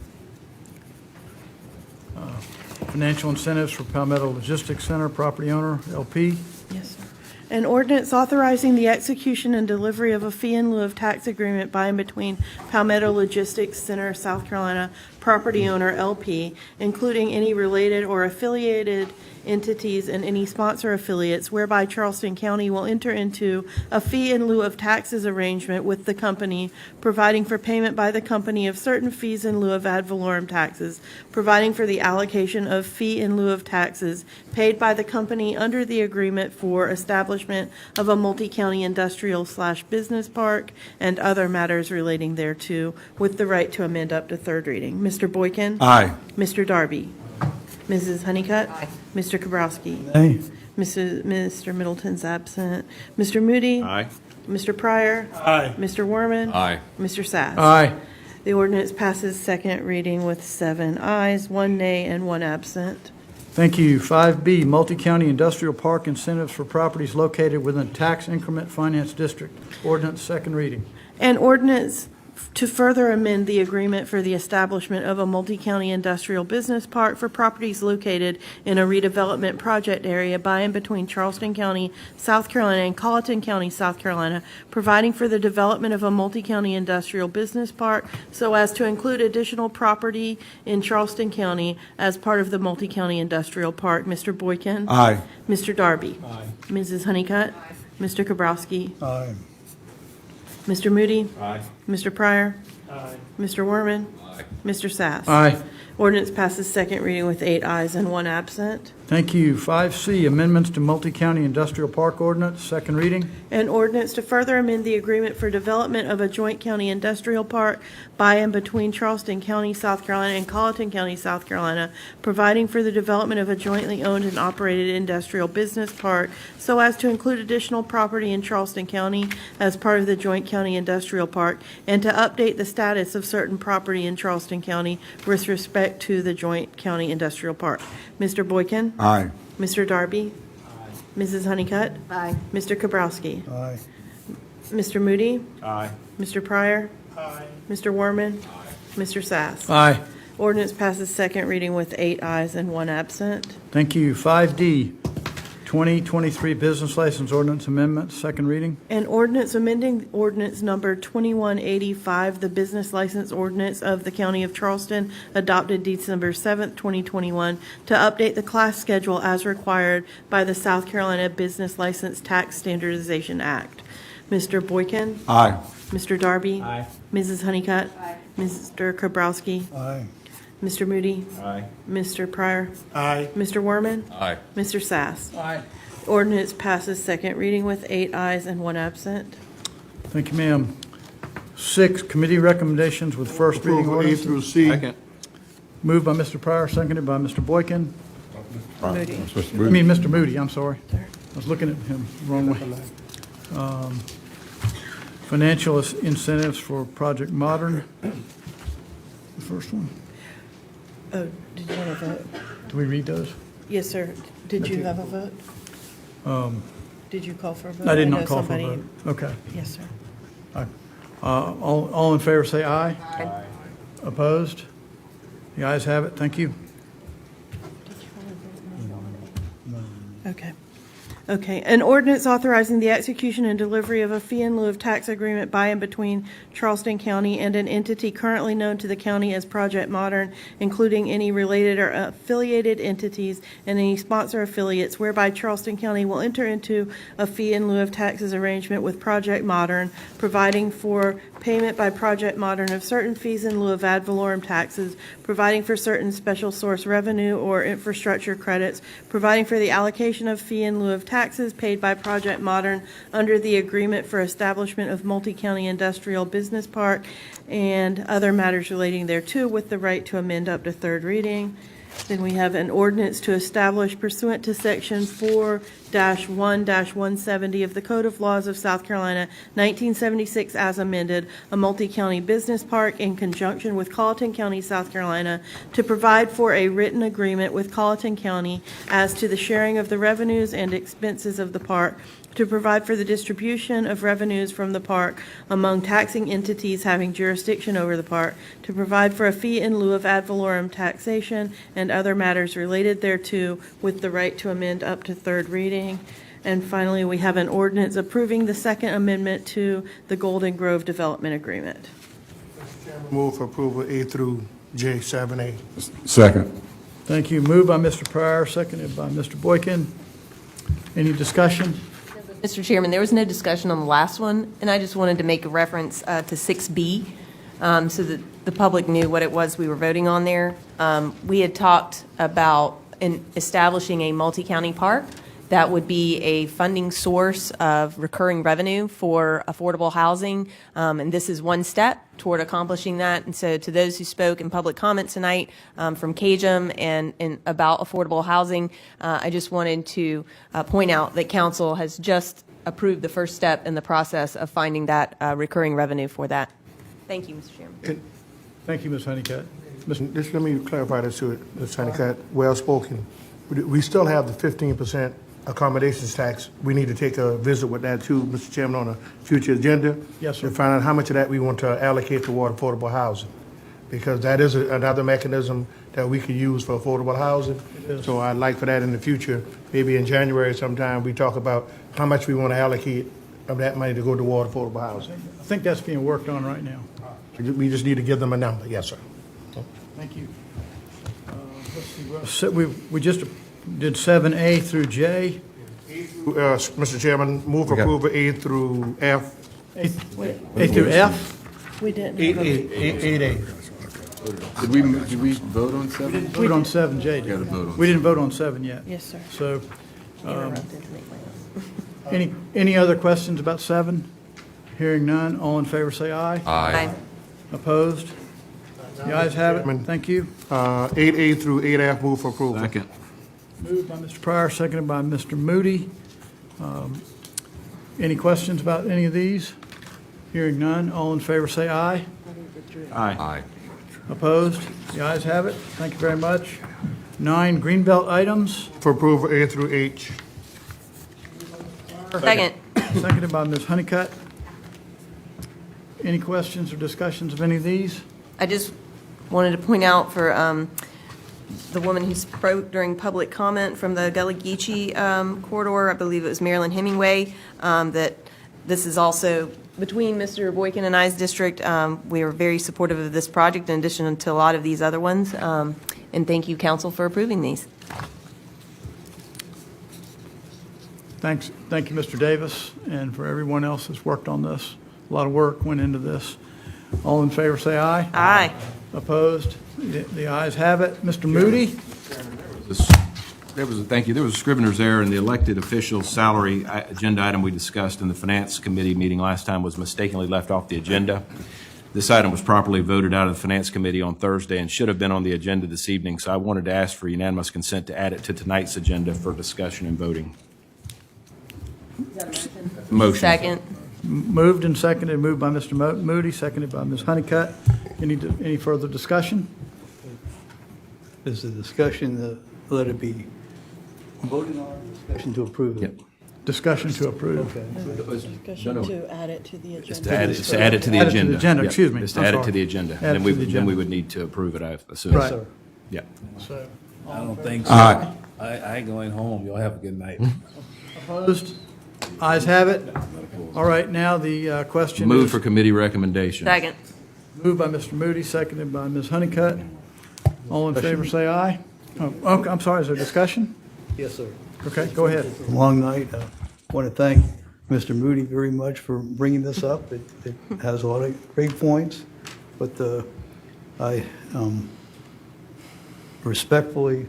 Financial incentives for Palmetto Logistics Center property owner, LP. Yes, sir. An ordinance authorizing the execution and delivery of a fee in lieu of tax agreement by and between Palmetto Logistics Center, South Carolina, property owner LP, including any related or affiliated entities and any sponsor affiliates, whereby Charleston County will enter into a fee in lieu of taxes arrangement with the company, providing for payment by the company of certain fees in lieu of ad valorem taxes, providing for the allocation of fee in lieu of taxes paid by the company under the agreement for establishment of a multi-county industrial/business park and other matters relating thereto, with the right to amend up to third reading. Mr. Boykin? Aye. Mr. Darby? Mrs. Honeycutt? Aye. Mr. Kabrowski? Nay. Mr. Middleton's absent. Mr. Moody? Aye. Mr. Pryor? Aye. Mr. Werman? Aye. Mr. Sass? Aye. The ordinance passes second reading with 7 ayes, 1 nay, and 1 absent. Thank you. 5B, multi-county industrial park incentives for properties located within tax increment finance district. Ordinance, second reading. An ordinance to further amend the agreement for the establishment of a multi-county industrial business park for properties located in a redevelopment project area by and between Charleston County, South Carolina, and Colleton County, South Carolina, providing for the development of a multi-county industrial business park so as to include additional property in Charleston County as part of the multi-county industrial park. Mr. Boykin? Aye. Mr. Darby? Aye. Mrs. Honeycutt? Mr. Kabrowski? Aye. Mr. Moody? Aye. Mr. Pryor? Mr. Werman? Aye. Mr. Sass? Aye. Ordinance passes second reading with 8 ayes and 1 absent. Thank you. 5C, amendments to multi-county industrial park ordinance, second reading. An ordinance to further amend the agreement for development of a joint county industrial park by and between Charleston County, South Carolina, and Colleton County, South Carolina, providing for the development of a jointly owned and operated industrial business park so as to include additional property in Charleston County as part of the joint county industrial park, and to update the status of certain property in Charleston County with respect to the joint county industrial park. Mr. Boykin? Aye. Mr. Darby? Mrs. Honeycutt? Aye. Mr. Kabrowski? Aye. Mr. Moody? Aye. Mr. Pryor? Mr. Werman? Mr. Sass? Aye. Ordinance passes second reading with 8 ayes and 1 absent. Thank you. 5D, 2023 business license ordinance amendment, second reading. An ordinance amending ordinance number 2185, the business license ordinance of the County of Charleston, adopted December 7th, 2021, to update the class schedule as required by the South Carolina Business License Tax Standardization Act. Mr. Boykin? Aye. Mr. Darby? Aye. Mrs. Honeycutt? Mr. Kabrowski? Aye. Mr. Moody? Aye. Mr. Pryor? Aye. Mr. Werman? Aye. Mr. Sass? Aye. Ordinance passes second reading with 8 ayes and 1 absent. Thank you, ma'am. 6, committee recommendations with first reading Approval A ordinance. through C. Second. Moved by Mr. Pryor, seconded by Mr. Boykin. Moody. Mr. Moody, I'm sorry. I was looking at him the wrong way. Financial incentives for Project Modern. The first one. Oh, did you want to vote? Do we read those? Yes, sir. Did you have a vote? Um, Did you call for a vote? I did know not call for a somebody- vote. Okay. Yes, sir. Aye. All in favor, say aye. Aye. Opposed? The ayes have it. Thank you. Okay. Okay. An ordinance authorizing the execution and delivery of a fee in lieu of tax agreement by and between Charleston County and an entity currently known to the county as Project Modern, including any related or affiliated entities and any sponsor affiliates, whereby Charleston County will enter into a fee in lieu of taxes arrangement with Project Modern, providing for payment by Project Modern of certain fees in lieu of ad valorem taxes, providing for certain special source revenue or infrastructure credits, providing for the allocation of fee in lieu of taxes taxes paid by Project Modern under the agreement for establishment of multi-county industrial business park and other matters relating thereto with the right to amend up to third reading. Then we have an ordinance to establish pursuant to Section 4-1-170 of the Code of Laws of South Carolina, 1976 as amended, a multi-county business park in conjunction with Colleton County, South Carolina, to provide for a written agreement with Colleton County as to the sharing of the revenues and expenses of the park, to provide for the distribution of revenues from the park among taxing entities having jurisdiction over the park, to provide for a fee in lieu of ad valorem taxation and other matters related thereto with the right to amend up to third reading. And finally, we have an ordinance approving the second amendment to the Golden Grove Development Agreement. Move for approval A through J, 7A. Second. Thank you. Moved by Mr. Pryor, seconded by Mr. Boykin. Any discussion? Mr. Chairman, there was no discussion on the last one, and I just wanted to make a reference to 6B so that the public knew what it was we were voting on there. We had talked about establishing a multi-county park that would be a funding source of recurring revenue for affordable housing, and this is one step toward accomplishing that. And so to those who spoke in public comment tonight from CAJM and about affordable housing, I just wanted to point out that council has just approved the first step in the process of finding that recurring revenue for that. Thank you, Mr. Chairman. Thank you, Ms. Honeycutt. Just let me clarify this to it, Ms. Honeycutt, well spoken. We still have the 15% accommodations tax. We need to take a visit with that too, Mr. Chairman, on a future agenda. Yes, sir. To find out how much of that we want to allocate toward affordable housing. Because that is another mechanism that we could use for affordable housing. So I'd like for that in the future, maybe in January sometime, we talk about how much we want to allocate of that money to go toward affordable housing. I think that's being worked on right now. We just need to give them a number. Yes, sir. Thank you. Let's see, we just did 7A through J. Mr. Chairman, move for approval A through F. A through F? We didn't. 8A. Did we vote on 7? We didn't vote on 7J, did we? We didn't vote on 7 yet. Yes, sir. So, any other questions about 7? Hearing none, all in favor say aye. Aye. Opposed? The ayes have it. Thank you. 8A through 8F, move for approval. Second. Moved by Mr. Pryor, seconded by Mr. Moody. Any questions about any of these? Hearing none, all in favor say aye. Aye. Aye. Opposed? The ayes have it. Thank you very much. 9, Greenbelt items. For approval A through H. Second. Seconded by Ms. Honeycutt. Any questions or discussions of any of these? I just wanted to point out for the woman who spoke during public comment from the Gullah Geechee corridor, I believe it was Marilyn Hemingway, that this is also between Mr. Boykin and I's district. We are very supportive of this project in addition to a lot of these other ones. And thank you, council, for approving these. Thanks. Thank you, Mr. Davis, and for everyone else that's worked on this. A lot of work went into this. All in favor say aye. Aye. Opposed? The ayes have it. Mr. Moody? Thank you. There was a scrivener's error in the elected officials' salary agenda item we discussed in the Finance Committee meeting last time was mistakenly left off the agenda. This item was properly voted out of the Finance Committee on Thursday and should have been on the agenda this evening, so I wanted to ask for unanimous consent to add it to tonight's agenda for discussion and voting. Motion. Second. Moved and seconded. Moved by Mr. Moody, seconded by Ms. Honeycutt. Any further discussion? Is the discussion, let it be voted on, discussion to approve it? Yep. Discussion to approve. Discussion to add it to the agenda. Just to add it to the agenda. Agenda, Yep. excuse me. Just to I'm add it sorry. to the agenda. Add it to the Then agenda. we would need to approve it, I assume. Right. Yeah. So, I don't think so. Aye. I ain't going home. Y'all have a good night. opposed? Ayes have it. All right, now the question Move is. for committee recommendation. Second. Moved by Mr. Moody, seconded by Ms. Honeycutt. All in favor, say aye. Oh, okay, I'm sorry, is there discussion? Yes, sir. Okay, go ahead. Long night. I want to thank Mr. Moody very much for bringing this up. It has a lot of great points, but I respectfully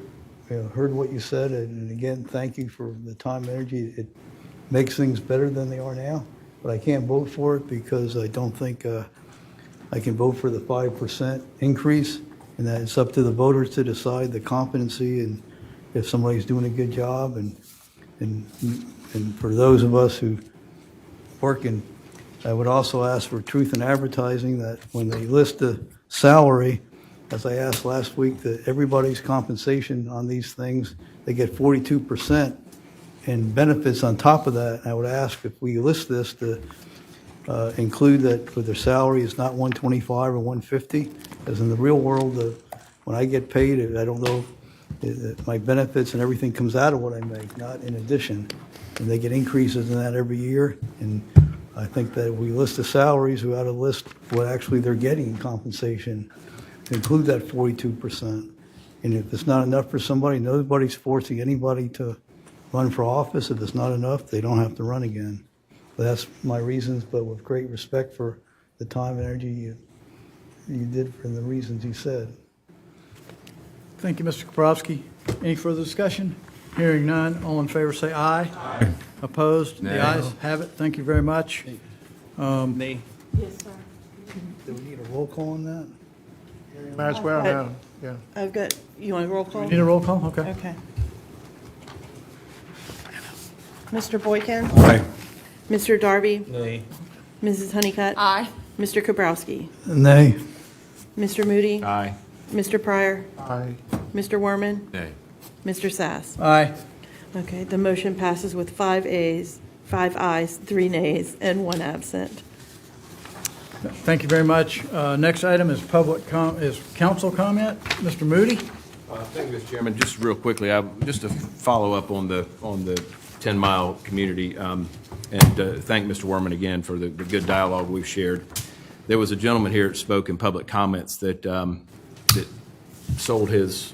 heard what you said, and again, thank you for the time and energy. It makes things better than they are now, but I can't vote for it because I don't think I can vote for the 5% increase, and that it's up to the voters to decide the competency and if somebody's doing a good job, and for those of us who work in, I would also ask for truth in advertising, that when they list the salary, as I asked last week, that everybody's compensation on these things, they get 42% and benefits on top of that. I would ask if we list this to include that for their salary is not 125 or 150, because in the real world, when I get paid, I don't know, my benefits and everything comes out of what I make, not in addition. And they get increases in that every year. And I think that if we list the salaries, we ought to list what actually they're getting in compensation, include that 42%. And if it's not enough for somebody, nobody's forcing anybody to run for office. If it's not enough, they don't have to run again. But that's my reasons, but with great respect for the time and energy you did for the reasons you said. Thank you, Mr. Kaprowski. Any further discussion? Hearing none, all in favor say aye. Aye. Opposed? Nay. The ayes have it. Thank you very much. Nay. Yes, sir. Do we need a roll call on that? Might as well now, yeah. I've got, you want a roll call? Need a roll call? Okay. Okay. Mr. Boykin? Aye. Mr. Darby? Nay. Mrs. Honeycutt? Aye. Mr. Kabrowski? Nay. Mr. Moody? Aye. Mr. Pryor? Aye. Mr. Werman? Nay. Mr. Sass? Aye. Okay, the motion passes with 5 ayes, 5 ayes, 3 nays, and 1 absent. Thank you very much. Next item is council comment. Mr. Moody? Thank you, Mr. Chairman. Just real quickly, just to follow up on the 10-mile community, and thank Mr. Werman again for the good dialogue we've shared. There was a gentleman here that spoke in public comments that sold his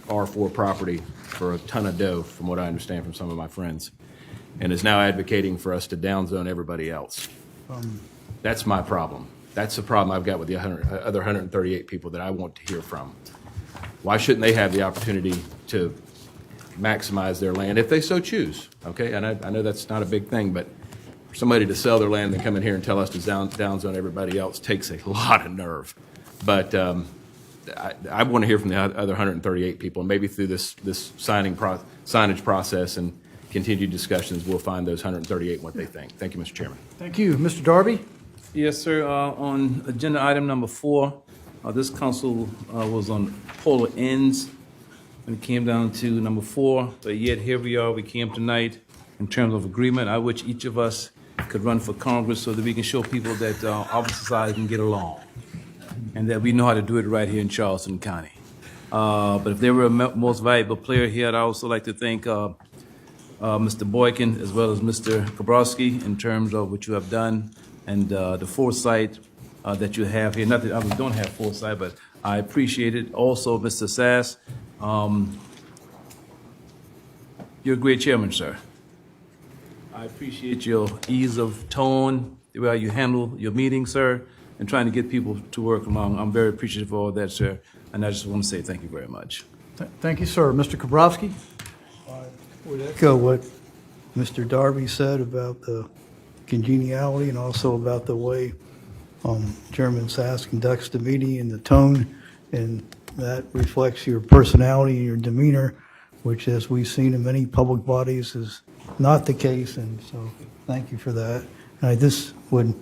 R4 property for a ton of dough, from what I understand from some of my friends, and is now advocating for us to downzone everybody else. That's my problem. That's the problem I've got with the other 138 people that I want to hear from. Why shouldn't they have the opportunity to maximize their land if they so choose? Okay, and I know that's not a big thing, but for somebody to sell their land and come in here and tell us to downzone everybody else takes a lot of nerve. But I want to hear from the other 138 people, and maybe through this signage process and continued discussions, we'll find those 138 what they think. Thank you, Mr. Chairman. Thank you. Mr. Darby? Yes, sir. On agenda item number 4, this council was on polar ends when it came down to number 4, but yet here we are. We came tonight in terms of agreement. I wish each of us could run for Congress so that we can show people that our society can get along and that we know how to do it right here in Charleston County. But if they were a most valuable player here, I'd also like to thank Mr. Boykin as well as Mr. Kabrowski in terms of what you have done and the foresight that you have here. Not that others don't have foresight, but I appreciate it. Also, Mr. Sass, you're a great chairman, sir. I appreciate your ease of tone, the way you handle your meetings, sir, and trying to get people to work along. I'm very appreciative of all that, sir, and I just want to say thank you very much. Thank you, sir. Mr. Kabrowski? I would echo what Mr. Darby said about the congeniality and also about the way Chairman Sass conducts the meeting and the tone, and that reflects your personality and your demeanor, which, as we've seen in many public bodies, is not the case, and so thank you for that. And I just would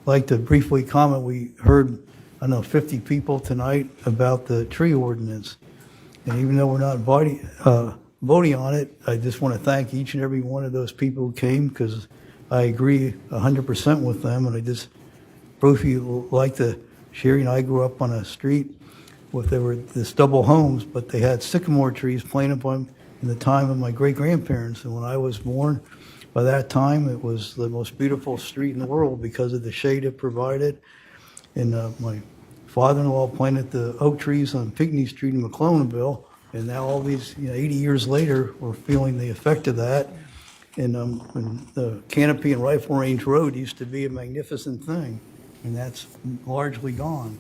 like to briefly comment, we heard, I know, 50 people tonight about the tree ordinance, and even though we're not voting on it, I just want to thank each and every one of those people who came, because I agree 100% with them, and I just briefly like to share, I grew up on a street with, there were this double homes, but they had sycamore trees planted on them in the time of my great-grandparents, and when I was born, by that time, it was the most beautiful street in the world because of the shade it provided. And my father-in-law planted the oak trees on Pinkney Street in McClellanville, and now all these 80 years later, we're feeling the effect of that. And the Canopy and Rifle Range Road used to be a magnificent thing, and that's largely gone.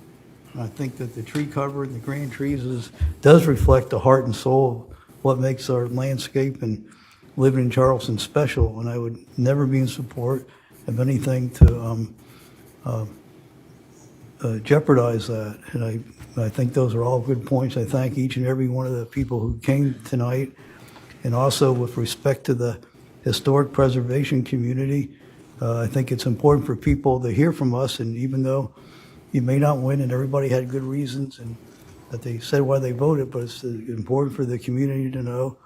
And I think that the tree cover and the grand trees does reflect the heart and soul of what makes our landscape and living in Charleston special, and I would never be in support of anything to jeopardize that. And I think those are all good points. I thank each and every one of the people who came tonight. And also with respect to the historic preservation community, I think it's important for people to hear from us, and even though you may not win and everybody had good reasons and that they said why they voted, but it's important for the community to know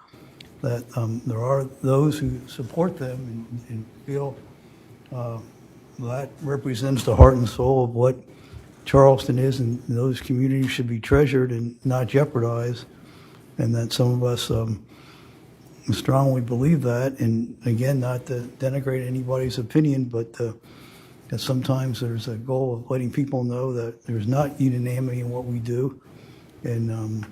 that there are those who support them and feel that represents the heart and soul of what Charleston is, and those communities should be treasured and not jeopardized, and that some of us strongly believe that. And again, not to denigrate anybody's opinion, but that sometimes there's a goal of letting people know that there's not unanimity in what we do, and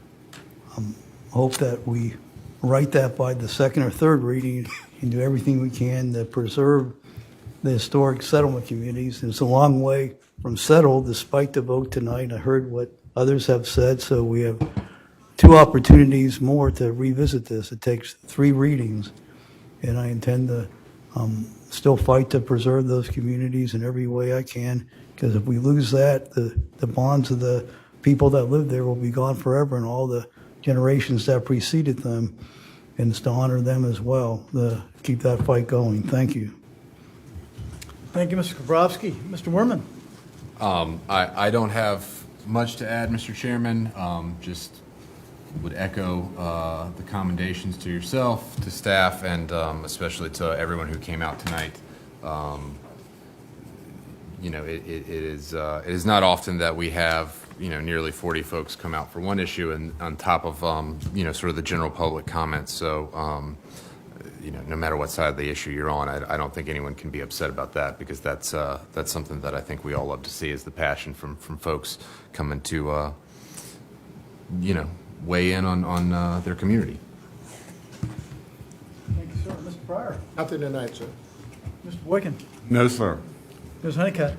hope that we write that by the second or third reading and do everything we can to preserve the historic settlement communities. And it's a long way from settled despite the vote tonight. I heard what others have said, so we have 2 opportunities more to revisit this. It takes 3 readings, and I intend to still fight to preserve those communities in every way I can, because if we lose that, the bonds of the people that live there will be gone forever, and all the generations that preceded them, and it's to honor them as well, to keep that fight going. Thank you. Thank you, Mr. Kowalski. Mr. Werman? I don't have much to add, Mr. Chairman. Just would echo the commendations to yourself, to staff, and especially to everyone who came out tonight. You know, it is not often that we have, you know, nearly 40 folks come out for one issue, and on top of, you know, sort of the general public comments. So, you know, no matter what side of the issue you're on, I don't think anyone can be upset about that, because that's something that I think we all love to see, is the passion from folks coming to, you know, weigh in on their community. Thank you, sir. Mr. Pryor? Nothing tonight, sir. Mr. Boykin? No, sir. Ms. Honeycutt?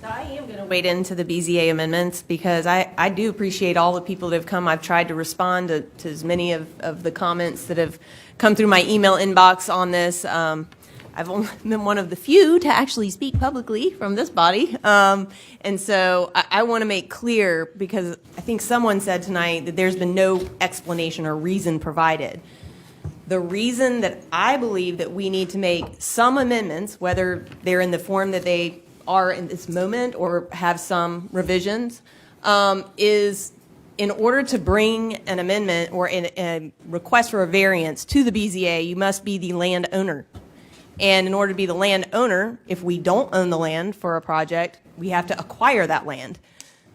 So I am going to wade into the BZA amendments, because I do appreciate all the people that have come. I've tried to respond to as many of the comments that have come through my email inbox on this. I've only been one of the few to actually speak publicly from this body. And so I want to make clear, because I think someone said tonight that there's been no explanation or reason provided. The reason that I believe that we need to make some amendments, whether they're in the form that they are in this moment or have some revisions, is in order to bring an amendment or a request for a variance to the BZA, you must be the landowner. And in order to be the landowner, if we don't own the land for a project, we have to acquire that land,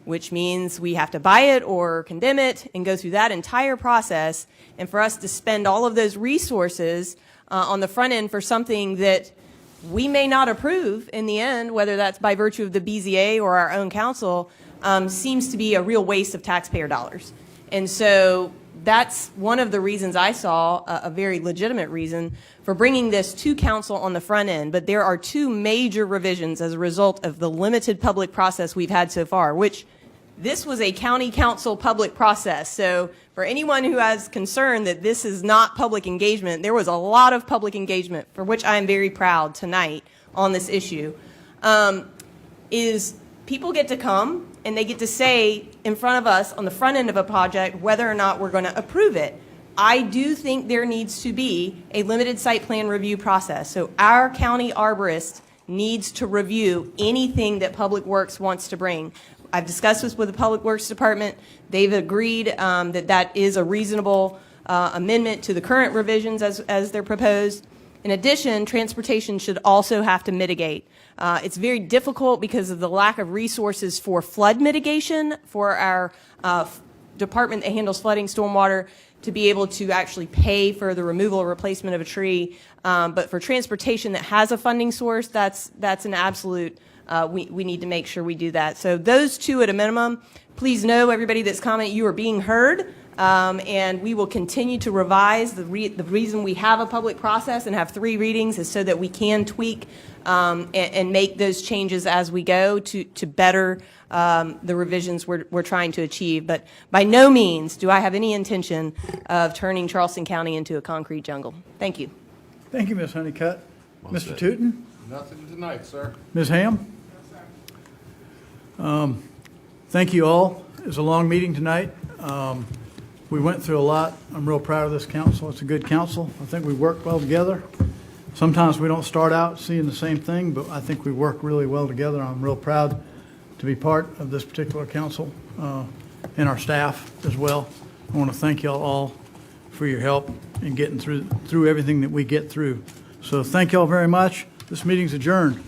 which means we have to buy it or condemn it and go through that entire process. And for us to spend all of those resources on the front end for something that we may not approve in the end, whether that's by virtue of the BZA or our own council, seems to be a real waste of taxpayer dollars. And so that's one of the reasons I saw, a very legitimate reason for bringing this to council on the front end. But there are 2 major revisions as a result of the limited public process we've had so far, which this was a county council public process. So for anyone who has concern that this is not public engagement, there was a lot of public engagement, for which I am very proud tonight on this issue. Is people get to come and they get to say in front of us on the front end of a project whether or not we're going to approve it. I do think there needs to be a limited site plan review process. So our county arborist needs to review anything that Public Works wants to bring. I've discussed this with the Public Works Department. They've agreed that that is a reasonable amendment to the current revisions as they're proposed. In addition, transportation should also have to mitigate. It's very difficult because of the lack of resources for flood mitigation for our department that handles flooding, stormwater, to be able to actually pay for the removal or replacement of a tree. But for transportation that has a funding source, that's an absolute, we need to make sure we do that. So those 2 at a minimum. Please know, everybody that's commenting, you are being heard. And we will continue to revise. The reason we have a public process and have 3 readings is so that we can tweak and make those changes as we go to better the revisions we're trying to achieve. But by no means do I have any intention of turning Charleston County into a concrete jungle. Thank you. Thank you, Ms. Honeycutt. Mr. Tootin? Nothing tonight, sir. Ms. Ham? Thank you all. It was a long meeting tonight. We went through a lot. I'm real proud of this council. It's a good council. I think we work well together. Sometimes we don't start out seeing the same thing, but I think we work really well together. I'm real proud to be part of this particular council and our staff as well. I want to thank y'all all for your help in getting through everything that we get through. So thank y'all very much. This meeting's adjourned.